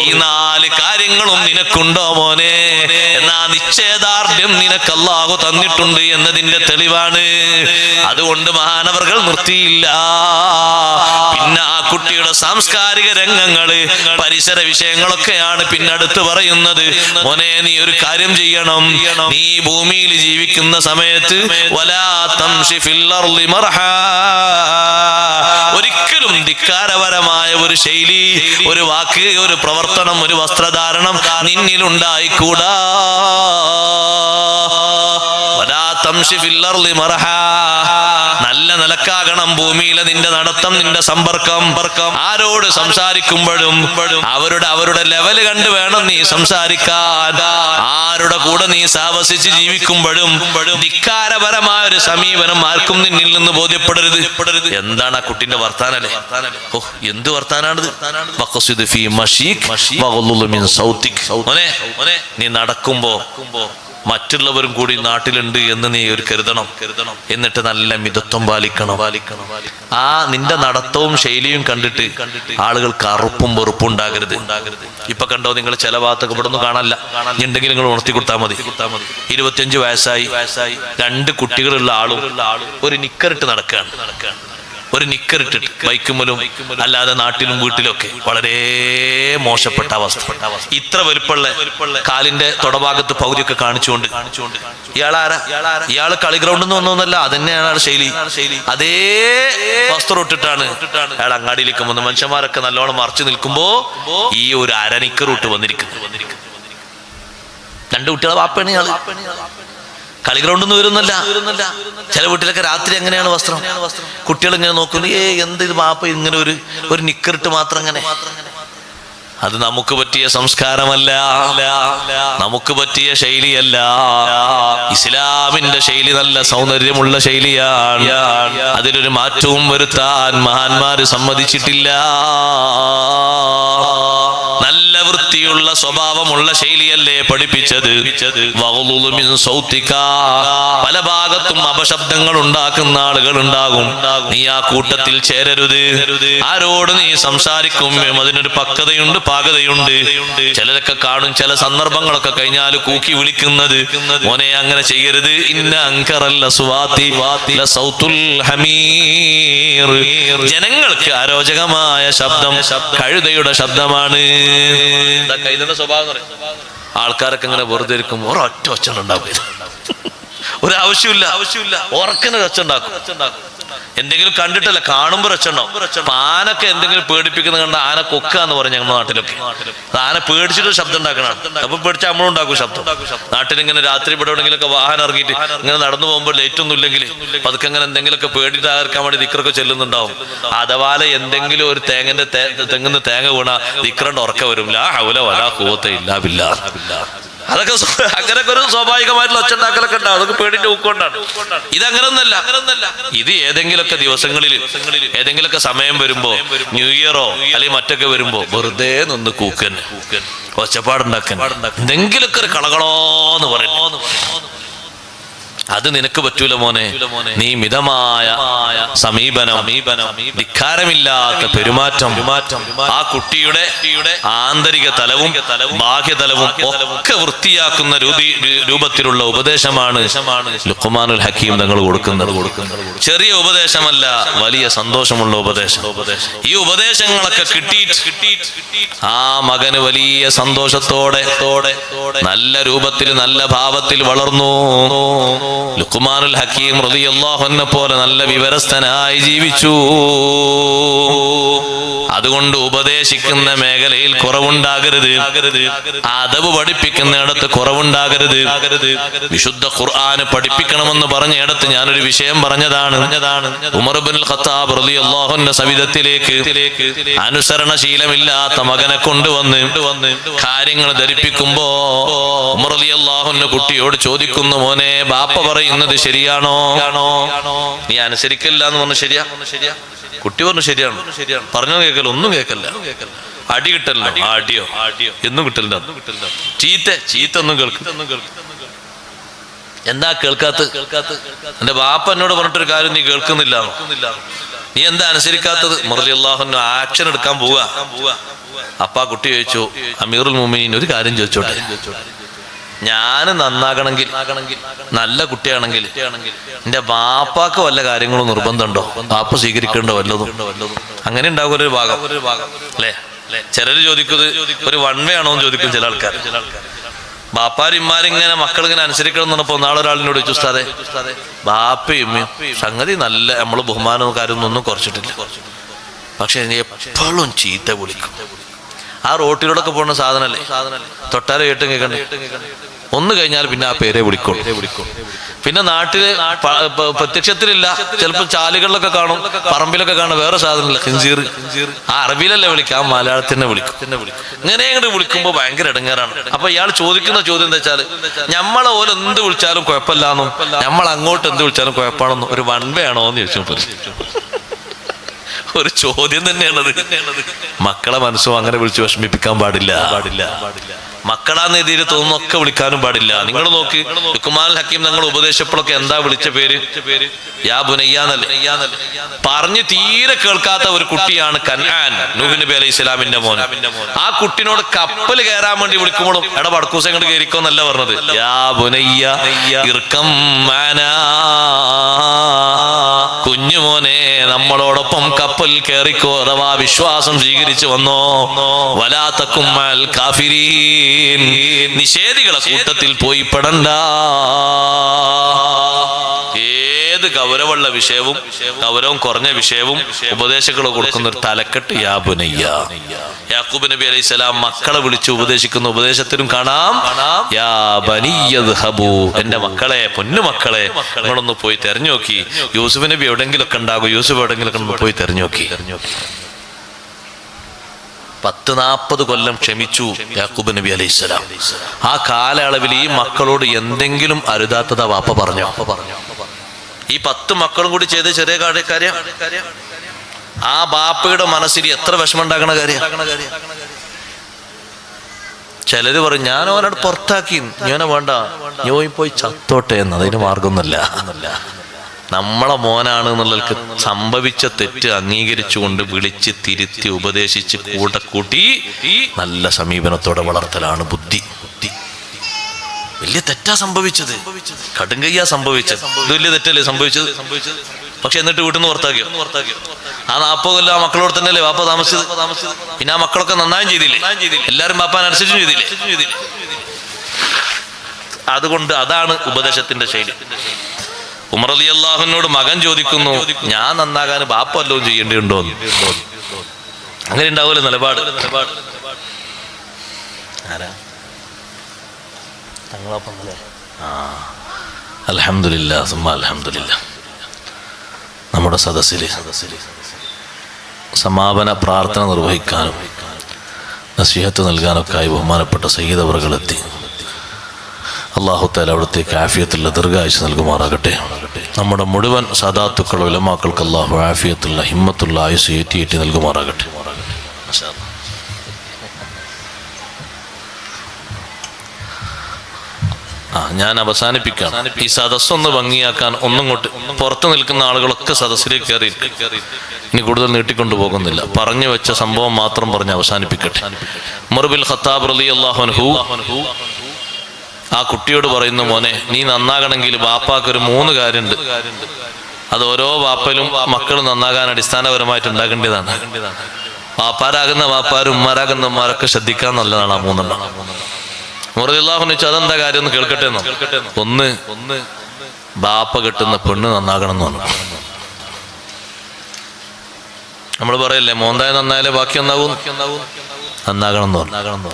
ഈ 4 കാര്യങ്ങളും നിനക്കുണ്ടോ മോനെ? എന്നാ നിശ്ചയദാർഢ്യം നിനക്ക് അല്ലാഹു തന്നിട്ടുണ്ട് എന്നതിന്റെ തെളിവാണ്. അതുകൊണ്ട് മഹാനവർകൾ നിർത്തിയില്ല. പിന്നെ ആ കുട്ടിയുടെ സാംസ്കാരിക രംഗങ്ങള്, പരിസര വിഷയങ്ങളൊക്കെയാണ് പിന്നെ അടുത്ത് പറയുന്നത്. മോനെ, നീ ഒരു കാര്യം ചെയ്യണം. നീ ഭൂമിയിൽ ജീവിക്കുന്ന സമയത്ത് വലാ തംശി ഫിൽ അർളി മർഹാ, ഒരിക്കലും ധിക്കാരപരമായ ഒരു ശൈലി, ഒരു വാക്ക്, ഒരു പ്രവർത്തനം, ഒരു വസ്ത്രധാരണം നിന്നിൽ ഉണ്ടായിക്കൂടാ. വലാ തംശി ഫിൽ അർളി മർഹാ, നല്ല നിലക്കാകണം ഭൂമിയിലെ നിന്റെ നടത്തം, നിന്റെ സമ്പർക്കം. ആരോട് സംസാരിക്കുമ്പോഴും അവരുടെ ലെവല് കണ്ട് വേണം നീ സംസാരിക്കാൻ. ആരുടെ കൂടെ നീ സാവസിച്ച് ജീവിക്കുമ്പോഴും ധിക്കാരപരമായ ഒരു സമീപനം ആർക്കും നിന്നിൽ നിന്ന് ബോധ്യപ്പെടരുത്. എന്താണ് ആ കുട്ടിന്റെ വർത്താനല്ലേ? ഓ, എന്ത് വർത്താനാണിത്? നീ നടക്കുമ്പോ മറ്റുള്ളവരും കൂടി നാട്ടിലുണ്ട് എന്ന് നീ ഒരു കരുതണം. എന്നിട്ട് നല്ല മിതത്വം പാലിക്കണം. ആ നിന്റെ നടത്തവും ശൈലിയും കണ്ടിട്ട് ആളുകൾക്ക് അറുപ്പും വെറുപ്പും ഉണ്ടാകരുത്. ഇപ്പൊ കണ്ടോ നിങ്ങൾ ചില ഭാഗത്തൊക്കെ ഇവിടെ ഒന്നും കാണാനില്ല, ഉണ്ടെങ്കിൽ നിങ്ങൾ ഉണർത്തി കൊടുത്താൽ മതി. 25 വയസ്സായി 2 കുട്ടികളുള്ള ആളും ഒരു നിക്കറിട്ട് നടക്കുകയാണ്. ഒരു നിക്കറിട്ടിട്ട് ബൈക്കുമലും അല്ലാതെ നാട്ടിലും വീട്ടിലൊക്കെ വളരെ മോശപ്പെട്ട അവസ്ഥ. ഇത്ര വലുപ്പമുള്ള കാലിന്റെ തൊടഭാഗത്ത് പകുതിയൊക്കെ കാണിച്ചുകൊണ്ട് ഇയാള് കളി ഗ്രൗണ്ടിൽ നിന്ന് വന്നൊന്നല്ല, അതന്നെയാണ് ശൈലി. അതേ വസ്ത്രം ഇട്ടിട്ടാണ് അയാൾ അങ്ങാടിയിലേക്ക് വന്ന് മനുഷ്യന്മാരൊക്കെ നല്ലോണം മറച്ചു നിൽക്കുമ്പോ ഈ ഒരു അരനിക്കറിട്ട് വന്നിരിക്കുന്നു. 2 കുട്ടികളെ വാപ്പയാണ് ഇയാള്. കളി ഗ്രൗണ്ടിൽ നിന്ന് വരുന്നല്ല. ചില വീട്ടിലൊക്കെ രാത്രി എങ്ങനെയാണ് വസ്ത്രം, കുട്ടികൾ ഇങ്ങനെ നോക്കുന്നു, എന്ത് ഇത് വാപ്പ ഇങ്ങനെ ഒരു നിക്കറിട്ട് മാത്രം അങ്ങനെ. അത് നമുക്ക് പറ്റിയ സംസ്കാരമല്ല, നമുക്ക് പറ്റിയ ശൈലിയല്ല. ഇസ്ലാമിന്റെ ശൈലി നല്ല സൗന്ദര്യമുള്ള ശൈലിയാണ്. അതിലൊരു മാറ്റവും വരുത്താൻ മഹാന്മാര് സമ്മതിച്ചിട്ടില്ല. നല്ല വൃത്തിയുള്ള സ്വഭാവമുള്ള ശൈലിയല്ലേ പഠിപ്പിച്ചത്. പല ഭാഗത്തും അപശബ്ദങ്ങൾ ഉണ്ടാക്കുന്ന ആളുകൾ ഉണ്ടാകും. നീ ആ കൂട്ടത്തിൽ ചേരരുത്. ആരോട് നീ സംസാരിക്കും അതിനൊരു പക്വതയുണ്ട്, പാകതയുണ്ട്. ചിലരൊക്കെ കാണും ചില സന്ദർഭങ്ങളൊക്കെ കഴിഞ്ഞാൽ കൂക്കി വിളിക്കുന്നത്, മോനെ അങ്ങനെ ചെയ്യരുത്. ഇന്ന അൻകറൽ അസ്വാതി ലസൗതുൽ ഹമീർ. ജനങ്ങൾക്ക് അരോചകമായ ശബ്ദം കഴുതയുടെ ശബ്ദമാണ്. കൈതന്റെ സ്വഭാവം എന്ന് പറയും. ആൾക്കാരൊക്കെ ഇങ്ങനെ വെറുതെ ഇരിക്കും, ഒരൊറ്റ ഒച്ച ഉണ്ടാക്കും. ഒരാവശ്യമില്ല, ഉറക്കുന്ന ഒച്ച ഉണ്ടാക്കും. എന്തെങ്കിലും കണ്ടിട്ടല്ല, കാണുമ്പോ രക്ഷണ്ടാവും. ആനൊക്കെ എന്തെങ്കിലും പേടിപ്പിക്കുന്ന കണ്ട ആന കൊക്ക എന്ന് പറയും ഞങ്ങളുടെ നാട്ടിലൊക്കെ. ആന പേടിച്ചിട്ട് ശബ്ദം ഉണ്ടാക്കണം. അപ്പൊ പേടിച്ച നമ്മളുണ്ടാക്കും ശബ്ദം. നാട്ടിലിങ്ങനെ രാത്രി ഇവിടെ എവിടെങ്കിലൊക്കെ വാഹനം ഇറങ്ങിയിട്ട് ഇങ്ങനെ നടന്നു പോകുമ്പോൾ ലൈറ്റ് ഒന്നും ഇല്ലെങ്കിൽ പതുക്കെ അങ്ങനെ എന്തെങ്കിലുമൊക്കെ പേടിയിട്ട് ആർക്കാൻ വേണ്ടി ദിക്റൊക്കെ ചെല്ലുന്നുണ്ടാവും. അഥവാ എന്തെങ്കിലും ഒരു തെങ്ങിന്ന് തേങ്ങ വീണ ദിക്റിന്റെ ഉറക്കം വരും. ലാ ഹൗല വലാ ഖുവത ഇല്ലാ ബില്ലാഹ്. അതൊക്കെ അങ്ങനെയൊക്കെ ഒരു സ്വാഭാവികമായിട്ടുള്ള ഒച്ചുണ്ടാക്കലൊക്കെ ഉണ്ടാവും. അതൊക്കെ പേടിന്റെ ഊക്കൊണ്ടാണ്. ഇതങ്ങനൊന്നല്ല. ഇത് ഏതെങ്കിലുമൊക്കെ ദിവസങ്ങളിൽ ഏതെങ്കിലുമൊക്കെ സമയം വരുമ്പോ, ന്യൂ ഇയറോ അല്ലെങ്കിൽ മറ്റൊക്കെ വരുമ്പോ വെറുതെ നിന്ന് കൂക്കൻ ഒച്ചപ്പാടുണ്ടാക്കാൻ എന്തെങ്കിലുമൊക്കെ ഒരു കളകളോന്ന് പറയും. അത് നിനക്ക് പറ്റൂല മോനെ. നീ മിതമായ സമീപനം, ധിക്കാരമില്ലാത്ത പെരുമാറ്റം, ആ കുട്ടിയുടെ ആന്തരിക തലവും ബാഹ്യതലവും ഒക്കെ വൃത്തിയാക്കുന്ന രൂപത്തിലുള്ള ഉപദേശമാണ് ലുഖ്മാനുൽ ഹക്കീം തങ്ങൾ കൊടുക്കുന്നത്. ചെറിയ ഉപദേശമല്ല, വലിയ സന്തോഷമുള്ള ഉപദേശം. ഈ ഉപദേശങ്ങളൊക്കെ കിട്ടിയിട്ട് ആ മകന് വലിയ സന്തോഷത്തോടെ നല്ല രൂപത്തിൽ നല്ല ഭാവത്തിൽ വളർന്നു. ലുഖ്മാനുൽ ഹക്കീം റളിയല്ലാഹു അൻഹു പോലെ നല്ല വിവരസ്ഥനായി ജീവിച്ചു. അതുകൊണ്ട് ഉപദേശിക്കുന്ന മേഖലയിൽ കുറവുണ്ടാകരുത്, അദബ് പഠിപ്പിക്കുന്നിടത്ത് കുറവുണ്ടാകരുത്. വിശുദ്ധ ഖുർആന് പഠിപ്പിക്കണമെന്ന് പറഞ്ഞിടത്ത് ഞാനൊരു വിഷയം പറഞ്ഞതാണ്. ഉമർ ഇബ്നുൽ ഖത്താബ് റളിയല്ലാഹു അൻഹു സവിധത്തിലേക്ക് അനുസരണശീലമില്ലാത്ത മകനെ കൊണ്ടുവന്ന് കാര്യങ്ങൾ ധരിപ്പിക്കുമ്പോ ഉമർ റളിയല്ലാഹു അൻഹു കുട്ടിയോട് ചോദിക്കുന്നു, മോനെ ബാപ്പ പറയുന്നത് ശരിയാണോ? നീ അനുസരിക്കില്ല എന്ന് പറഞ്ഞു. ശരിയാ? കുട്ടി പറഞ്ഞു ശരിയാണ്. പറഞ്ഞു കേൾക്കല്ലോ? ഒന്നും കേൾക്കല്ല. അടി കിട്ടല്ലോ? അടിയോ എന്നും കിട്ടില്ല. ചീത്ത ഒന്നും കേൾക്കും. എന്താ കേൾക്കാത്ത? എന്റെ ബാപ്പ എന്നോട് പറഞ്ഞിട്ടൊരു കാര്യം നീ കേൾക്കുന്നില്ല, നീ എന്താ അനുസരിക്കാത്തത്? റളിയല്ലാഹു അൻഹു ആക്ഷൻ എടുക്കാൻ പോവാ. അപ്പാ കുട്ടി ചോദിച്ചു, അമീറുൽ മുഅ്മിനീൻ ഒരു കാര്യം ചോദിച്ചോട്ടെ, ഞാൻ നന്നാകണമെങ്കിൽ, നല്ല കുട്ടിയാണെങ്കിൽ എന്റെ ബാപ്പാക്ക് വല്ല കാര്യങ്ങളും നിർബന്ധമുണ്ടോ? ബാപ്പ സ്വീകരിക്കേണ്ട വല്ലതും? അങ്ങനെ ഉണ്ടാകും ഒരു ഭാഗം അല്ലേ? ചിലര് ചോദിക്കുന്നത് ഒരു വൺ വേ ആണോ എന്ന് ചോദിക്കും ചില ആൾക്കാർ. ബാപ്പാരിമാരിങ്ങനെ മക്കളിങ്ങനെ അനുസരിക്കണം എന്ന് പറഞ്ഞപ്പോ നാളെ ഒരാളിനോട് ചോദിച്ചു, ഉസ്താദേ ബാപ്പയും സംഗതി നല്ല നമ്മള് ബഹുമാനവും കാര്യമൊന്നും ഒന്നും കുറച്ചിട്ടില്ല, പക്ഷെ എപ്പോഴും ചീത്ത വിളിക്കും. ആ റോട്ടിലൂടെയൊക്കെ പോകുന്ന സാധനല്ലേ, തൊട്ടാലും കേട്ടും കേൾക്കണ്ടേ? ഒന്ന് കഴിഞ്ഞാൽ പിന്നെ ആ പേരെ വിളിക്കും. പിന്നെ നാട്ടില് പ്രത്യക്ഷത്തിലില്ല, ചിലപ്പോൾ ചാലുകളിലൊക്കെ കാണും, പറമ്പിലൊക്കെ കാണും, വേറെ സാധനമില്ല, ഖിൻസീർ. ആ അറബിയിലല്ലേ വിളിക്കാം, ആ മലയാളത്തിനെ വിളിക്കും. ഇങ്ങനെ അങ്ങോട്ട് വിളിക്കുമ്പോൾ ഭയങ്കര ഇടങ്ങേറാണ്. അപ്പൊ ഇയാൾ ചോദിക്കുന്ന ചോദ്യം എന്താ വെച്ചാൽ, നമ്മളെ ഓരോ എന്ത് വിളിച്ചാലും കുഴപ്പമില്ലാന്നും നമ്മൾ അങ്ങോട്ട് എന്ത് വിളിച്ചാലും കുഴപ്പമാണെന്നും ഒരു വൺ വേ ആണോ എന്ന് ചോദിച്ചു. ഒരു ചോദ്യം തന്നെയാണത്. മക്കളെ മനസ്സും അങ്ങനെ വിളിച്ച് വിഷമിപ്പിക്കാൻ പാടില്ല. മക്കളാന്ന് എതിരെ തോന്നുന്നൊക്കെ വിളിക്കാനും പാടില്ല. നിങ്ങൾ നോക്ക്, ലുക്മാനുൽ ഹക്കീം തങ്ങൾ ഉപദേശപ്പോഴൊക്കെ എന്താ വിളിച്ച പേര്? യാ ബുനയ്യാന്നല്ലേ. പറഞ്ഞ് തീരെ കേൾക്കാത്ത ഒരു കുട്ടിയാണ് കൻആൻ, നൂഹ് നബി അലൈഹി സ്വലാമിന്റെ മോൻ. ആ കുട്ടിനോട് കപ്പൽ കയറാൻ വേണ്ടി വിളിക്കുമ്പോഴും എടാ ബടക്കൂസ് അങ്ങോട്ട് കയറിക്കോന്നല്ല പറഞ്ഞത്. യാ ബുനയ്യ ഇർകം മാനാ, കുഞ്ഞുമോനെ നമ്മളോടൊപ്പം കപ്പൽ കയറിക്കോ, അഥവാ വിശ്വാസം സ്വീകരിച്ചു വന്നോ. വലാ തകും മഅൽ കാഫിരീൻ, നിഷേധികളെ കൂട്ടത്തിൽ പോയി പെടണ്ട. ഏത് ഗൗരവമുള്ള വിഷയവും ഗൗരവം കുറഞ്ഞ വിഷയവും ഉപദേശങ്ങൾ കൊടുക്കുന്ന ഒരു തലക്കെട്ട് യാ ബുനയ്യ. യാക്കൂബ് നബി അലൈഹി സ്വലാം മക്കളെ വിളിച്ച് ഉപദേശിക്കുന്ന ഉപദേശത്തിലും കാണാം യാ ബനിയദ്ഹബൂ, എന്റെ മക്കളെ, പൊന്നു മക്കളെ, നിങ്ങളൊന്ന് പോയി തെരഞ്ഞു നോക്കി. യൂസുഫ് നബി എവിടെങ്കിലൊക്കെ ഉണ്ടാകും, യൂസുഫ് എവിടെങ്കിലൊക്കെ പോയി തെരഞ്ഞു നോക്കി. 40 കൊല്ലം ക്ഷമിച്ചു യാക്കൂബ് നബി അലൈഹി സ്വലാം. ആ കാലയളവിൽ ഈ മക്കളോട് എന്തെങ്കിലും അരുതാത്തതാ വാപ്പ പറഞ്ഞു? ഈ 10 മക്കളും കൂടി ചെയ്ത് ചെറിയ കാര്യം ആ ബാപ്പയുടെ മനസ്സിൽ എത്ര വിഷമം ഉണ്ടാക്കണ കാര്യം. ചിലര് പറയും ഞാൻ അവനോട് പുറത്താക്കി, ഞാനെ വേണ്ട, ഞാൻ പോയി ചത്തോട്ടെ എന്ന്. അതിന് മാർഗമൊന്നുമില്ല. നമ്മളെ മോനാണ് എന്നുള്ളവർക്ക് സംഭവിച്ച തെറ്റ് അംഗീകരിച്ചുകൊണ്ട് വിളിച്ച് തിരുത്തി ഉപദേശിച്ച് കൂടെ കൂട്ടി നല്ല സമീപനത്തോടെ വളർത്തലാണ് ബുദ്ധി. വലിയ തെറ്റാ സംഭവിച്ചത്, കടുങ്കയ്യാ സംഭവിച്ചത്, ഇത് വലിയ തെറ്റല്ലേ സംഭവിച്ചത്. പക്ഷെ എന്നിട്ട് വീട്ടിൽ നിന്ന് പുറത്താക്കിയോ? ആ 40 കൊല്ലം ആ മക്കളോട് തന്നെയല്ലേ വാപ്പ താമസിച്ചത്. പിന്നെ ആ മക്കളൊക്കെ നന്നായും ചെയ്തില്ലേ? എല്ലാരും വാപ്പാൻ അനുസരിച്ചും ചെയ്തില്ലേ? അതുകൊണ്ട് അതാണ് ഉപദേശത്തിന്റെ ശൈലി. ഉമർ റളിയല്ലാഹുവിനോട് മകൻ ചോദിക്കുന്നു, ഞാൻ നന്നാകാൻ ബാപ്പ വല്ലതും ചെയ്യേണ്ടിയുണ്ടോ? അങ്ങനെ ഉണ്ടാവുമല്ലോ നിലപാട്. അൽഹംദുലില്ലാഹ് സുമ്മ അൽഹംദുലില്ലാഹ്. നമ്മുടെ സദസ്സിൽ സമാപന പ്രാർത്ഥന നിർവഹിക്കാനും നസീഹത്ത് നൽകാനൊക്കെയായി ബഹുമാനപ്പെട്ട സയ്യിദ് അവറുകളെത്തി. അല്ലാഹു തആല അവിടുത്തേക്ക് ആഫിയത്തുള്ള ദീർഘായുസ്സ് നൽകുമാറാകട്ടെ. നമ്മുടെ മുഴുവൻ സദാത്തുക്കൾ ഉലമാക്കൾക്ക് അല്ലാഹു ആഫിയത്തുള്ള ഹിമ്മത്തുള്ള ആയുസ് ഏറ്റി നൽകുമാറാകട്ടെ. ഞാൻ അവസാനിപ്പിക്കാം. ഈ സദസ്സൊന്ന് ഭംഗിയാക്കാൻ ഒന്നിങ്ങോട്ട് പുറത്തു നിൽക്കുന്ന ആളുകളൊക്കെ സദസ്സിലേക്ക് കയറി. ഇനി കൂടുതൽ നീട്ടിക്കൊണ്ടു പോകുന്നില്ല. പറഞ്ഞു വെച്ച സംഭവം മാത്രം പറഞ്ഞ് അവസാനിപ്പിക്കട്ടെ. ഉമർ ബിൻ ഖത്താബ് റളിയല്ലാഹു അൻഹു ആ കുട്ടിയോട് പറയുന്നു, മോനെ നീ നന്നാകണമെങ്കിൽ ബാപ്പാക്കൊരു 3 കാര്യമുണ്ട്. അത് ഓരോ ബാപ്പയിലും മക്കൾ നന്നാകാൻ അടിസ്ഥാനപരമായിട്ട് ഉണ്ടാകേണ്ടതാണ്. വാപ്പാരാകുന്ന വാപ്പാരും ഉമ്മാരാകുന്ന ഉമ്മാരൊക്കെ ശ്രദ്ധിക്കാൻ നല്ലതാണ് ആ 3 എണ്ണം. റളിയല്ലാഹു അൻഹു അതെന്താ കാര്യം ഒന്ന് കേൾക്കട്ടെ എന്നോ. ഒന്ന് ബാപ്പ കെട്ടുന്ന പെണ്ണ് നന്നാകണം എന്ന് പറഞ്ഞു. നമ്മൾ പറയല്ലേ മോന്തായ നന്നായാലേ ബാക്കി നന്നാകണം എന്ന് പറഞ്ഞു.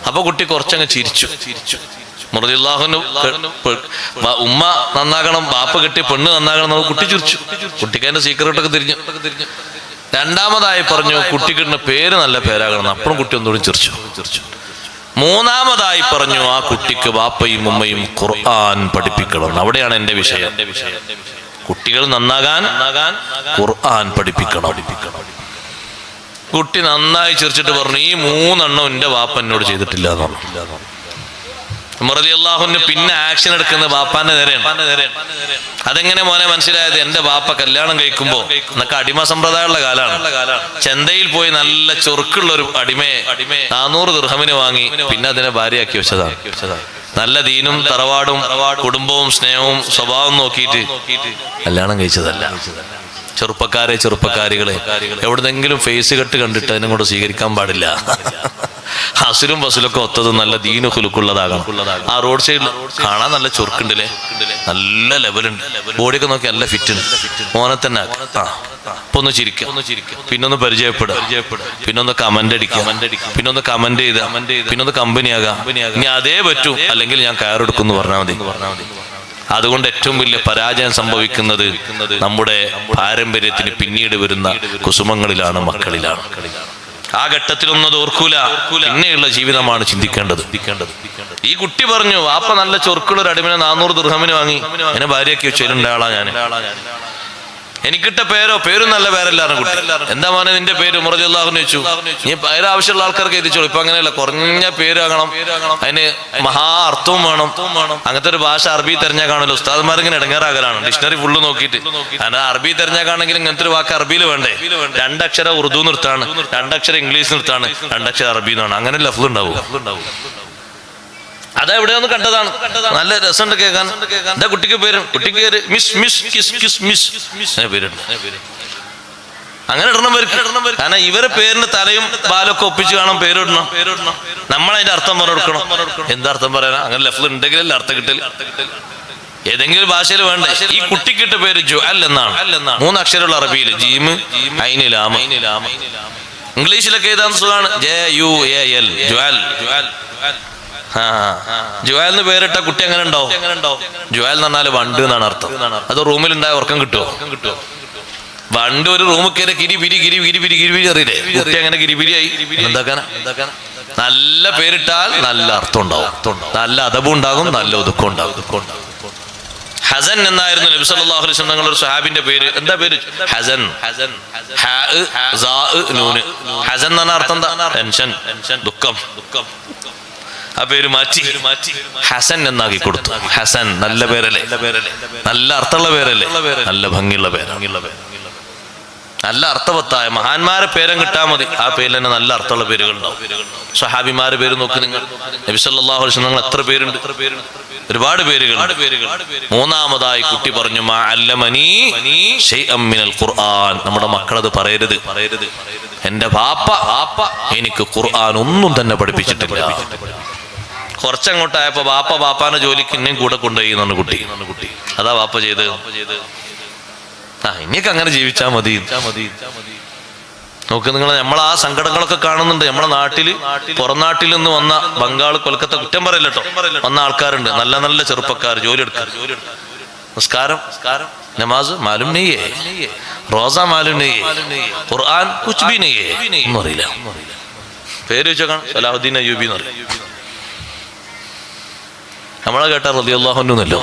അപ്പൊ കുട്ടി കുറച്ചങ്ങ് ചിരിച്ചു. റളിയല്ലാഹു ഉമ്മ നന്നാകണം, ബാപ്പ കെട്ടി പെണ്ണ് നന്നാകണം എന്ന് കുട്ടി ചിരിച്ചു. കുട്ടിക്ക് അതിന്റെ സീക്രട്ടൊക്കെ തിരിഞ്ഞു. രണ്ടാമതായി പറഞ്ഞു കുട്ടിക്കിടുന്ന പേര് നല്ല പേരാകണം. അപ്പഴും കുട്ടി ഒന്നുകൂടി ചിരിച്ചു. മൂന്നാമതായി പറഞ്ഞു ആ കുട്ടിക്ക് ബാപ്പയും ഉമ്മയും ഖുർആൻ പഠിപ്പിക്കണം. അവിടെയാണ് എന്റെ വിഷയം. കുട്ടികൾ നന്നാകാൻ ഖുർആൻ പഠിപ്പിക്കണം. കുട്ടി നന്നായി ചിരിച്ചിട്ട് പറഞ്ഞു ഈ 3 എണ്ണം എന്റെ ബാപ്പ എന്നോട് ചെയ്തിട്ടില്ല എന്ന് പറഞ്ഞു. ഉമർ റളിയല്ലാഹുവിന് പിന്നെ ആക്ഷൻ എടുക്കുന്ന ബാപ്പാന്റെ നേരെയാണ്. അതെങ്ങനെ മോനെ മനസ്സിലായത്? എന്റെ ബാപ്പ കല്യാണം കഴിക്കുമ്പോ എന്നൊക്കെ അടിമ സമ്പ്രദായമുള്ള കാലാണ്. ചന്തയിൽ പോയി നല്ല ചൊറുക്കുള്ള ഒരു അടിമയെ 400 ദിർഹമിന് വാങ്ങി പിന്നെ അതിനെ ഭാര്യയാക്കി വെച്ചതാണ്. നല്ല ദീനും തറവാടും കുടുംബവും സ്നേഹവും സ്വഭാവം നോക്കിയിട്ട് കല്യാണം കഴിച്ചതല്ല. ചെറുപ്പക്കാരികളെ എവിടെന്നെങ്കിലും ഫേസ് കെട്ട് കണ്ടിട്ട് അതിനെ കൊണ്ട് സ്വീകരിക്കാൻ പാടില്ല. ഹസിലും ബസിലൊക്കെ ഒത്തത് നല്ല ദീനു ഖുലുഖുള്ളതാകണം. ആ റോഡ് സൈഡിൽ കാണാൻ നല്ല ചുരുക്കുണ്ടല്ലേ, നല്ല ലെവലുണ്ട്, ബോഡിയൊക്കെ നോക്കി നല്ല ഫിറ്റ് ഉണ്ട്. മോനെ തന്നെ ഇപ്പൊ ഒന്ന് ചിരിക്കുക, പിന്നൊന്ന് പരിചയപ്പെടുക, പിന്നൊന്ന് കമന്റ് അടിക്കുക, പിന്നൊന്ന് കമന്റ് ചെയ്ത്, പിന്നൊന്ന് കമ്പനിയാകാം. ഇനി അതേ പറ്റൂ, അല്ലെങ്കിൽ ഞാൻ കയറെടുക്കും പറഞ്ഞാൽ മതി. അതുകൊണ്ട് ഏറ്റവും വലിയ പരാജയം സംഭവിക്കുന്നത് നമ്മുടെ പാരമ്പര്യത്തിന് പിന്നീട് വരുന്ന കുസുമങ്ങളിലാണ്, മക്കളിലാണ്. ആ ഘട്ടത്തിലൊന്നും അത് ഓർക്കൂല. പിന്നെയുള്ള ജീവിതമാണ് ചിന്തിക്കേണ്ടത്. ഈ കുട്ടി പറഞ്ഞു വാപ്പ നല്ല ചൊറുക്കുള്ള ഒരു അടിമനെ 400 ദിർഹമിന് വാങ്ങി എന്നെ ഭാര്യയ്ക്ക് വെച്ചിട്ടുണ്ടാളാ ഞാൻ. എനിക്കിട്ട പേരും നല്ല പേരല്ലായിരുന്നു കുട്ടി. എന്താ മോനെ നിന്റെ പേര്? ഉമർ റളിയല്ലാഹു അൻഹു ചോദിച്ചു. നീ പേര് ആവശ്യമുള്ള ആൾക്കാർക്ക് എത്തിച്ചോളൂ. ഇപ്പൊ അങ്ങനെയല്ല, കുറഞ്ഞ പേര് ആകണം, അതിന് മഹാ അർത്ഥവും വേണം. അങ്ങനത്തെ ഒരു ഭാഷ അറബി തെരഞ്ഞാൽ കാണുമല്ലോ. ഉസ്താദ്മാരിങ്ങനെ ഇടങ്ങേറാകലാണ് ഡിക്ഷണറി ഫുള്ള് നോക്കിയിട്ട്. കാരണം അറബി തെരഞ്ഞാക്കാണെങ്കിൽ ഇങ്ങനത്തെ ഒരു വാക്ക് അറബിയിൽ വേണ്ടേ? 2 അക്ഷരം ഉറുദു നിർത്താണ്, 2 അക്ഷരം ഇംഗ്ലീഷ് നിർത്താണ്, 2 അക്ഷരം അറബി എന്നാണ്. അങ്ങനെ ലഫ്ള് ഉണ്ടാവും. അതെവിടെയൊന്ന് കണ്ടതാണ്, നല്ല രസമുണ്ട് കേൾക്കാൻ. എന്താ കുട്ടിക്ക് പേര്? കുട്ടിക്ക് പേര് miss miss kiss kiss miss പേരുണ്ട്. അങ്ങനെ ഇടണം പേര്. കാരണം ഇവരെ പേരിന് തലയും ബാലൊക്കെ ഒപ്പിച്ച് കാണാൻ പേരിടണം. നമ്മളതിന്റെ അർത്ഥം പറഞ്ഞു കൊടുക്കണം. എന്താർത്ഥം പറയാനാ? അങ്ങനെ ലഫ്ള് ഉണ്ടെങ്കിലല്ല അർത്ഥം കിട്ടൽ. ഏതെങ്കിലും ഭാഷയിൽ വേണ്ടേ? ഈ കുട്ടിക്കിട്ട പേര് ജുഅൽ എന്നാണ്. 3 അക്ഷരമുള്ള അറബിയിൽ ജീമ് ഐന് ലാം. ഇംഗ്ലീഷിലൊക്കെ എഴുതാൻ സുഖാണ്, JUAL ജുഅൽ. ജുഅൽ എന്ന് പേരിട്ട കുട്ടി എങ്ങനെ ഉണ്ടാവും? ജുഅൽ എന്ന് പറഞ്ഞാൽ വണ്ട് എന്നാണ് അർത്ഥം. അത് റൂമിലുണ്ടായ ഉറക്കം കിട്ടുമോ? വണ്ട് ഒരു റൂമിൽ കയറി കിരിപിരി അറിയില്ലേ? കുട്ടി അങ്ങനെ കിരിപിരിയായി. എന്താക്കാനാ? നല്ല പേരിട്ടാൽ നല്ല അർത്ഥം ഉണ്ടാവും, നല്ല അദബും ഉണ്ടാകും, നല്ല ഒതുക്കം ഉണ്ടാകും. ഹസൻ എന്നായിരുന്നു നബി സല്ലല്ലാഹു അലൈഹി വസല്ലം തങ്ങളുടെ ഒരു സ്വഹാബിന്റെ പേര്. എന്താ പേര്? ഹസൻ. ഹസൻ എന്ന അർത്ഥം എന്താ? ടെൻഷൻ, ദുഃഖം. ആ പേര് മാറ്റി ഹസൻ എന്നാക്കി കൊടുത്തു. ഹസൻ നല്ല പേരല്ലേ? നല്ല അർത്ഥമുള്ള പേരല്ലേ? നല്ല ഭംഗിയുള്ള പേര്. നല്ല അർത്ഥവത്തായ മഹാന്മാരെ പേരും കിട്ടാൻ മതി. ആ പേരിൽ തന്നെ നല്ല അർത്ഥമുള്ള പേരുകൾ ഉണ്ടാവും. സ്വഹാബിമാരുടെ പേര് നോക്ക് നിങ്ങൾ. നബി സല്ലല്ലാഹു അലൈഹി വസല്ലം എത്ര പേരുണ്ട്? ഒരുപാട് പേരുകൾ. 3-മതായി കുട്ടി പറഞ്ഞു മാ അല്ലമനി ശൈഅൻ മിനൽ ഖുർആൻ. നമ്മുടെ മക്കളത് പറയരുത്. എന്റെ ബാപ്പ എനിക്ക് ഖുർആൻ ഒന്നും തന്നെ പഠിപ്പിച്ചിട്ടില്ല. കുറച്ചങ്ങോട്ടായപ്പോ ബാപ്പാന്റെ ജോലിക്ക് എന്നെയും കൂടെ കൊണ്ടുപോയി എന്നാണ് കുട്ടി. അതാ ബാപ്പ ചെയ്ത്. ഇനിയൊക്കെ അങ്ങനെ ജീവിച്ചാ മതി. നോക്ക് നിങ്ങൾ, നമ്മൾ ആ സങ്കടങ്ങളൊക്കെ കാണുന്നുണ്ട്. നമ്മുടെ നാട്ടില്, പുറം നാട്ടിൽ നിന്ന് വന്ന ബംഗാൾ, കൊൽക്കത്ത, കുറ്റം പറയില്ലട്ടോ, വന്ന ആൾക്കാരുണ്ട്. നല്ല നല്ല ചെറുപ്പക്കാർ ജോലി എടുക്കാർ. നിസ്കാരം, നമാസ് മാലും നെയ്യേ, റോസ മാലും നെയ്യേ, ഖുർആൻ കുച്ച് ബി നെയ്യേ ഒന്നും അറിയില്ല. പേര് വെച്ചോക്കാം, സലാഹുദ്ദീൻ അയ്യൂബി എന്ന് പറയും. നമ്മളെ കേട്ടാ റളിയല്ലാഹു അൻഹു എന്നല്ലോ.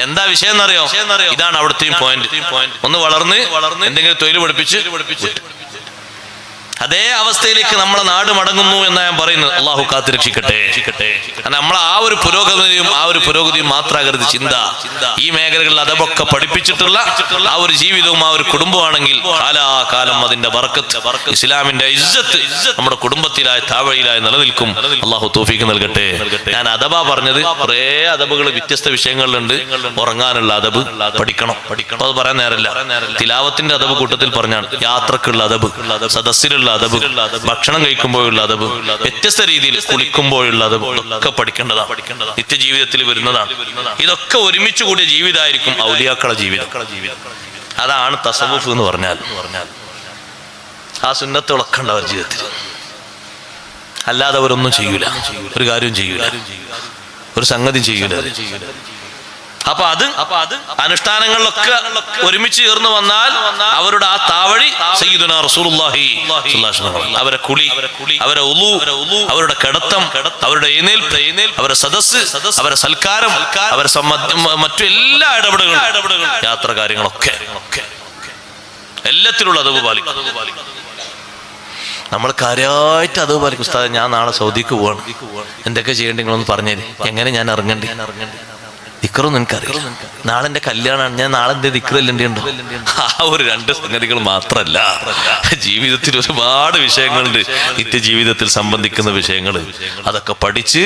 എന്താ വിഷയം എന്നറിയോ? ഇതാണ് അവിടുത്തെയും പോയിന്റ്. ഒന്ന് വളർന്ന് എന്തെങ്കിലും തൊഴിൽ പഠിപ്പിച്ച് അതേ അവസ്ഥയിലേക്ക് നമ്മളെ നാട് മടങ്ങുന്നു എന്നാ ഞാൻ പറയുന്നത്. അള്ളാഹു കാത്ത് രക്ഷിക്കട്ടെ. നമ്മൾ ആ ഒരു പുരോഗതിയും മാത്രമാകരുത് ചിന്ത. ഈ മേഖലകളിൽ അതൊക്കെ പഠിപ്പിച്ചിട്ടുള്ള ആ ഒരു ജീവിതവും ആ ഒരു കുടുംബമാണെങ്കിൽ കാലാകാലം അതിന്റെ ബർക്കത്ത്, ഇസ്ലാമിന്റെ ഇസ്സത്ത് നമ്മുടെ കുടുംബത്തിലായി താവഴിയിലായി നിലനിൽക്കും. അള്ളാഹു തൗഫീഖ് നൽകട്ടെ. ഞാൻ അദബാ പറഞ്ഞത്. കുറേ അദബുകൾ വ്യത്യസ്ത വിഷയങ്ങളിലുണ്ട്. ഉറങ്ങാനുള്ള അദബ് പഠിക്കണം. അത് പറയാൻ നേരമില്ല. തിലാവത്തിന്റെ അദബ് കൂട്ടത്തിൽ പറഞ്ഞാണ്. യാത്രക്കുള്ള അദബ്, സദസ്സിലുള്ള അദബ്, ഭക്ഷണം കഴിക്കുമ്പോഴുള്ള അദബ്, വ്യത്യസ്ത രീതിയിൽ കുളിക്കുമ്പോഴുള്ള അദബ് ഒക്കെ പഠിക്കേണ്ടതാണ്. നിത്യജീവിതത്തിൽ വരുന്നതാണ്. ഇതൊക്കെ ഒരുമിച്ച് കൂടിയ ജീവിതമായിരിക്കും ഔലിയാക്കളുടെ ജീവിതം. അതാണ് തസവുഫ് എന്ന് പറഞ്ഞാൽ. ആ സുന്നത്തുകളൊക്കെ ഉണ്ട് അവർ ജീവിതത്തിൽ. അല്ലാതെ അവരൊന്നും ചെയ്യൂല, ഒരു കാര്യവും ചെയ്യൂല, ഒരു സംഗതി ചെയ്യൂല. അപ്പൊ അത് അനുഷ്ഠാനങ്ങളിലൊക്കെ ഒരുമിച്ച് ചേർന്ന് വന്നാൽ അവരുടെ ആ താവഴി സയ്യിദുനാ റസൂലുള്ളാഹി സ്വല്ലല്ലാഹു അലൈഹി വസല്ലം, അവരെ കുളി, അവരെ ഉളു, അവരുടെ കിടത്തം, അവരുടെ എഴുന്നേൽപ്പ്, അവരുടെ സദസ്സ്, അവരുടെ സൽക്കാരം, അവരെ മറ്റു എല്ലാ ഇടപെടലുകളും, യാത്ര കാര്യങ്ങളൊക്കെ എല്ലാത്തിലുള്ള അദബ് പാലിക്കും. നമ്മൾ കാര്യമായിട്ട് അദബ് പാലിക്കും. ഉസ്താദേ, ഞാൻ നാളെ സൗദിക്ക് പോവാണ്, എന്തൊക്കെ ചെയ്യേണ്ടി നിങ്ങളൊന്ന് പറഞ്ഞേര്. എങ്ങനെ ഞാൻ ഇറങ്ങണ്ടേ? ദിക്റൊന്നും എനിക്കറിയില്ല. നാളെ എന്റെ കല്യാണമാണ്, ഞാൻ നാളെ എന്റെ ദിക്റല്ലേണ്ടോ? ആ ഒരു 2 സംഗതികൾ മാത്രല്ല, ജീവിതത്തിൽ ഒരുപാട് വിഷയങ്ങളുണ്ട്. നിത്യജീവിതത്തിൽ സംബന്ധിക്കുന്ന വിഷയങ്ങൾ. അതൊക്കെ പഠിച്ച്